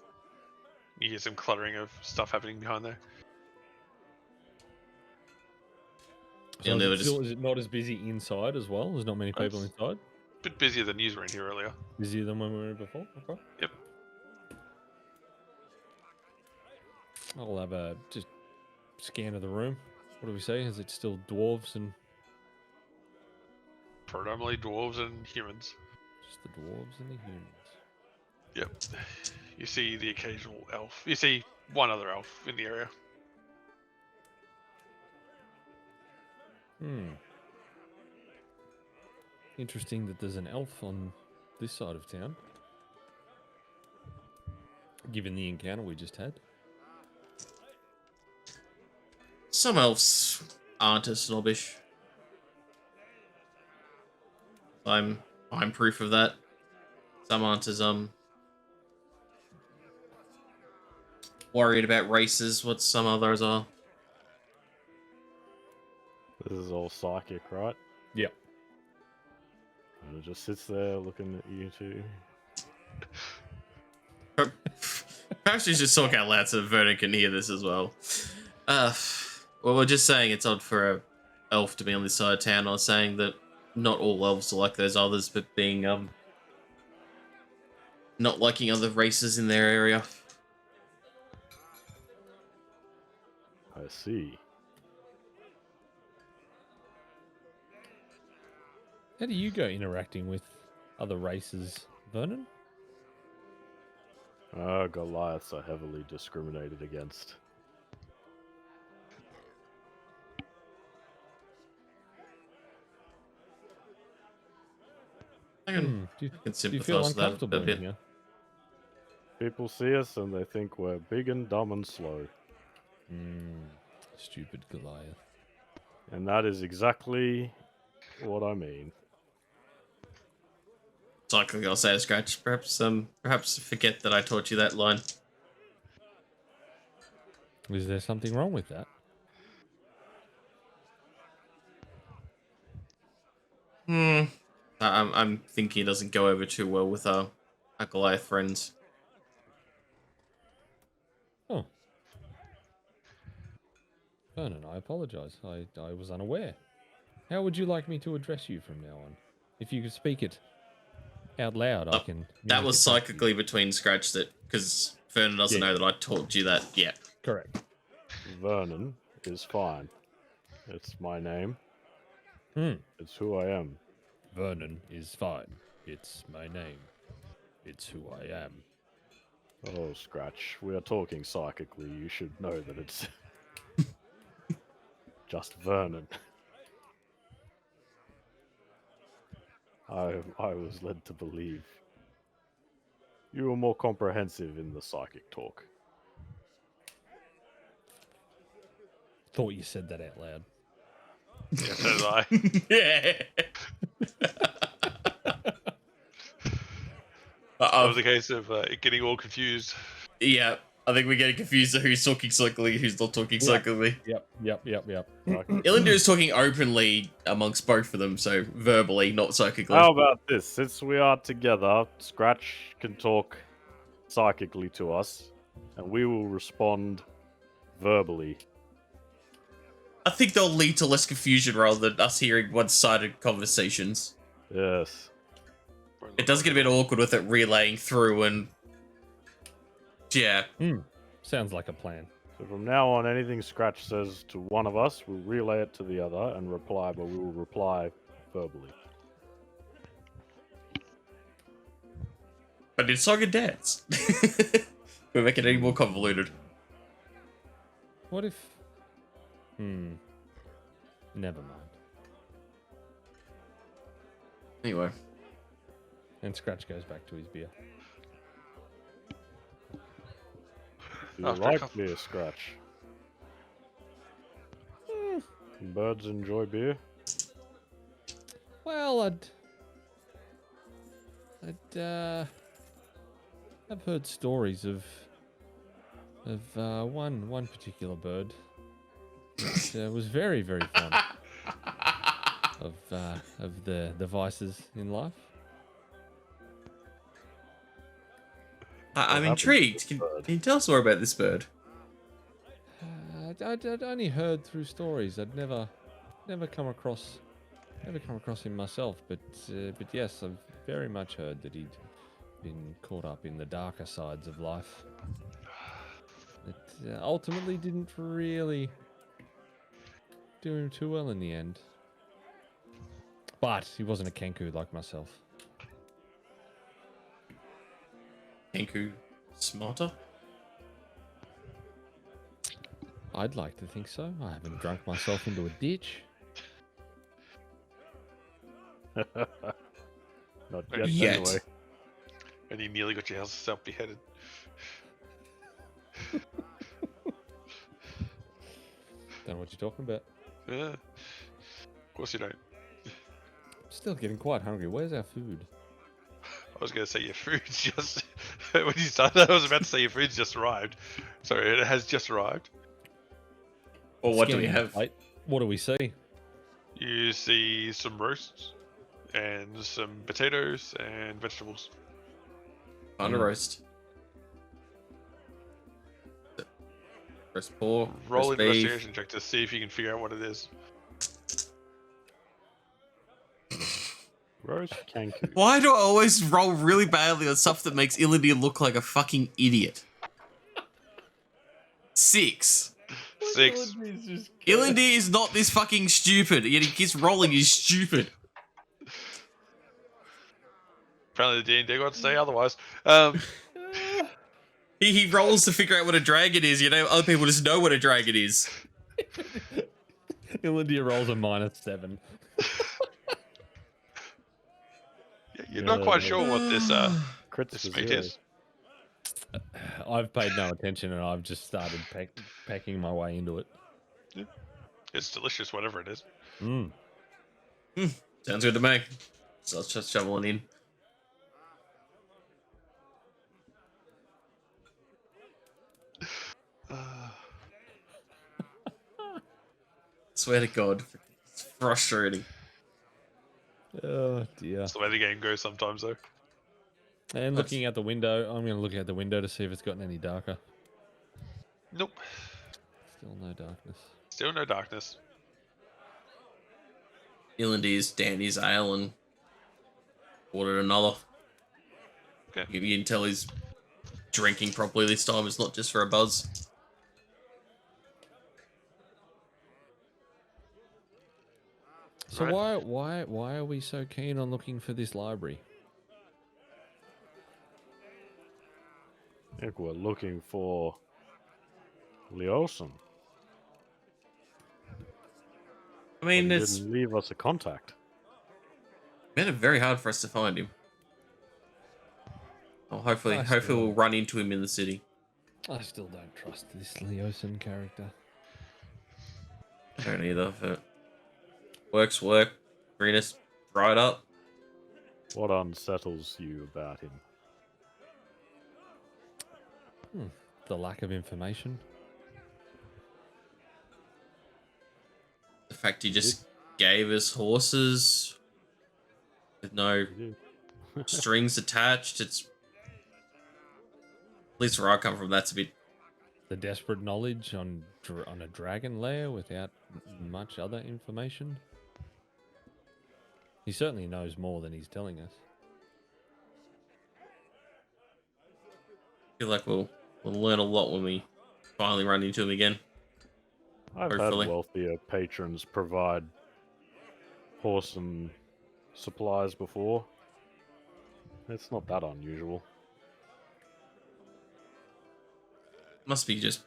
You hear some cluttering of stuff happening behind there. You'll So never is it not as busy inside as well? There's not many people It's- inside. Bit busier than you were in here earlier. Busier than when we were in before. Okay. Yep. I'll have a just scan of the room. What do we say? Is it still dwarves and Predominantly dwarves and humans. just the dwarves and the humans? Yep. You see the occasional elf. You see one other elf in the area. Interesting that there's an elf on this side of town. Given the encounter we just had. Some elves aren't as snobbish. I'm proof of that. Some aren't as worried about races what some others are. This is all psychic, right? Yep. And it just sits there looking at you two. Perhaps we should talk out loud so Vernon can hear this as well. Well, we're just saying it's odd for a elf to be on this side of town. I was saying that not all elves are like those others, but being not liking other races in their area. I see. How do you go interacting with other races, Vernon? Goliaths are heavily discriminated against. I can, Do, I can do you feel sympathise with that uncomfortable a in bit. here? People see us and they think we're big and dumb and slow. Stupid Goliath. And that is exactly what I mean. Cycling, I'll say to Scratch. Perhaps forget that I taught you that line. Is there something wrong with that? I'm thinking it doesn't go over too well with our Goliath friends. Oh. Vernon, I apologize. I was unaware. How would you like me to address you from now on? If you could speak it out loud, I can... That was communicate back to you. psychically between Scratch that because Vernon doesn't Yeah. know that I taught you that yet. Correct. Vernon is fine. It's my name. Hmm. It's who I am. Vernon is fine. It's my name. It's who I am. Oh, Scratch, we are talking psychically. You should know that it's just Vernon. I was led to believe you were more comprehensive in the psychic talk. Thought you said that out loud. Yeah, so did I. Yeah. That was a case of it getting all confused. Yeah, I think we're getting confused of who's talking psychically, who's not talking psychically. Yep. Ilinda is talking openly amongst both of them, so verbally, not psychically. How about this? Since we are together, Scratch can talk psychically to us, and we will respond verbally. I think they'll lead to less confusion rather than us hearing one-sided conversations. Yes. It does get a bit awkward with it relaying through and... Yeah. Sounds like a plan. So from now on, anything Scratch says to one of us, we'll relay it to the other and reply, but we will reply verbally. But it's song and dance. We're making it any more convoluted. What if? Never mind. Anyway. And Scratch goes back to his beer. Do you After a like couple- beer, Scratch? Birds enjoy beer. Well, I've heard stories of one particular bird that was very fond of the vices in life. I'm happened to intrigued. the Can bird? you tell us more about this bird? I'd only heard through stories. I'd never come across him myself. But yes, I've very much heard that he'd been caught up in the darker sides of life. That ultimately didn't really do him too well in the end. But he wasn't a Kenku like myself. Kenku smarter? I'd like to think so. I haven't drunk myself into a ditch. Not Yet. yet, anyway. And you nearly got yourself beheaded. Don't know what you're talking about. Yeah. Of course you don't. Still getting quite hungry. Where's our food? I was going to say your food's just... when you started, I was about to say your food's just arrived. Sorry, it has just arrived. Or what do we Scanning the have? plate. What do we see? You see some roasts and some potatoes and vegetables. On a roast. Roast pork, Roll roast an beef. investigation check to see if you can figure out what it is. Roast Kenku. Why do I always roll really badly on stuff that makes Illidy look like a fucking idiot? 6. 6. Illidy is not this fucking stupid, yet he keeps rolling he's stupid. Apparently the D&D got to say otherwise. He rolls to figure out what a dragon is, you know, other people just know what a dragon is. Illidia rolls a -7. You're not quite sure what this Crits this for meat zero. is. I've paid no attention and I've just started packing my way into it. It's delicious, whatever it is. Mm. Sounds good to me. So let's just shovel it in. Swear to God, it's frustrating. Oh dear. That's the way the game goes sometimes, though. And looking out the window, I'm going to look out the window to see if it's gotten any darker. Nope. Still no darkness. Still no darkness. Illidy's Danny's ale and ordered another. Okay. You can tell he's drinking properly this time. It's not just for a buzz. So Right. why are we so keen on looking for this library? I think we're looking for Leosin. I mean, He it's didn't leave us a contact. made it very hard for us to find him. Well, hopefully I hopefully still- we'll run into him in the city. I still don't trust this Leosin character. I don't either. But work's work. Greenest right up. What unsettles you about him? The lack of information. The fact he just gave us horses with no You do. strings attached. It's at least where I come from. That's a bit. The desperate knowledge on a dragon lair without much other information. He certainly knows more than he's telling us. I feel like we'll learn a lot when we finally run into him again. I've Hopefully. had wealthier patrons provide horse and supplies before. It's not that unusual. Must be just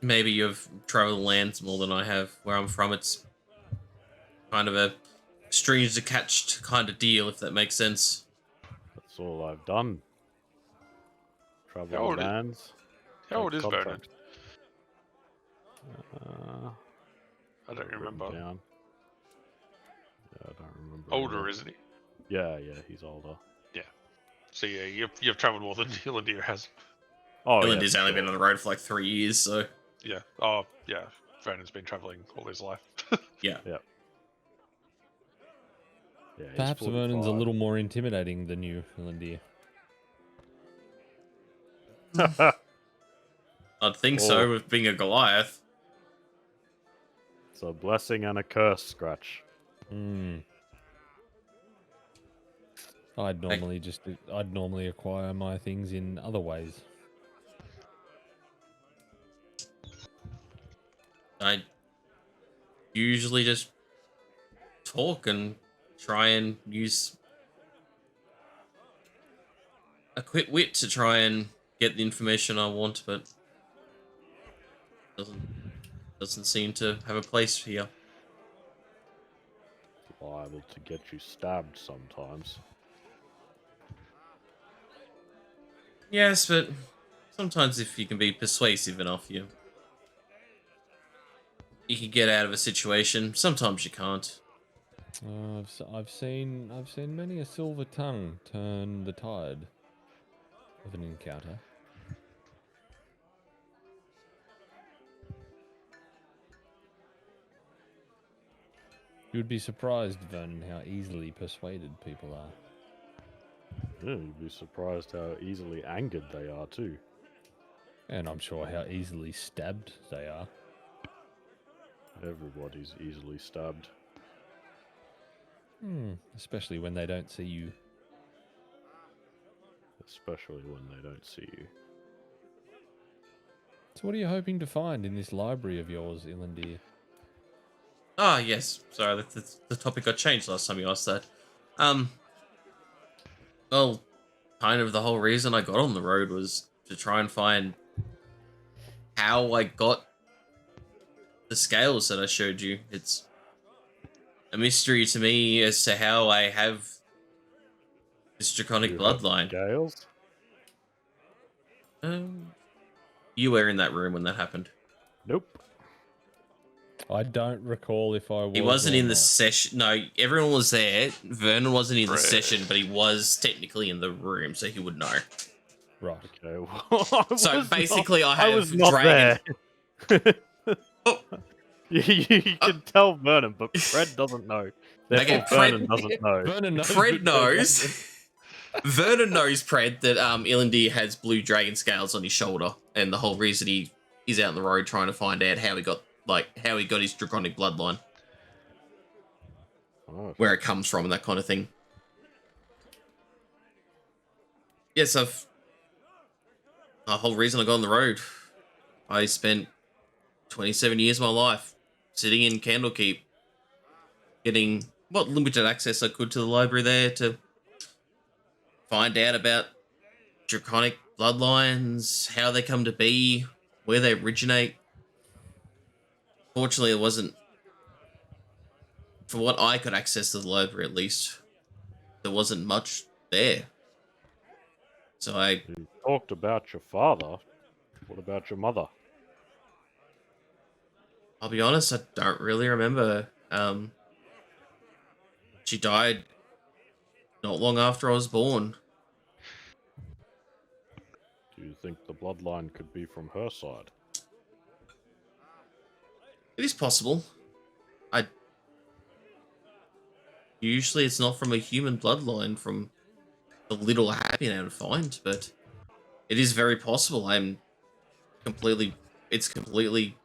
maybe you've traveled lands more than I have. Where I'm from, it's kind of a strings attached kind of deal, if that makes sense. That's all I've done. How Travel old the is- lands. How old take is Vernon? contract. I don't written remember. down. Yeah, I don't remember. Older, either. isn't he? Yeah, he's older. So yeah, you've travelled more than Ilandir has. Oh, Ilandir's yeah, only sure. been on the road for like 3 years, so Yeah. Oh, yeah. Vernon's been travelling all his life. yeah. Yeah, he's Perhaps Vernon's a 45. little more intimidating than you, Ilandir. I'd think Oh. so with being a Goliath. It's a blessing and a curse, Scratch. Hmm. I'd normally acquire my things in other ways. I usually just talk and try and use a quick wit to try and get the information I want, but doesn't seem to have a place here. Liable to get you stabbed sometimes. Yes, but sometimes if you can be persuasive enough, you can get out of a situation. Sometimes you can't. I've seen many a silver tongue turn the tide of an encounter. You would be surprised, Vernon, how easily persuaded people are. Yeah, you'd be surprised how easily angered they are, too. And I'm sure how easily stabbed they are. Everybody's easily stabbed. Especially when they don't see you. Especially when they don't see you. So what are you hoping to find in this library of yours, Ilandir? Ah, yes. Sorry, the topic got changed last time you asked that. Well, kind of the whole reason I got on the road was to try and find how I got the scales that I showed you. It's a mystery to me as to how I have this draconic You have bloodline. Scales? You were in that room when that happened. Nope. I don't recall if I was. He wasn't or in the not. session. No, everyone was there. Vernon wasn't in the Right. session, but he was technically in the room, so he would know. Right. Okay, well, So basically, I I have was not dragon. there. Oh. You can tell Vernon, but Fred doesn't know. Therefore, Okay, Fred- Vernon doesn't know. Vernon knows. Fred but knows. Vernon knows, Pred, that Ilandir has blue dragon scales on his shoulder, and the whole reason he's out on the road trying to find out how he got his draconic bloodline, Oh, where it comes from, and that kind of thing. Yes, the whole reason I got on the road. I spent 27 years of my life sitting in Candlekeep, getting what limited access I could to the library there to find out about draconic bloodlines, how they come to be, where they originate. Fortunately, it wasn't, for what I could access to the library at least, there wasn't much there. So you talked about your father. What about your mother? I'll be honest, I don't really remember. She died not long after I was born. Do you think the bloodline could be from her side? It is possible. Usually it's not from a human bloodline, from the little I have been able to find, but it is very possible. It's completely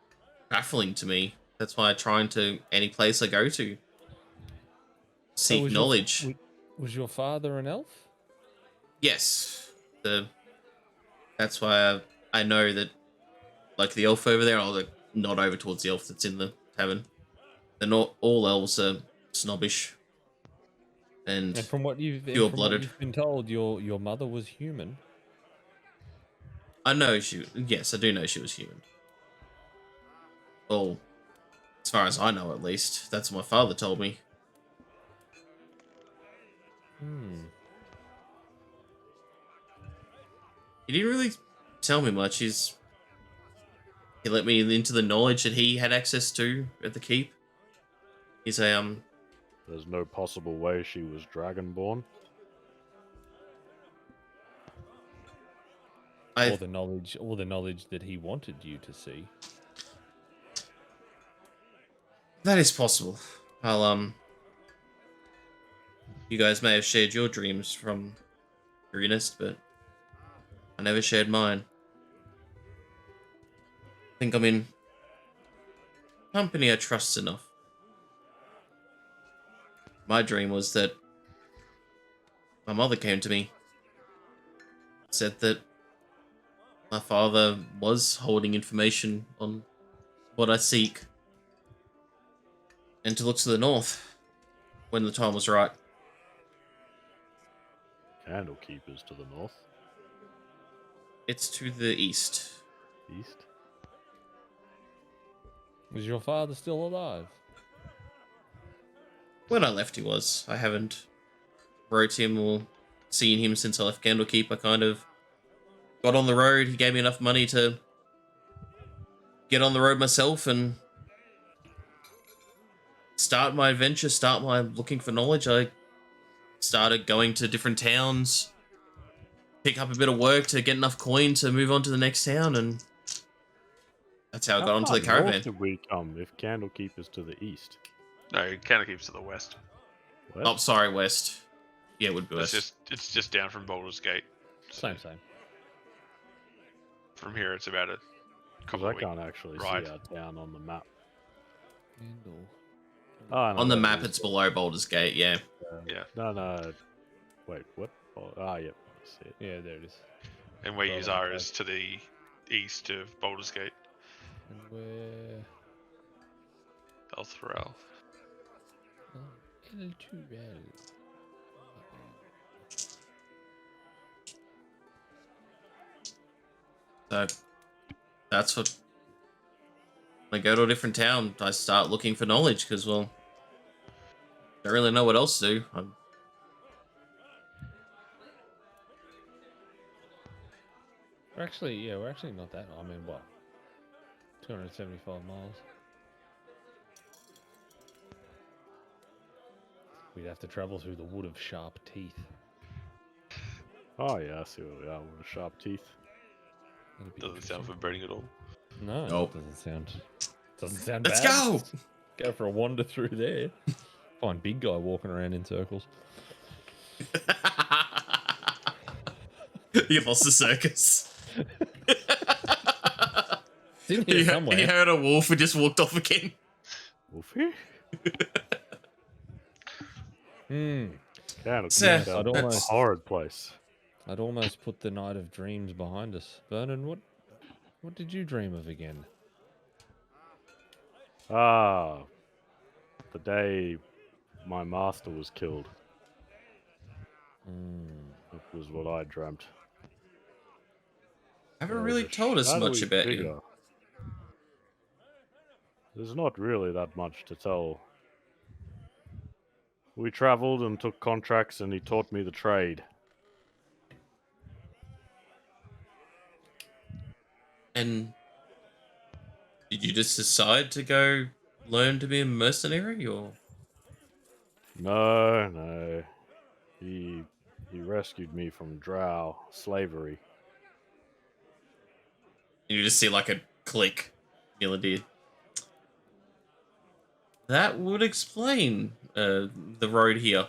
baffling to me. That's why I try into any place I go to So seek was knowledge. Was your father an elf? Yes, that's why I know that like the elf over there. I'll like nod over towards the elf that's in the tavern. They're not all elves are snobbish and And from what you've pure-blooded. been told, your mother was human. I know yes, I do know she was human. Well, as far as I know, at least. That's what my father told me. Hmm. He didn't really tell me much. He let me into the knowledge that he had access to at the keep. He's a There's no possible way she was dragonborn. I All the knowledge that he wanted you to see. that is possible. I'll you guys may have shared your dreams from Greenest, but I never shared mine. I think I'm in company I trust enough. My dream was that my mother came to me, said that my father was holding information on what I seek, and to look to the north when the time was right. Candlekeep is to the north, It's to the east. east. Was your father still alive? When I left, he was. I haven't wrote him or seen him since I left Candlekeep. I kind of got on the road. He gave me enough money to get on the road myself and start my adventure, start my looking for knowledge. I started going to different towns, pick up a bit of work to get enough coin to move on to the next town, and that's how I got onto the far north caravan. did we come if Candlekeep is to the east? No, Candlekeep's to the west. West? Oh, sorry, west. Yeah, it would be west. It's just down from Baldur's Gate. So Same. from here, it's about a Because couple I of weeks. can't actually ride. see our town on the map. Handle. Oh, no, On the there map, is. it's below Baldur's Gate, yeah. Yeah. No. Wait, what? Oh, yep. I see it. Yeah, there it is. And where Oh, you are okay. is to the east of Baldur's Gate, And where? Elturel. Oh, Elturel. So that's what. When I go to a different town, I start looking for knowledge because, well, I don't really know what else to do. We're actually not that. I mean, what? 275 miles. We'd have to travel through the wood of sharp teeth. Oh, yeah, I see where we are with sharp teeth. That'd be Doesn't sound interesting. foreboding at all. No, Nope. doesn't sound Let's bad. go! Go for a wander through there. Find big guy walking around in circles. You lost the circus. It's in here He somewhere. heard a wolf and just walked off again. Wolfie? Candlekeep Seth, sounds I'd like a almost- horrid place. I'd almost put the night of dreams behind us. Vernon, what did you dream of again? Ah, the day my master was killed. That was what I dreamt. Haven't There really was a told us much shadowy about figure. you. There's not really that much to tell. We traveled and took contracts, and he taught me the trade. And did you just decide to go learn to be a mercenary, or? No. He rescued me from drow slavery. You just see like a click. Miller did. That would explain the road here.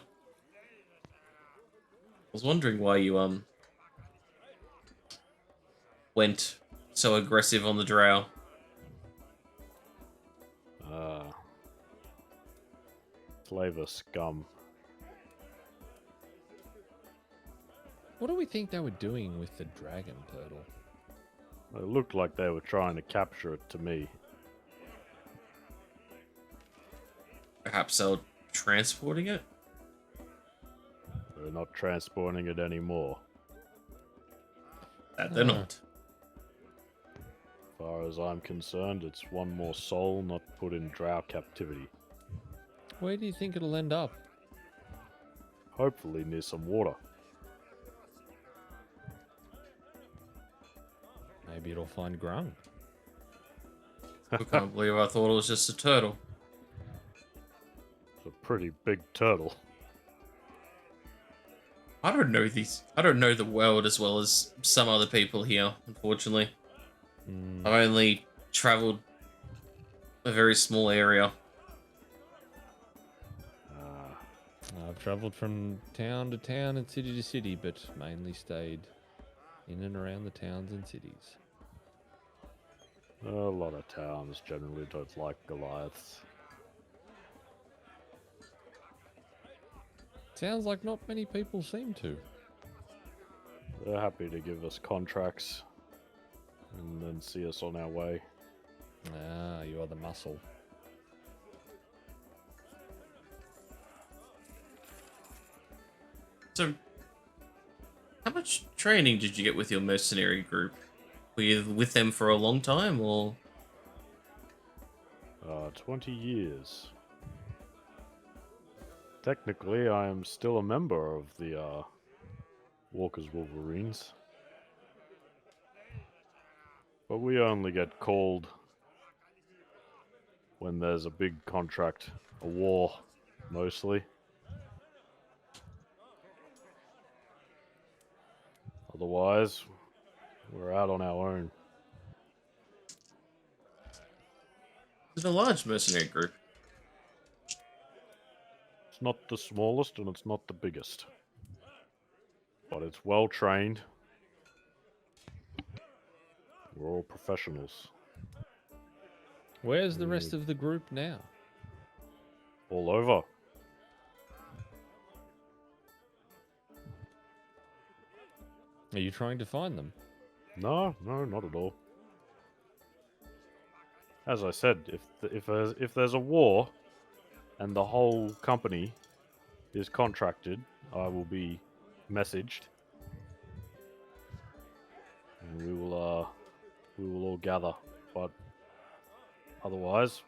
I was wondering why you went so aggressive on the drow. Slaver scum. What do we think they were doing with the dragon turtle? It looked like they were trying to capture it to me. Perhaps they're transporting it? They're not transporting it anymore. That they're Ah. not. As far as I'm concerned, it's one more soul not put in drow captivity. Where do you think it'll end up? Hopefully near some water. Maybe it'll find Grung. I can't believe I thought it was just a turtle. It's a pretty big turtle. I don't know the world as well as some other people here, unfortunately. Hmm. I've only traveled a very small area. I've travelled from town to town and city to city, but mainly stayed in and around the towns and cities. A lot of towns generally don't like Goliaths. Sounds like not many people seem to. They're happy to give us contracts and then see us on our way. Ah, you are the muscle. So, how much training did you get with your mercenary group? Were you with them for a long time, or 20 years. Technically, I am still a member of the Walker's Wolverines. But we only get called when there's a big contract, a war, mostly. Otherwise, we're out on our own. is it a large mercenary group? It's not the smallest and it's not the biggest. But it's well trained. We're all professionals. Where's the rest of the group now? All over. Are you trying to find them? No, not at all. As I said, if there's a war and the whole company is contracted, I will be messaged, and we will all gather. But otherwise,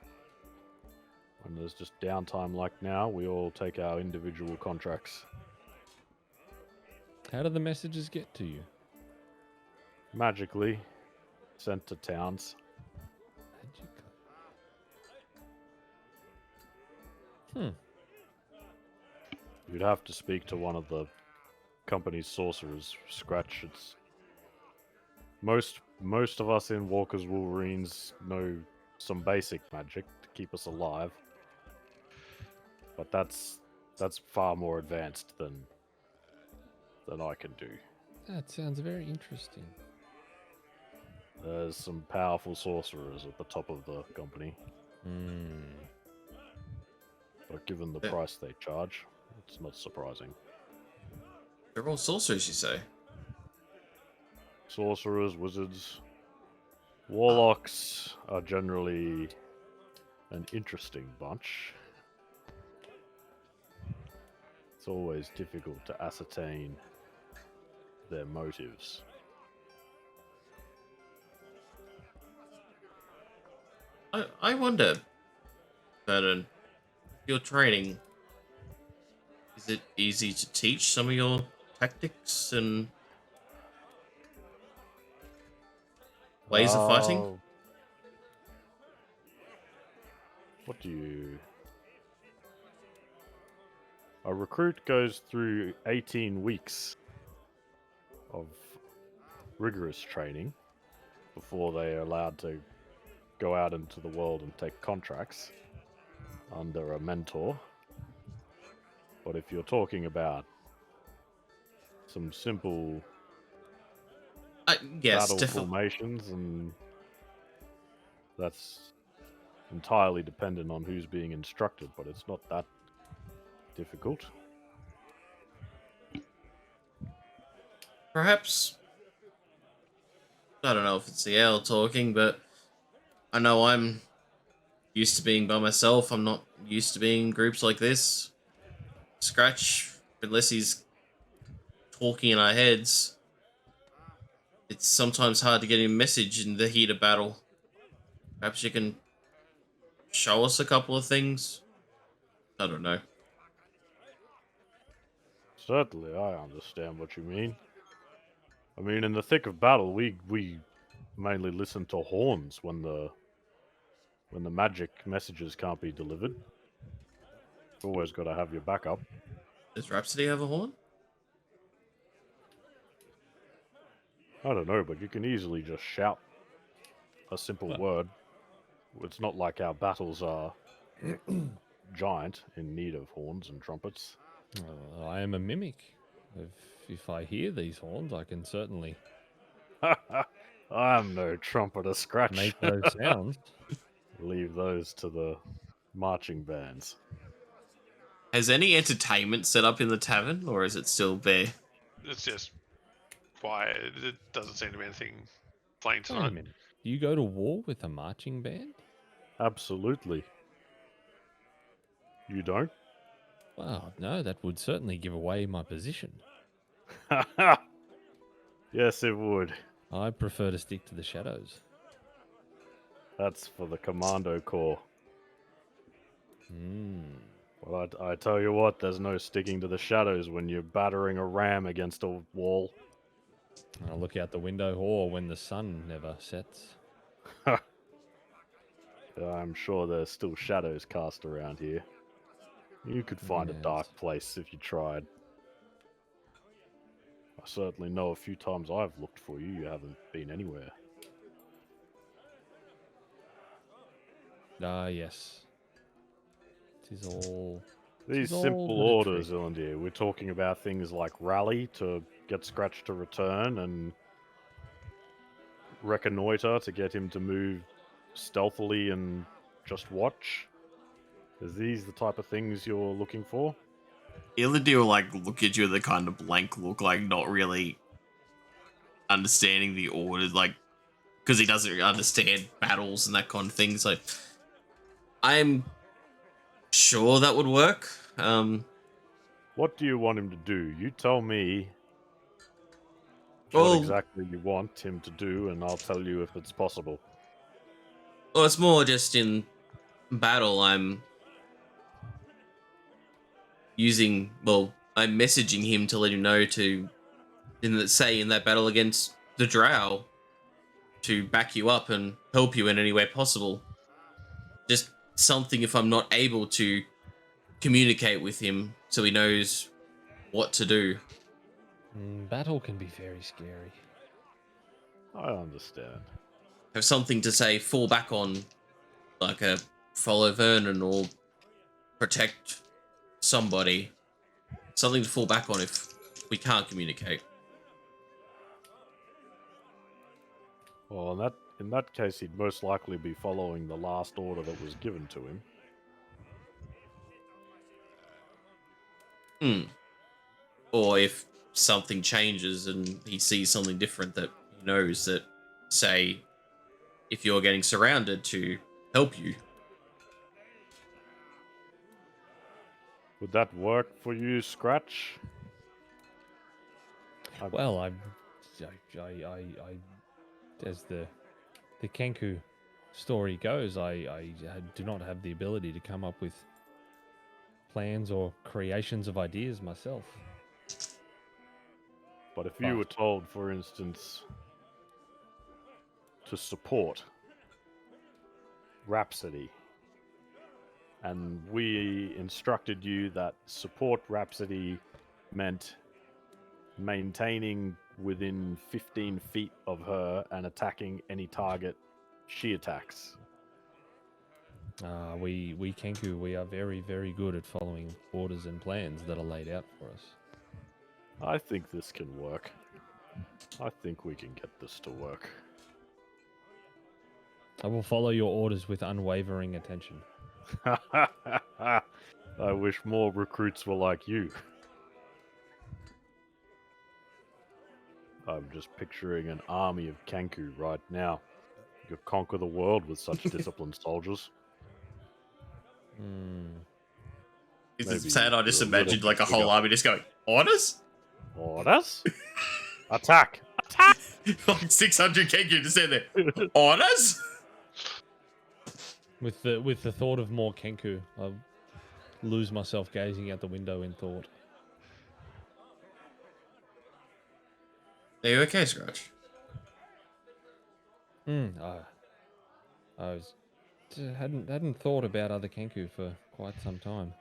when there's just downtime like now, we all take our individual contracts. How do the messages get to you? Magically sent to towns. You'd have to speak to one of the company's sorcerers. Scratch. It's most of us in Walker's Wolverines know some basic magic to keep us alive, but that's far more advanced than I can do. That sounds very interesting. There's some powerful sorcerers at the top of the company, but given the price they charge, it's not surprising. They're all sorcerers, you say? Sorcerers, wizards, warlocks are generally an interesting bunch. It's always difficult to ascertain their motives. I wonder, Vernon, your training, is it easy to teach some of your tactics and ways of fighting? What do you... A recruit goes through 18 weeks of rigorous training before they are allowed to go out into the world and take contracts under a mentor. But if you're talking about some simple Yes, battle definitely. formations, and that's entirely dependent on who's being instructed, but it's not that difficult. Perhaps I don't know if it's the owl talking, but I know I'm used to being by myself. I'm not used to being in groups like this. Scratch, unless he's talking in our heads, it's sometimes hard to get him a message in the heat of battle. Perhaps you can show us a couple of things? I don't know. Certainly, I understand what you mean. I mean, in the thick of battle, we mainly listen to horns when the magic messages can't be delivered. Always got to have your backup. Does Rhapsody have a horn? I don't know, but you can easily just shout a simple Well- word. It's not like our battles are giant in need of horns and trumpets. I am a mimic. If I hear these horns, I can certainly I'm no trumpeter, Scratch. make those sounds. Leave those to the marching bands. Has any entertainment set up in the tavern, or is it still bare? It's just quiet. It doesn't seem to be anything playing Wait a tonight. minute. You go to war with a marching band? Absolutely. You don't? Well, no, that would certainly give away my position. Yes, it would. I prefer to stick to the shadows. That's for the Commando Corps. Hmm. Well, I tell you what, there's no sticking to the shadows when you're battering a ram against a wall. I'll look out the window or when the sun never sets. I'm sure there's still shadows cast around here. You could find a Yes. dark place if you tried. I certainly know a few times I've looked for you, you haven't been anywhere. Ah, yes. It is all. These It's all simple but a orders, trick. Illandir, we're talking about things like rally to get Scratch to return and reconnoiter to get him to move stealthily and just watch. Is these the type of things you're looking for? Illidir will like look at you with a kind of blank look, like not really understanding the order, like because he doesn't really understand battles and that kind of thing. So I'm sure that would work. What do you want him to do? You tell me Well, what exactly you want him to do, and I'll tell you if it's possible. well, it's more just in battle. I'm messaging him to let him know to, in that battle against the Drow, to back you up and help you in any way possible. Just something if I'm not able to communicate with him so he knows what to do. Battle can be very scary. I understand. Have something to say, fall back on, like a follow Vernon or protect somebody. Something to fall back on if we can't communicate. Well, in that case, he'd most likely be following the last order that was given to him. Or if something changes and he sees something different that he knows that, say, if you're getting surrounded, to help you. Would that work for you, Scratch? Well, as the Kenku story goes, I do not have the ability to come up with plans or creations of ideas myself. But if you were told, for instance, to support Rhapsody, and we instructed you that support Rhapsody meant maintaining within 15 feet of her and attacking any target she attacks. We Kenku, we are very, very good at following orders and plans that are laid out for us. I think this can work. I think we can get this to work. I will follow your orders with unwavering attention. I wish more recruits were like you. I'm just picturing an army of Kenku right now. You could conquer the world with such disciplined soldiers. Hmm. It's Maybe sad. I just you're a little imagined like a bit whole bigger. army just going, orders? Orders? Attack! Attack! Like 600 Kenku just stand there. Orders? With the thought of more Kenku, I lose myself gazing out the window in thought. Are you okay, Scratch? I hadn't thought about other Kenku for quite some time.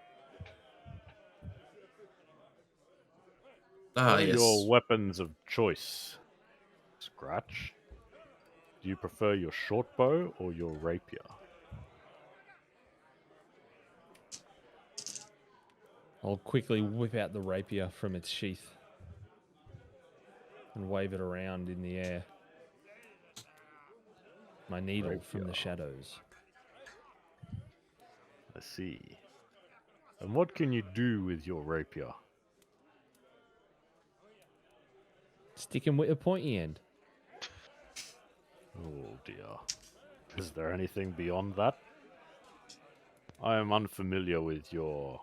Ah, What are yes. your weapons of choice, Scratch? Do you prefer your short bow or your rapier? I'll quickly whip out the rapier from its sheath and wave it around in the air. My needle from the Rapier. shadows. I see. And what can you do with your rapier? Stick him with a pointy end. Oh dear. Is there anything beyond that? I am unfamiliar with your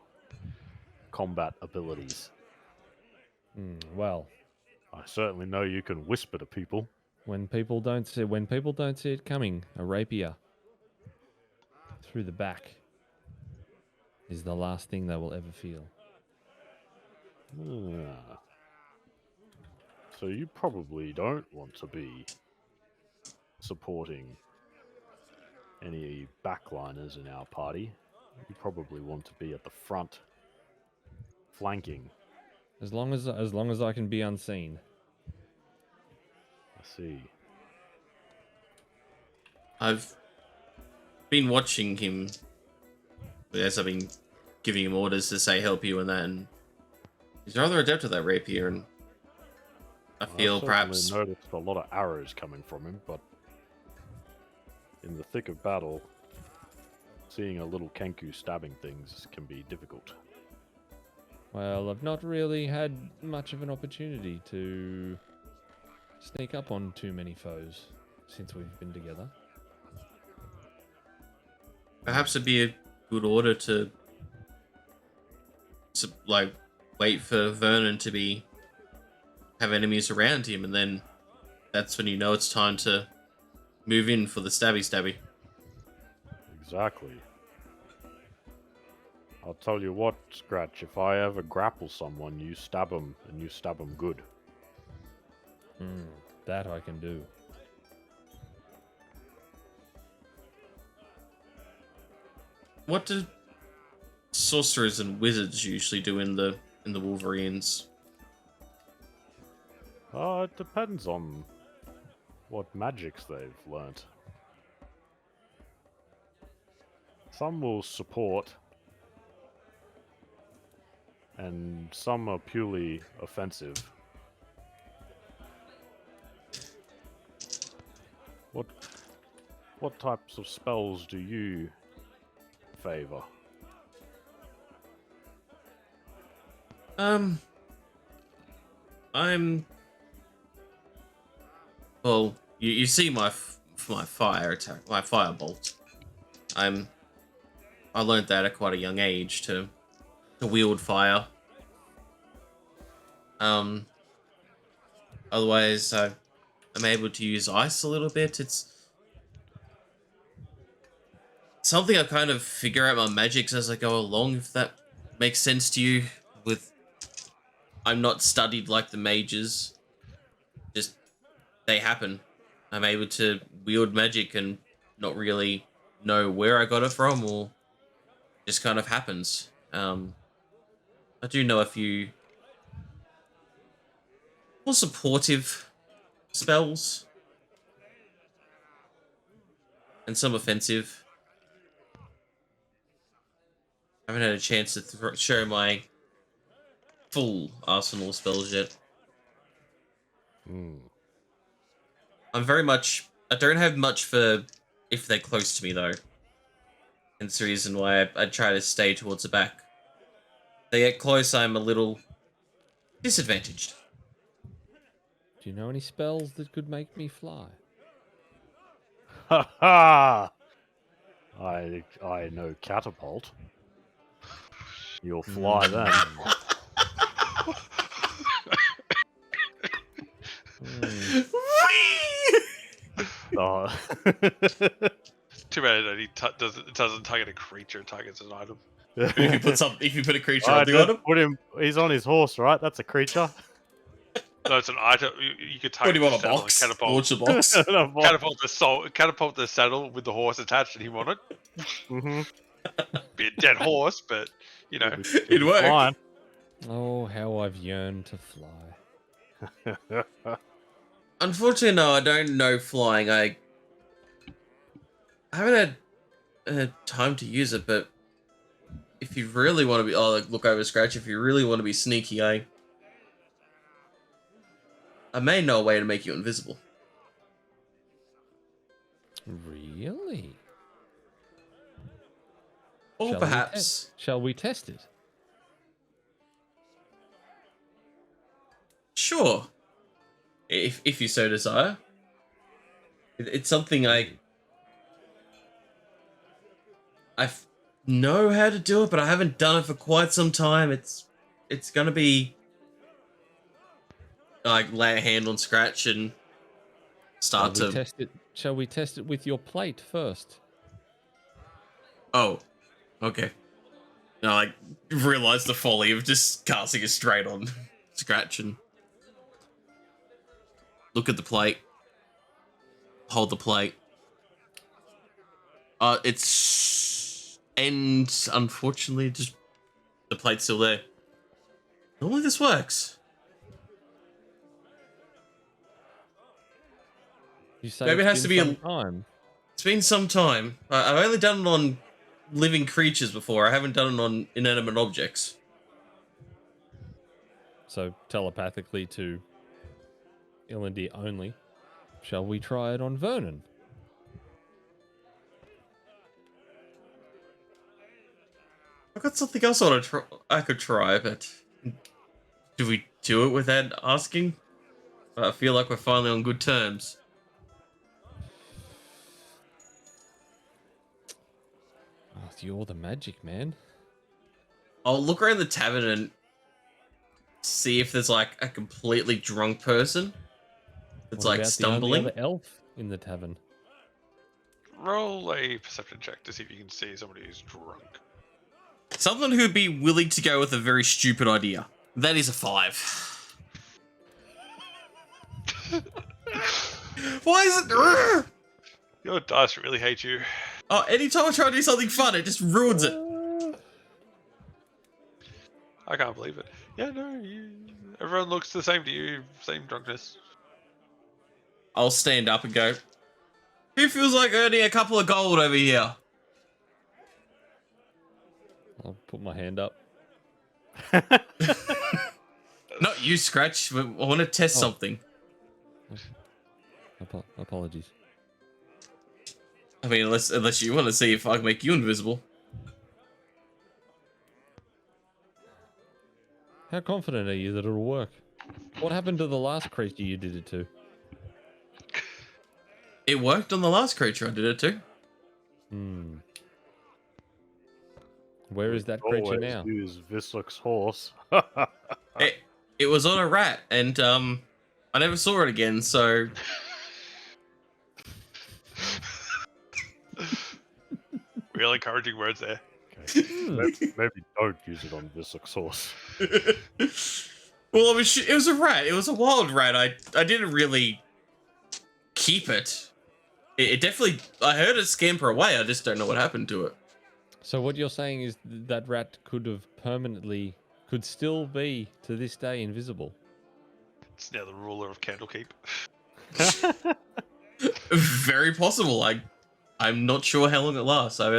combat abilities. Well, I certainly know you can whisper to people. when people don't see it coming, a rapier through the back is the last thing they will ever feel. Ah. So you probably don't want to be supporting any backliners in our party. You probably want to be at the front, flanking. As long as I can be unseen. I see. I've been watching him as I've been giving him orders to say help you and that, and he's rather adept at that rapier, and I feel I've perhaps certainly noticed a lot of arrows coming from him, but in the thick of battle, seeing a little Kenku stabbing things can be difficult. Well, I've not really had much of an opportunity to sneak up on too many foes since we've been together. perhaps it'd be a good order to like wait for Vernon to have enemies around him, and then that's when you know it's time to move in for the stabby. Exactly. I'll tell you what, Scratch, if I ever grapple someone, you stab them, and you stab them good. That I can do. What do sorcerers and wizards usually do in the Wolverines? It depends on what magics they've learnt. Some will support, and some are purely offensive. What types of spells do you favor? I'm well. You see my fire attack, my firebolt. I learned that at quite a young age to wield fire. Otherwise, I'm able to use ice a little bit. It's something I kind of figure out my magics as I go along, if that makes sense to you. I'm not studied like the mages. Just, they happen. I'm able to wield magic and not really know where I got it from, or just kind of happens. I do know a few more supportive spells. And some offensive. I haven't had a chance to show my full arsenal of spells yet. I'm very much... I don't have much for if they're close to me, though. Hence the reason why I try to stay towards the back. If they get close, I'm a little disadvantaged. Do Do you know any spells that could make me fly? Ha ha! I know catapult. You'll fly then. Hmm. Oh. Too bad that he doesn't target a creature, it targets an item. If you put a creature I on the did item, put him. He's on his horse, right? That's a creature. No, it's an item. You could put target him on the a saddle box, and catapult. launch a box. Catapult the saddle with the horse attached and him on it. Mm-hmm. Be a dead horse, but you know. It'd work. Oh, how I've yearned to fly. Unfortunately, no, I don't know flying. I haven't had time to use it, but if you really want to be, like, look over Scratch. If you really want to be sneaky, I may know a way to make you invisible. Really? Or Shall we perhaps, Shall we test it? sure, if you so desire. It's something I know how to do it, but I haven't done it for quite some time. It's gonna be like lay a hand on Scratch and start Shall we to. test it? Shall we test it with your plate first? Oh, okay. No, I realized the folly of just casting it straight on Scratch and look at the plate. Hold the plate. And unfortunately, just the plate's still there. Normally this works. You say Maybe it it's has to been be some time. It's been some time. I've only done it on living creatures before. I haven't done it on inanimate objects. So telepathically to Ilindir only. Shall we try it on Vernon? I've got something else I could try, but do we do it without asking? I feel like we're finally on good terms. Oh, you're the magic man. I'll look around the tavern and see if there's like a completely drunk person that's What like about stumbling. the only other elf in the tavern? Roll a perception check to see if you can see somebody who's drunk. Someone who'd be willing to go with a very stupid idea. That is a 5. Why is it? Your dice really hate you. Oh, anytime I try to do something fun, it just ruins it. I can't believe it. Yeah, no, everyone looks the same to you. Same drunkenness. I'll stand up and go, who feels like earning a couple of gold over here? I'll put my hand up. Not you, Scratch. I want to test something. Apologies. I mean, unless you want to see if I can make you invisible. How confident are you that it'll work? What happened to the last creature you did it to? It worked on the last creature I did it to. Hmm. Where is that creature Always now? use Visuk's horse. It was on a rat, and I never saw it again. So Real encouraging words there. Maybe don't use it on Visuk's horse. well, it was a rat. It was a wild rat. I didn't really keep it. It definitely. I heard it scamper away. I just don't know what happened to it. So what you're saying is that rat could still be to this day invisible. It's now the ruler of Candlekeep. Very possible. I'm not sure how long it lasts. I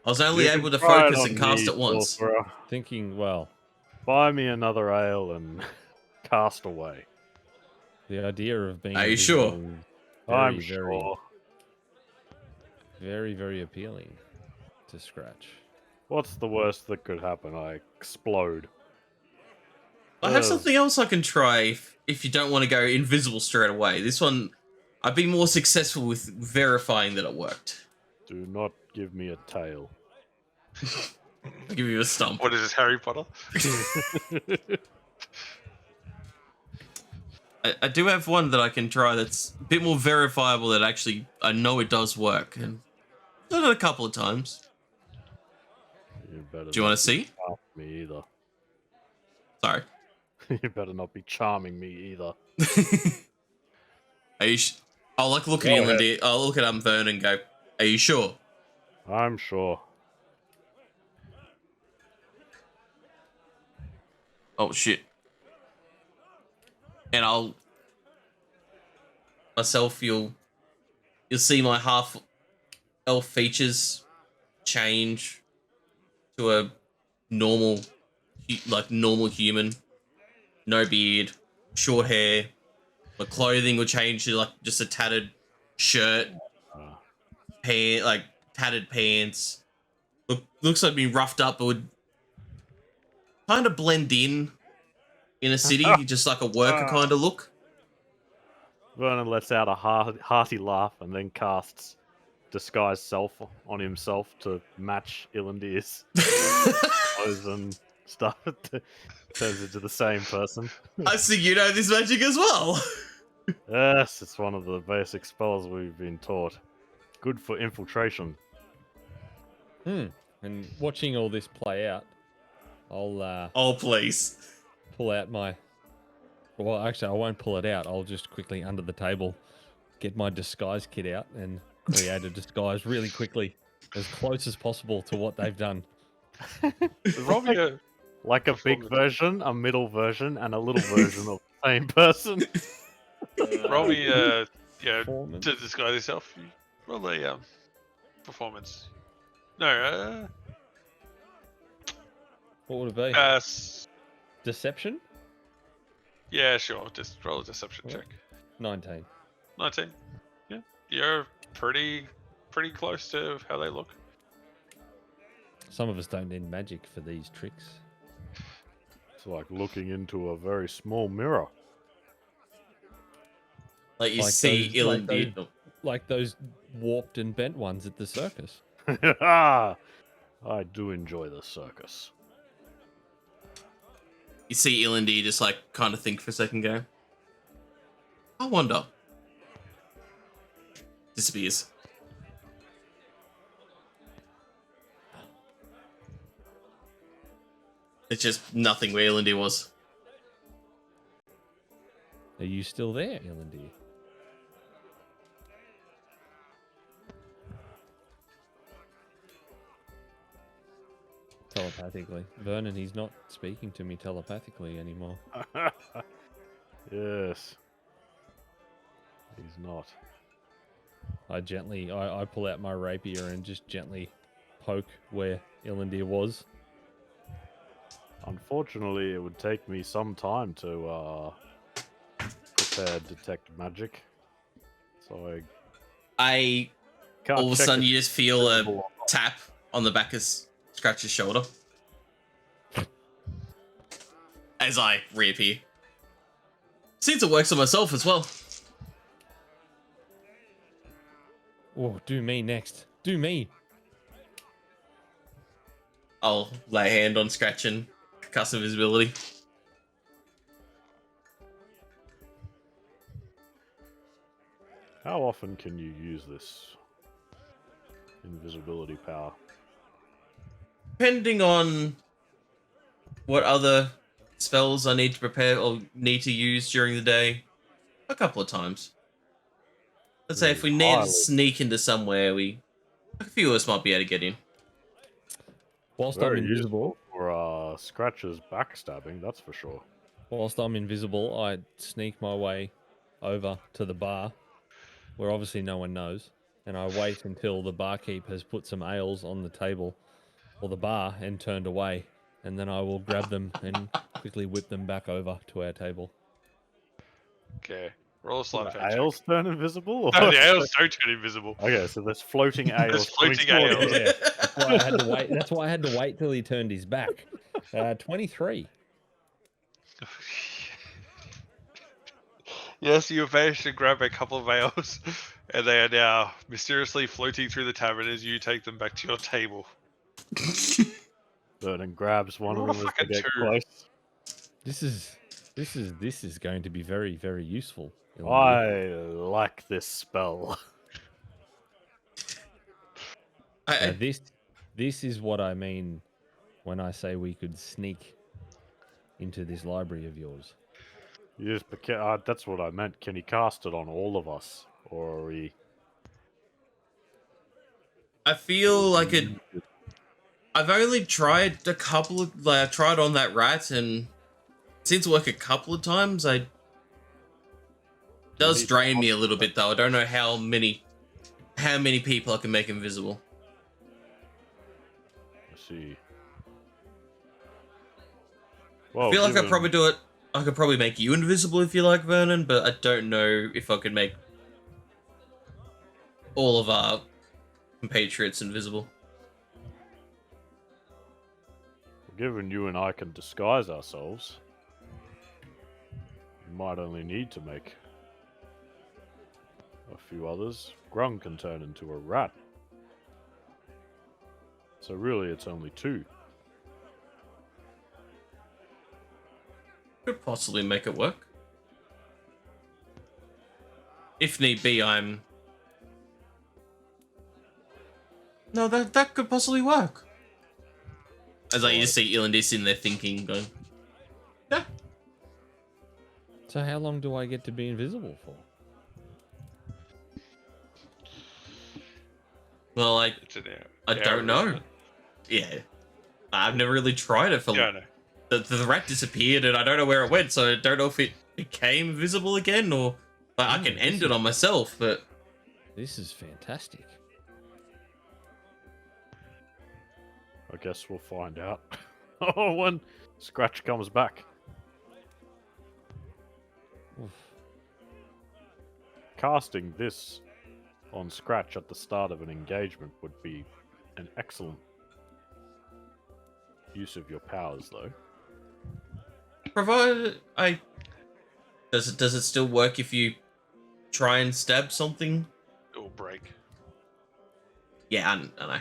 was only You able can to try focus on and cast me, it once. sorcerer. Thinking, well, Buy me another ale and cast away. the idea of being Are you sure? invisible is I'm very, sure. very, very appealing to Scratch. What's the worst that could happen? I explode. I have something else I can try if you don't want to go invisible straight away. This one, I've been more successful with verifying that it worked. Do not give me a tail. I'll give you a stump. What is this, Harry Potter? I do have one that I can try that's a bit more verifiable that actually I know it does work. And I've done it a couple of times. Do you wanna see? Me either. Sorry. You better not be charming me either. Are you I'll like look at Go him ahead. and I'll look at Vern and go, are you sure? I'm sure. Oh shit. And I'll myself you'll see my half elf features change to a normal normal human. No beard, short hair. My clothing will change to like just a tattered shirt, tattered pants. Looks like being roughed up, but would kind of blend in a city, just like a worker kind of look. Vernon lets out a hearty laugh and then casts disguise self on himself to match Ilandir's clothes and stuff. Turns into the same person. I see you know this magic as well. Yes, it's one of the basic spells we've been taught. Good for infiltration. And watching all this play out, I'll Oh please. pull out my. Well, actually, I won't pull it out. I'll just quickly under the table get my disguise kit out and create a disguise really quickly, as close as possible to what they've done. Robbie, Like a big version, a middle version, and a little version of the same person. Robbie, yeah, Performance. to disguise yourself, you roll a performance. No, What would it be? Deception? yeah, sure. Just roll a deception Yeah. check. 19. 19. Yeah, you're pretty close to how they look. Some of us don't need magic for these tricks. It's like looking into a very small mirror. Like you Like see those- like Ilandir. Like those warped and bent ones at the circus. I do enjoy the circus. You see Ilandir just like kind of think for a second, go, I wonder. Disappears. It's just nothing where Ilandir was. Are you still there, Ilandir? Telepathically. Vernon, he's not speaking to me telepathically anymore. Yes. He's not. I pull out my rapier and just gently poke where Ilandir was. Unfortunately, it would take me some time to prepare detect magic. So I can't All of a check sudden if you just feel it's a visible or not. tap on the back of Scratch's shoulder. As I reappear. Seems it works on myself as well. Oh, do me next. Do me. I'll lay a hand on Scratch and cast invisibility. How often can you use this invisibility power? Depending on what other spells I need to prepare or need to use during the day, a couple of times. Let's say if we need to Highly. sneak into somewhere, a few of us might be able to get in. Whilst Very I'm invisible, For Scratch's backstabbing, that's for sure. I sneak my way over to the bar, where obviously no one knows, and I wait until the barkeep has put some ales on the table or the bar and turned away, and then I will grab them and quickly whip them back over to our table. Okay, roll a sleight of The hand check. ales turn invisible? No, the ales don't turn invisible. Okay, so there's floating ales. There's coming floating towards ales. you. Yeah, that's why I had to wait. That's why I had to wait till he turned his back. 23. Yes, you have managed to grab a couple of ales, and they are now mysteriously floating through the tavern as you take them back to your table. Vernon grabs one Roll of a them as they fucking get 2. close. This is going to be very, very useful. Ilndi. I like this spell. Now I, this is what I mean when I say we could sneak into this library of yours. Yes, but that's what I meant. Can he cast it on all of us, or are we? I feel like it. I've only tried a couple of, like, I tried on that rat and it seems to work a couple of times. I does need drain me a one- little bit though. I don't know how many people I can make invisible. Let's see. I Well, feel like I given- probably do it. I could probably make you invisible if you like, Vernon, but I don't know if I could make all of our compatriots invisible. Given you and I can disguise ourselves, we might only need to make a few others. Grung can turn into a rat. So really, it's only 2. Could possibly make it work. If need be, I'm... No, that could possibly work. As I just see Ilindi sitting there thinking, going, yeah. So how long do I get to be invisible for? Well, It's an hour. I don't know. Yeah. I've never really tried it for... Yeah, I know. The rat disappeared and I don't know where it went, so I don't know if it became invisible again or... Like, I can end it on myself, but... This is fantastic. I guess we'll find out. Oh, when Scratch comes back. Oof. Casting this on Scratch at the start of an engagement would be an excellent use of your powers, though. Provided I... Does it still work if you try and stab something? It will break. Yeah, I know.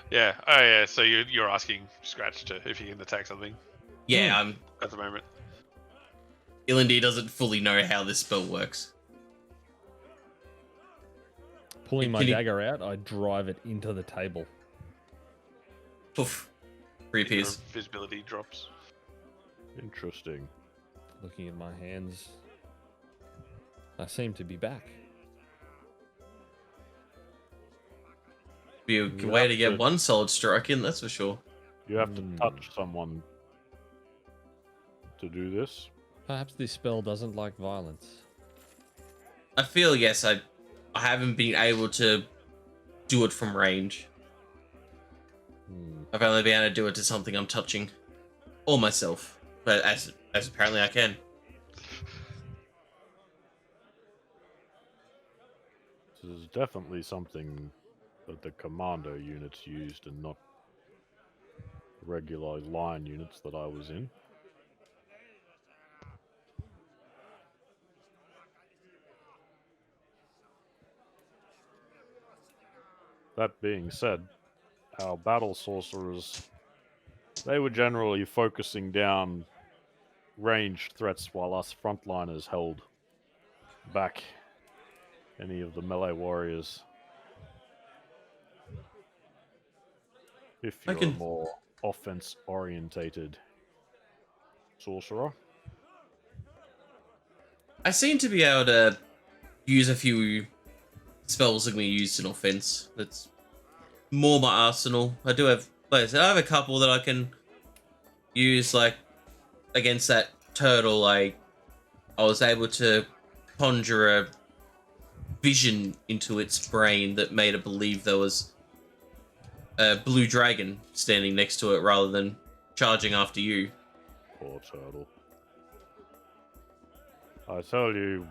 Yeah. Oh, yeah. So you're asking Scratch to if he can attack something Yeah, at the moment. Ilindi doesn't fully know how this spell works. Pulling my Can you- dagger out, I drive it into the table. Poof. Your Reappears. visibility drops. Interesting. Looking at my hands, I seem to be back. Be a good way to get one solid strike in, that's for sure. You have to touch someone to do this. Perhaps this spell doesn't like violence. I feel, yes, I haven't been able to do it from range. I've only been able to do it to something I'm touching. Or myself. But as apparently I can. This is definitely something that the commando units used and not regular line units that I was in. That being said, our battle sorcerers, they were generally focusing down ranged threats while us frontliners held back any of the melee warriors. If I you're can- a more offense orientated sorcerer. I seem to be able to use a few spells that can be used in offense. That's more my arsenal. I do have, like I said, I have a couple that I can use, like against that turtle. I was able to conjure a vision into its brain that made it believe there was a blue dragon standing next to it rather than charging after you. Poor turtle. I tell you,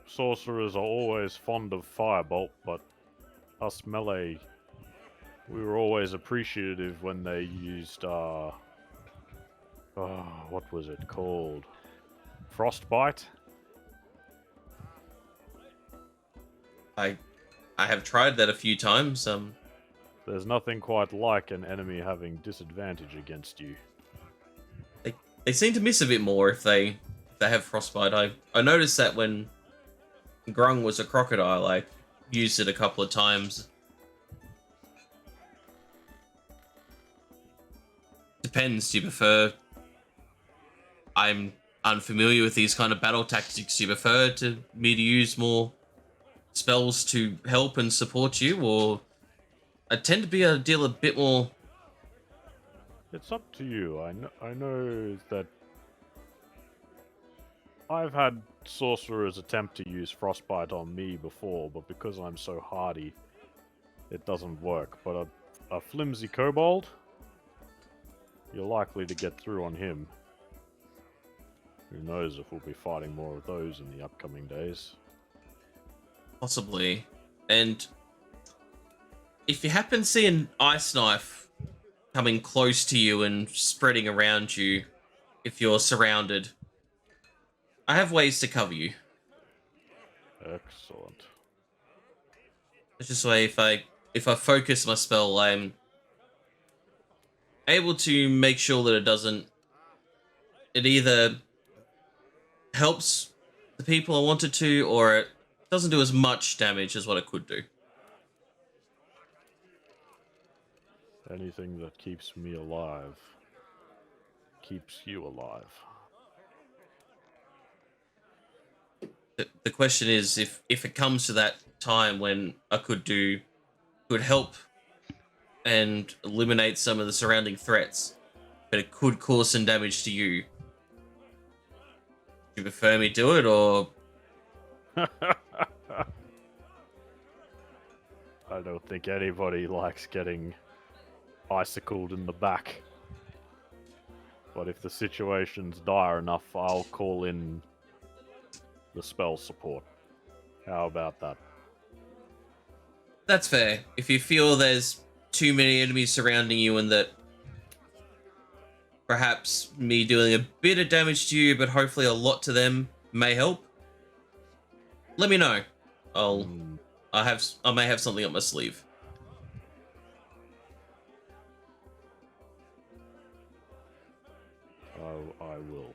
sorcerers are always fond of firebolt, but us melee, we were always appreciative when they used, what was it called? Frostbite? I have tried that a few times. There's nothing quite like an enemy having disadvantage against you. They seem to miss a bit more if they have frostbite. I noticed that when Grung was a crocodile, I used it a couple of times. Depends. Do you prefer? I'm unfamiliar with these kind of battle tactics. Do you prefer me to use more spells to help and support you, or I tend to be able to deal a bit more. It's up to you. I know that I've had sorcerers attempt to use frostbite on me before, but because I'm so hardy, it doesn't work. But a flimsy kobold, you're likely to get through on him. Who knows if we'll be fighting more of those in the upcoming days. Possibly. And if you happen to see an ice knife coming close to you and spreading around you, if you're surrounded, I have ways to cover you. Excellent. It's just way if I focus my spell, I'm able to make sure that it either helps the people I want it to, or it doesn't do as much damage as what it could do. Anything that keeps me alive keeps you alive. The question is, if it comes to that time when I could help and eliminate some of the surrounding threats, but it could cause some damage to you. Do you prefer me do it, or I don't think anybody likes getting icicled in the back. But if the situation's dire enough, I'll call in the spell support. How about that? that's fair? If you feel there's too many enemies surrounding you and that perhaps me doing a bit of damage to you, but hopefully a lot to them may help, let me know. I may have something up my sleeve. I will.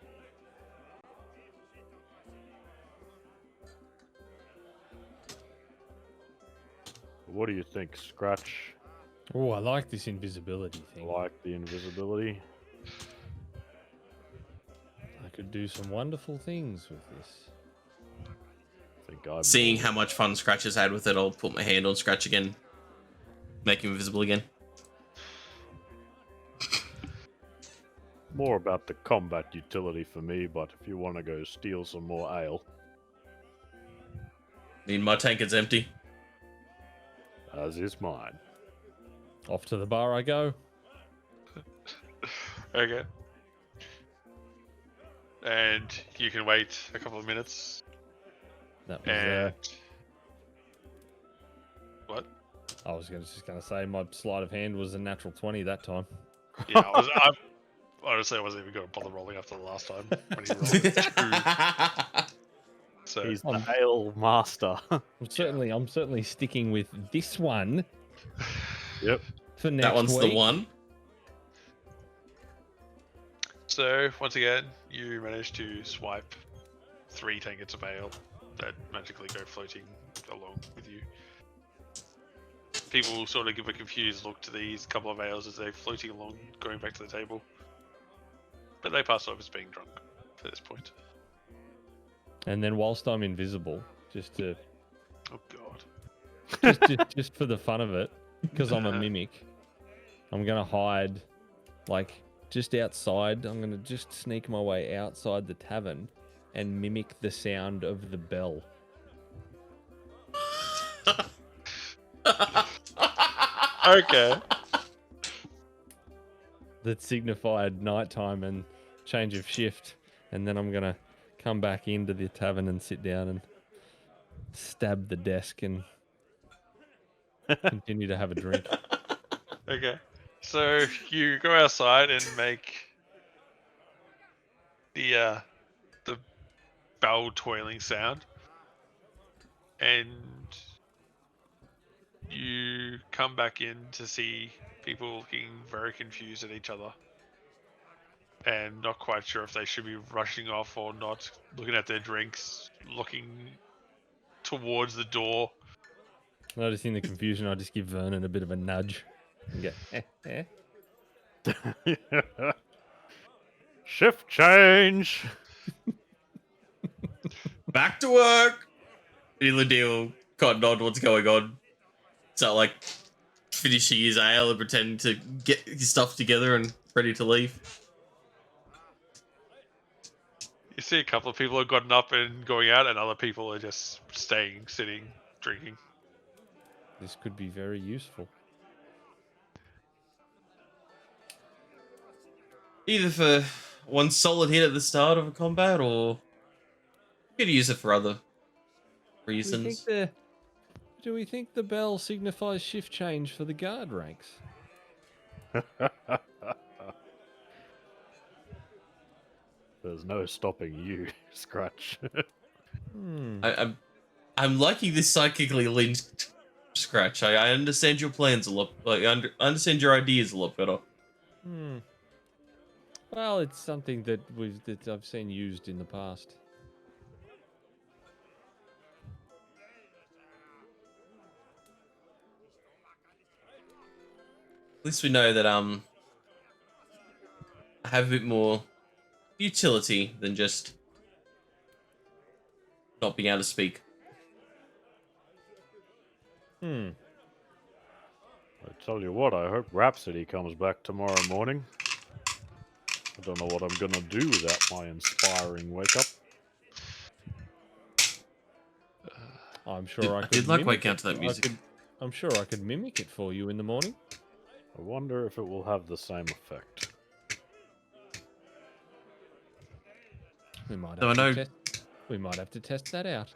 What do you think, Scratch? Oh, I like this invisibility thing. Like the invisibility? I could do some wonderful things with this. I think I'm Seeing how much fun Scratch has had with it, I'll put my hand on Scratch again, make him invisible again. more about the combat utility for me, but if you want to go steal some more ale, My tank is empty. as is mine. Off to the bar I go. Okay. And you can wait a couple of minutes. That was, And what? I was just going to say my sleight of hand was a natural 20 that time. Yeah, honestly, I wasn't even going to bother rolling after the last time when he rolled a 2. So He's the ale master. I'm certainly sticking with this one Yep. for next That one's week. the one. So, once again, you manage to swipe 3 tankets of ale that magically go floating along with you. People sort of give a confused look to these couple of ales as they're floating along, going back to the table. But they pass off as being drunk at this point. And then whilst I'm invisible, just to Oh god. just for the fun of it, because I'm a mimic, I'm gonna hide like just outside. I'm gonna just sneak my way outside the tavern and mimic the sound of the bell. Okay. That signified nighttime and change of shift, and then I'm gonna come back into the tavern and sit down and stab the desk and continue to have a drink. Okay. So you go outside and make the bell toiling sound, and You come back in to see people looking very confused at each other and not quite sure if they should be rushing off or not, looking at their drinks, looking towards the door. Noticing the confusion, I just give Vernon a bit of a nudge and go, Shift change. Back to work. Deal. Can't nod what's going on. So like finishing his ale and pretending to get his stuff together and ready to leave. You see a couple of people have gotten up and going out, and other people are just staying, sitting, drinking. This could be very useful. Either for one solid hit at the start of a combat, or you could use it for other reasons. Do we think the bell signifies shift change for the guard ranks? There's no stopping you, Scratch. I'm liking this psychically linked Scratch. I understand your plans a lot. Like I understand your ideas a lot better. Well, it's something that I've seen used in the past. At least we know that I have a bit more utility than just not being able to speak. I tell you what, I hope Rhapsody comes back tomorrow morning. I don't know what I'm gonna do without my inspiring wake up. I'm sure I I could. did like mimic waking up it. to that music. I'm sure I could mimic it for you in the morning. I wonder if it will have the same effect. We might So have I to know- we might have to test that out.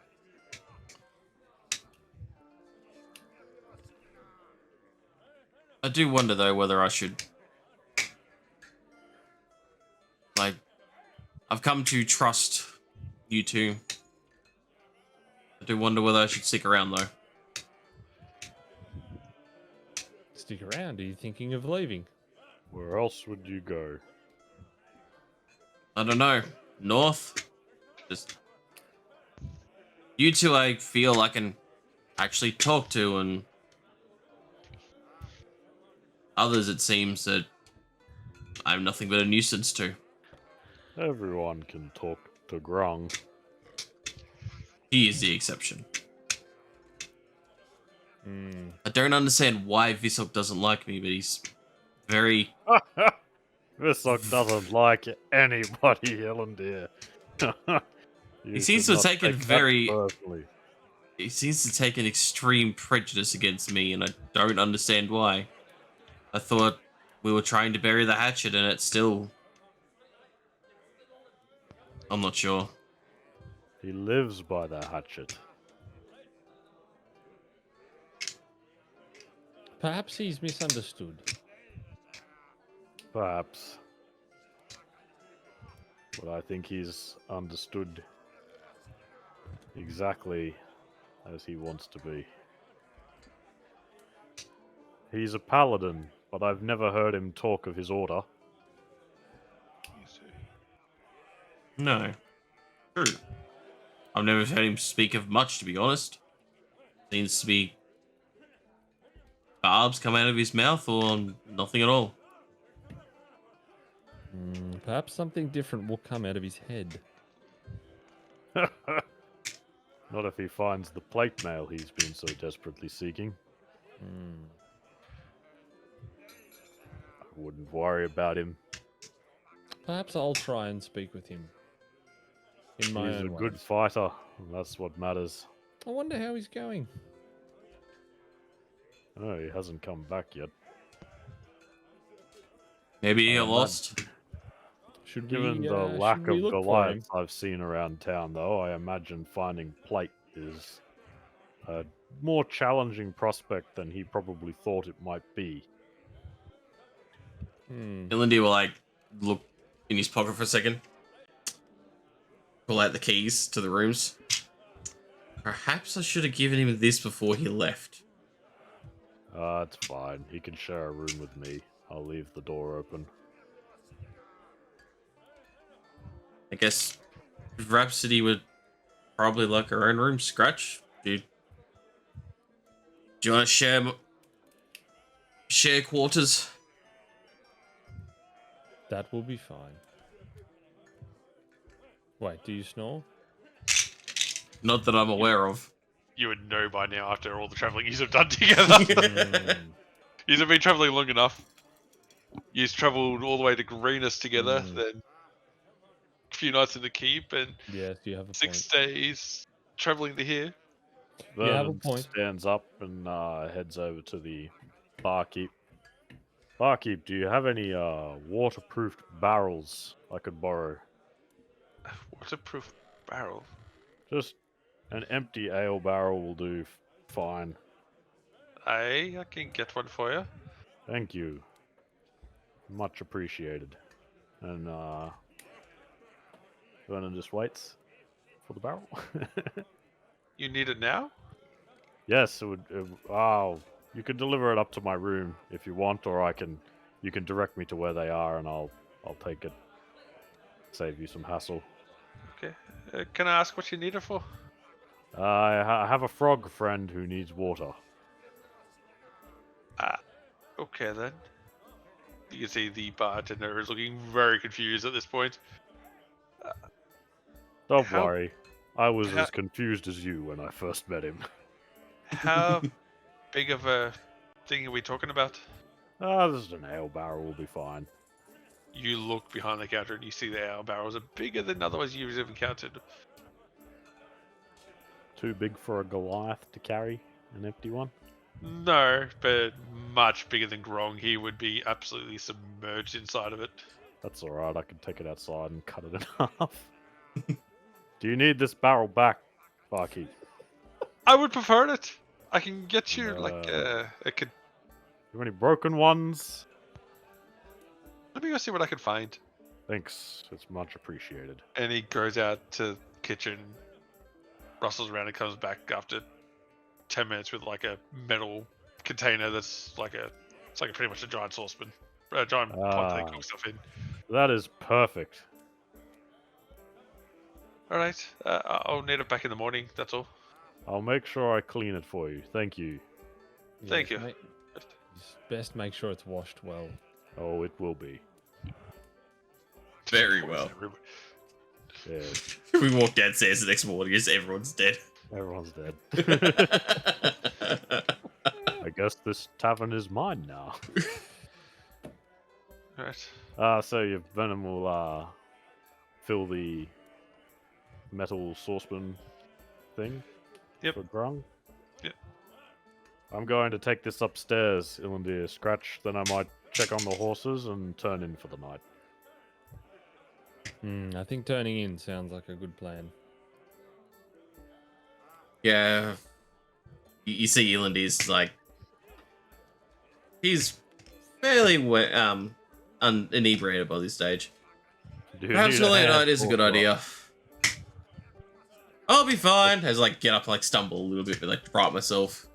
I do wonder though whether I should, like, I've come to trust you two. I do wonder whether I should stick around though. Stick around. Are you thinking of leaving? Where else would you go? I don't know. North? Just you two I feel I can actually talk to, and others it seems that I'm nothing but a nuisance to. Everyone can talk to Grung. He is the exception. I don't understand why Visok doesn't like me, but he's very... Visok doesn't like anybody, Ellendeer. He seems to have taken personally. He seems to take an extreme prejudice against me, and I don't understand why. I thought we were trying to bury the hatchet, and it's still... I'm not sure. He lives by the hatchet. Perhaps he's misunderstood. Perhaps. But I think he's understood exactly as he wants to be. He's a paladin, but I've never heard him talk of his order. No. True. I've never heard him speak of much, to be honest. Seems to be barbs come out of his mouth or nothing at all. Perhaps something different will come out of his head. Not if he finds the plate mail he's been so desperately seeking. I wouldn't worry about him. Perhaps I'll try and speak with him. In my He's a own good ways. fighter, and that's what matters. I wonder how he's going. Oh, he hasn't come back yet. Maybe he Oh, lost. Should Given we, the should lack we of look for him? Goliaths I've seen around town, though, I imagine finding plate is a more challenging prospect than he probably thought it might be. Lindy will like look in his pocket for a second. Pull out the keys to the rooms. Perhaps I should have given him this before he left. It's fine. He can share a room with me. I'll leave the door open. I guess Rhapsody would probably like her own room. Scratch, do you want to share quarters? That will be fine. Wait, do you snore? Not that I'm aware of. You would know by now after all the travelling you have done together. Mm, You have been travelling long enough. You've travelled all the way to Greenest together, Mm. then a few nights in the keep, and yes, you have a 6 point. days travelling to here. You have a Vernon point. stands up and heads over to the barkeep. Barkeep, do you have any waterproofed barrels I could borrow? Waterproof barrel. Just an empty ale barrel will do fine. I can get one for you. Thank you. Much appreciated. And Vernon just waits for the barrel. You need it now? Yes, it would. Oh, you can deliver it up to my room if you want, or you can direct me to where they are, and I'll take it. Save you some hassle. Okay. Can I ask what you need it for? I have a frog friend who needs water. Okay then. You can see the bartender is looking very confused at this point. Don't How- worry, I was how- as confused as you when I first met him. How big of a thing are we talking about? This is an ale barrel, will be fine. You look behind the counter and you see the ale barrels are bigger than otherwise you've ever encountered. Too big for a Goliath to carry an empty one. No, but much bigger than Grong. He would be absolutely submerged inside of it. That's alright, I can take it outside and cut it in half. Do you need this barrel back, barkeep? I would prefer it. I can get you like No. a could. You have any broken ones? Let me go see what I can find. Thanks, it's much appreciated. And he goes out to the kitchen, rustles around, and comes back after 10 minutes with like a metal container that's like it's like pretty much a giant saucepan, a giant pot they cook stuff in. That is perfect. All right, I'll need it back in the morning. That's all. I'll make sure I clean it for you. Thank you. Thank Yes, you. Just best make sure it's washed well. Oh, it will be. Very well. Yeah, We walk downstairs the next morning, just everyone's dead. everyone's dead. I guess this tavern is mine now. All right. So your Venom will fill the metal saucepan thing. Yep. For Grung. Yep. I'm going to take this upstairs, Ilandir. Scratch. Then I might check on the horses and turn in for the night. I think turning in sounds like a good plan. Yeah. You see Elandir's like he's fairly inebriated by this stage. Do you Perhaps need early hand night is a good or what? idea. I'll be fine. As like get up, like stumble a little bit, but like prop myself.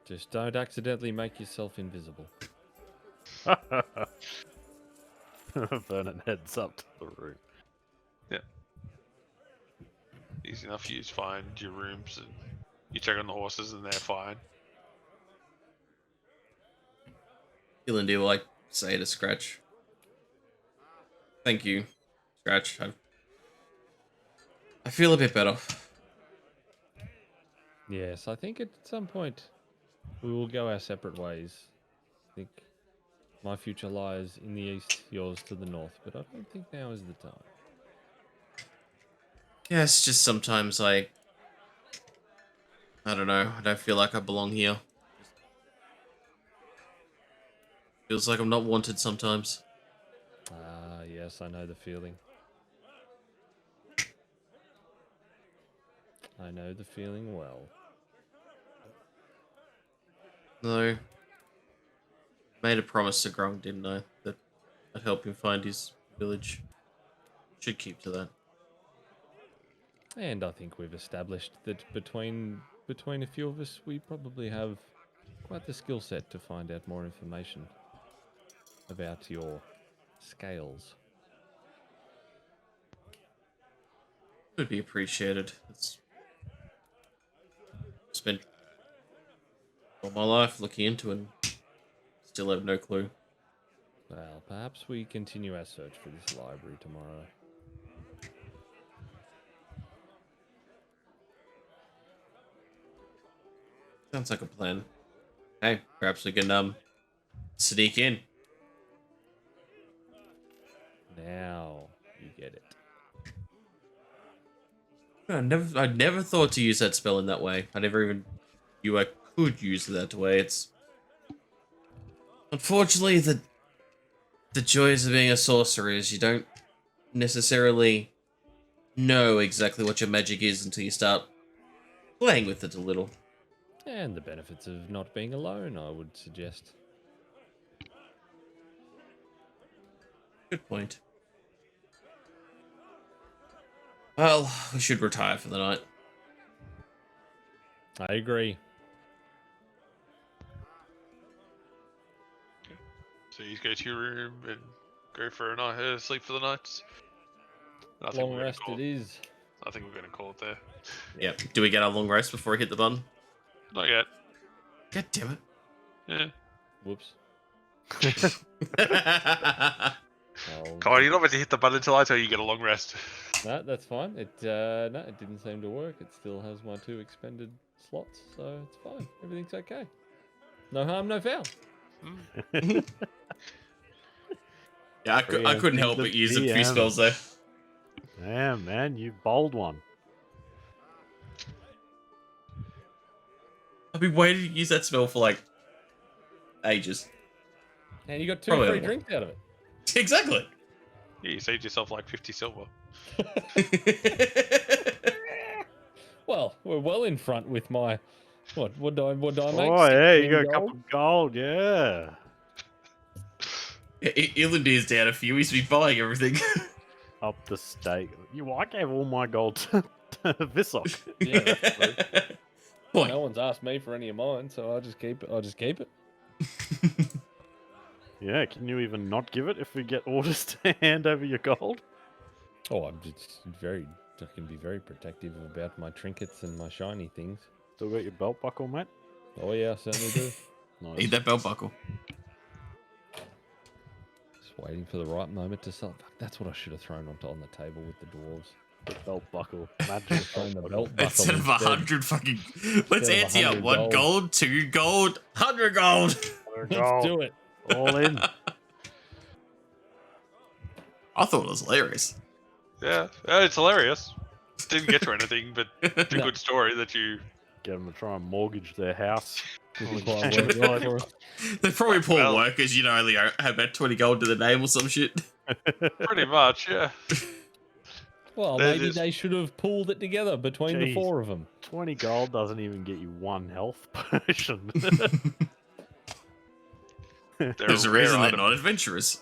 Just don't accidentally make yourself invisible. Vernon heads up to the room. Easy enough. You just find your rooms and you check on the horses and they're fine. Elandir will like say to Scratch, "Thank you, Scratch. I feel a bit better." Yes, I think at some point we will go our separate ways. I think my future lies in the east, yours to the north, but I don't think now is the time. Yeah, it's just sometimes like I don't know. I don't feel like I belong here. Feels like I'm not wanted sometimes. Ah, yes, I know the feeling. I know the feeling well. No. Made a promise to Grung, didn't I? That I'd help him find his village. Should keep to that. And I think we've established that between a few of us, we probably have Quite the skill set to find out more information about your scales. Would be appreciated. It's spent all my life looking into it and still have no clue. Well, perhaps we continue our search for this library tomorrow. Sounds like a plan. Hey, perhaps we can sneak in. Now you get it. I never thought to use that spell in that way. I never even knew I could use it that way. It's unfortunately the joys of being a sorcerer is you don't necessarily know exactly what your magic is until you start playing with it a little. And the benefits of not being alone, I would suggest. Good point. Well, we should retire for the night. I agree. So you go to your room and go for a night, sleep for the night. Long rest it is. I think we're going to call it there. Yep. Do we get our long rest before we hit the button? Not yet. God damn it. Yeah. Whoops. I'll- Come on, you're not meant to hit the button until I tell you get a long rest. No, that's fine. It it didn't seem to work. It still has my 2 expended slots, so it's fine. Everything's okay. No harm, no foul. Yeah, I couldn't help but use the 3 spells though. Damn, man, you bowled one. I've been waiting to use that spell for like ages. And you got 2 Probably free not. drinks out of it. Exactly. Yeah, you saved yourself like 50 silver. Well, we're well in front with my what do I make? Oh, yeah, you 16 got a gold? couple of gold, yeah. Ilandir's down a few. He's been buying everything. Up the stake. I gave all my gold to Visok. Yeah, that's true. Point. No one's asked me for any of mine, so I'll just keep it. Yeah, can you even not give it if we get orders to hand over your gold? Oh, I can be very protective about my trinkets and my shiny things. Still got your belt buckle, mate? Oh yeah, I certainly do. Nice. Need that belt buckle. Just waiting for the right moment to sell. Fuck, that's what I should have thrown on the table with the dwarves. The belt buckle. Magic Thrown the belt belt buckle. buckle Instead of 100 fucking. Let's Instead of ante up 100 1 gold. gold, 2 gold, 100 gold. Let's do it. All in. I thought it was hilarious. Yeah, it's hilarious. Didn't get to anything, but it's a No. good story that you. Get them to try and mortgage their house. This is Oh, why I yeah. work hard for us. They're probably poor Well- workers, you know, only have about 20 gold to the name or some shit. Pretty much, yeah. Well, That maybe is- they should have pulled it together between the Jeez. 4 of them. 20 gold doesn't even get you 1 health potion. They're There's a rare reason they're item. not adventurous.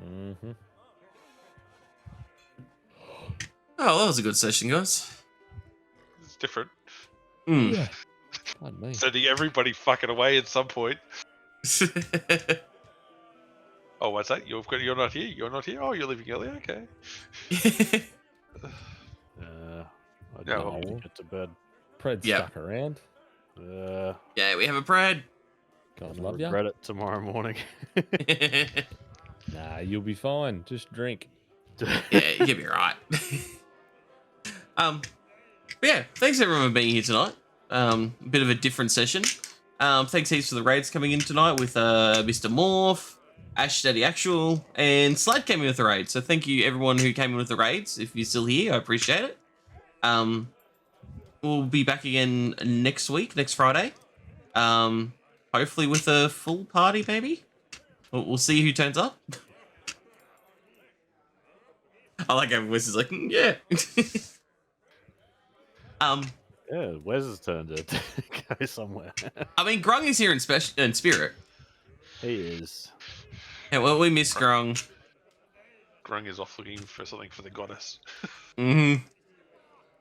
Mm-hmm. Oh, that was a good session, guys. It's different. Mm. Yeah. Pardon me. Sending everybody fucking away at some point. Oh, what's that? You're not here. You're not here. Oh, you're leaving early. Okay. I Yeah, don't need to well. get to bed. Pred's Yeah. stuck around. Yeah, we have a pride. God I'll love ya. regret it tomorrow morning. Nah, you'll be fine. Just drink. Yeah, you'll be right. But yeah, thanks everyone for being here tonight. A bit of a different session. Thanks heaps for the raids coming in tonight with Mr. Morph, Ash Daddy Actual, and Slade came in with the raid. So thank you everyone who came in with the raids. If you're still here, I appreciate it. We'll be back again next week, next Friday. Hopefully with a full party, maybe. We'll see who turns up. I like how Wes is like, yeah. Yeah, Wes' turn to go somewhere. I mean, Grung is here in spirit. He is. Yeah, well, we miss Grung. Grung is off looking for something for the goddess. Mm-hmm.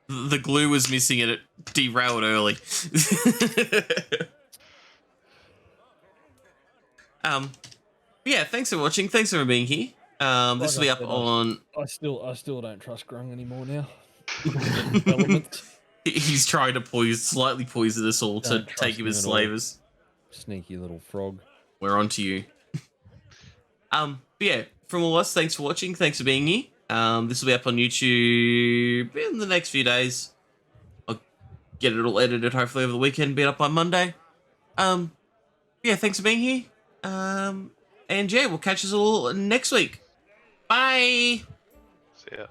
the glue was missing and it derailed early. Yeah, thanks for watching. Thanks for being here. This will be up on. I still don't trust Grung anymore now. Elements. He's trying to slightly poison us all to Don't trust take him him as at all. slavers. Sneaky little frog. We're on to you. But yeah, from all of us, thanks for watching. Thanks for being here. This will be up on YouTube in the next few days. I'll get it all edited hopefully over the weekend, be up by Monday. Yeah, thanks for being here. And yeah, we'll catch us all next week. Bye. See ya.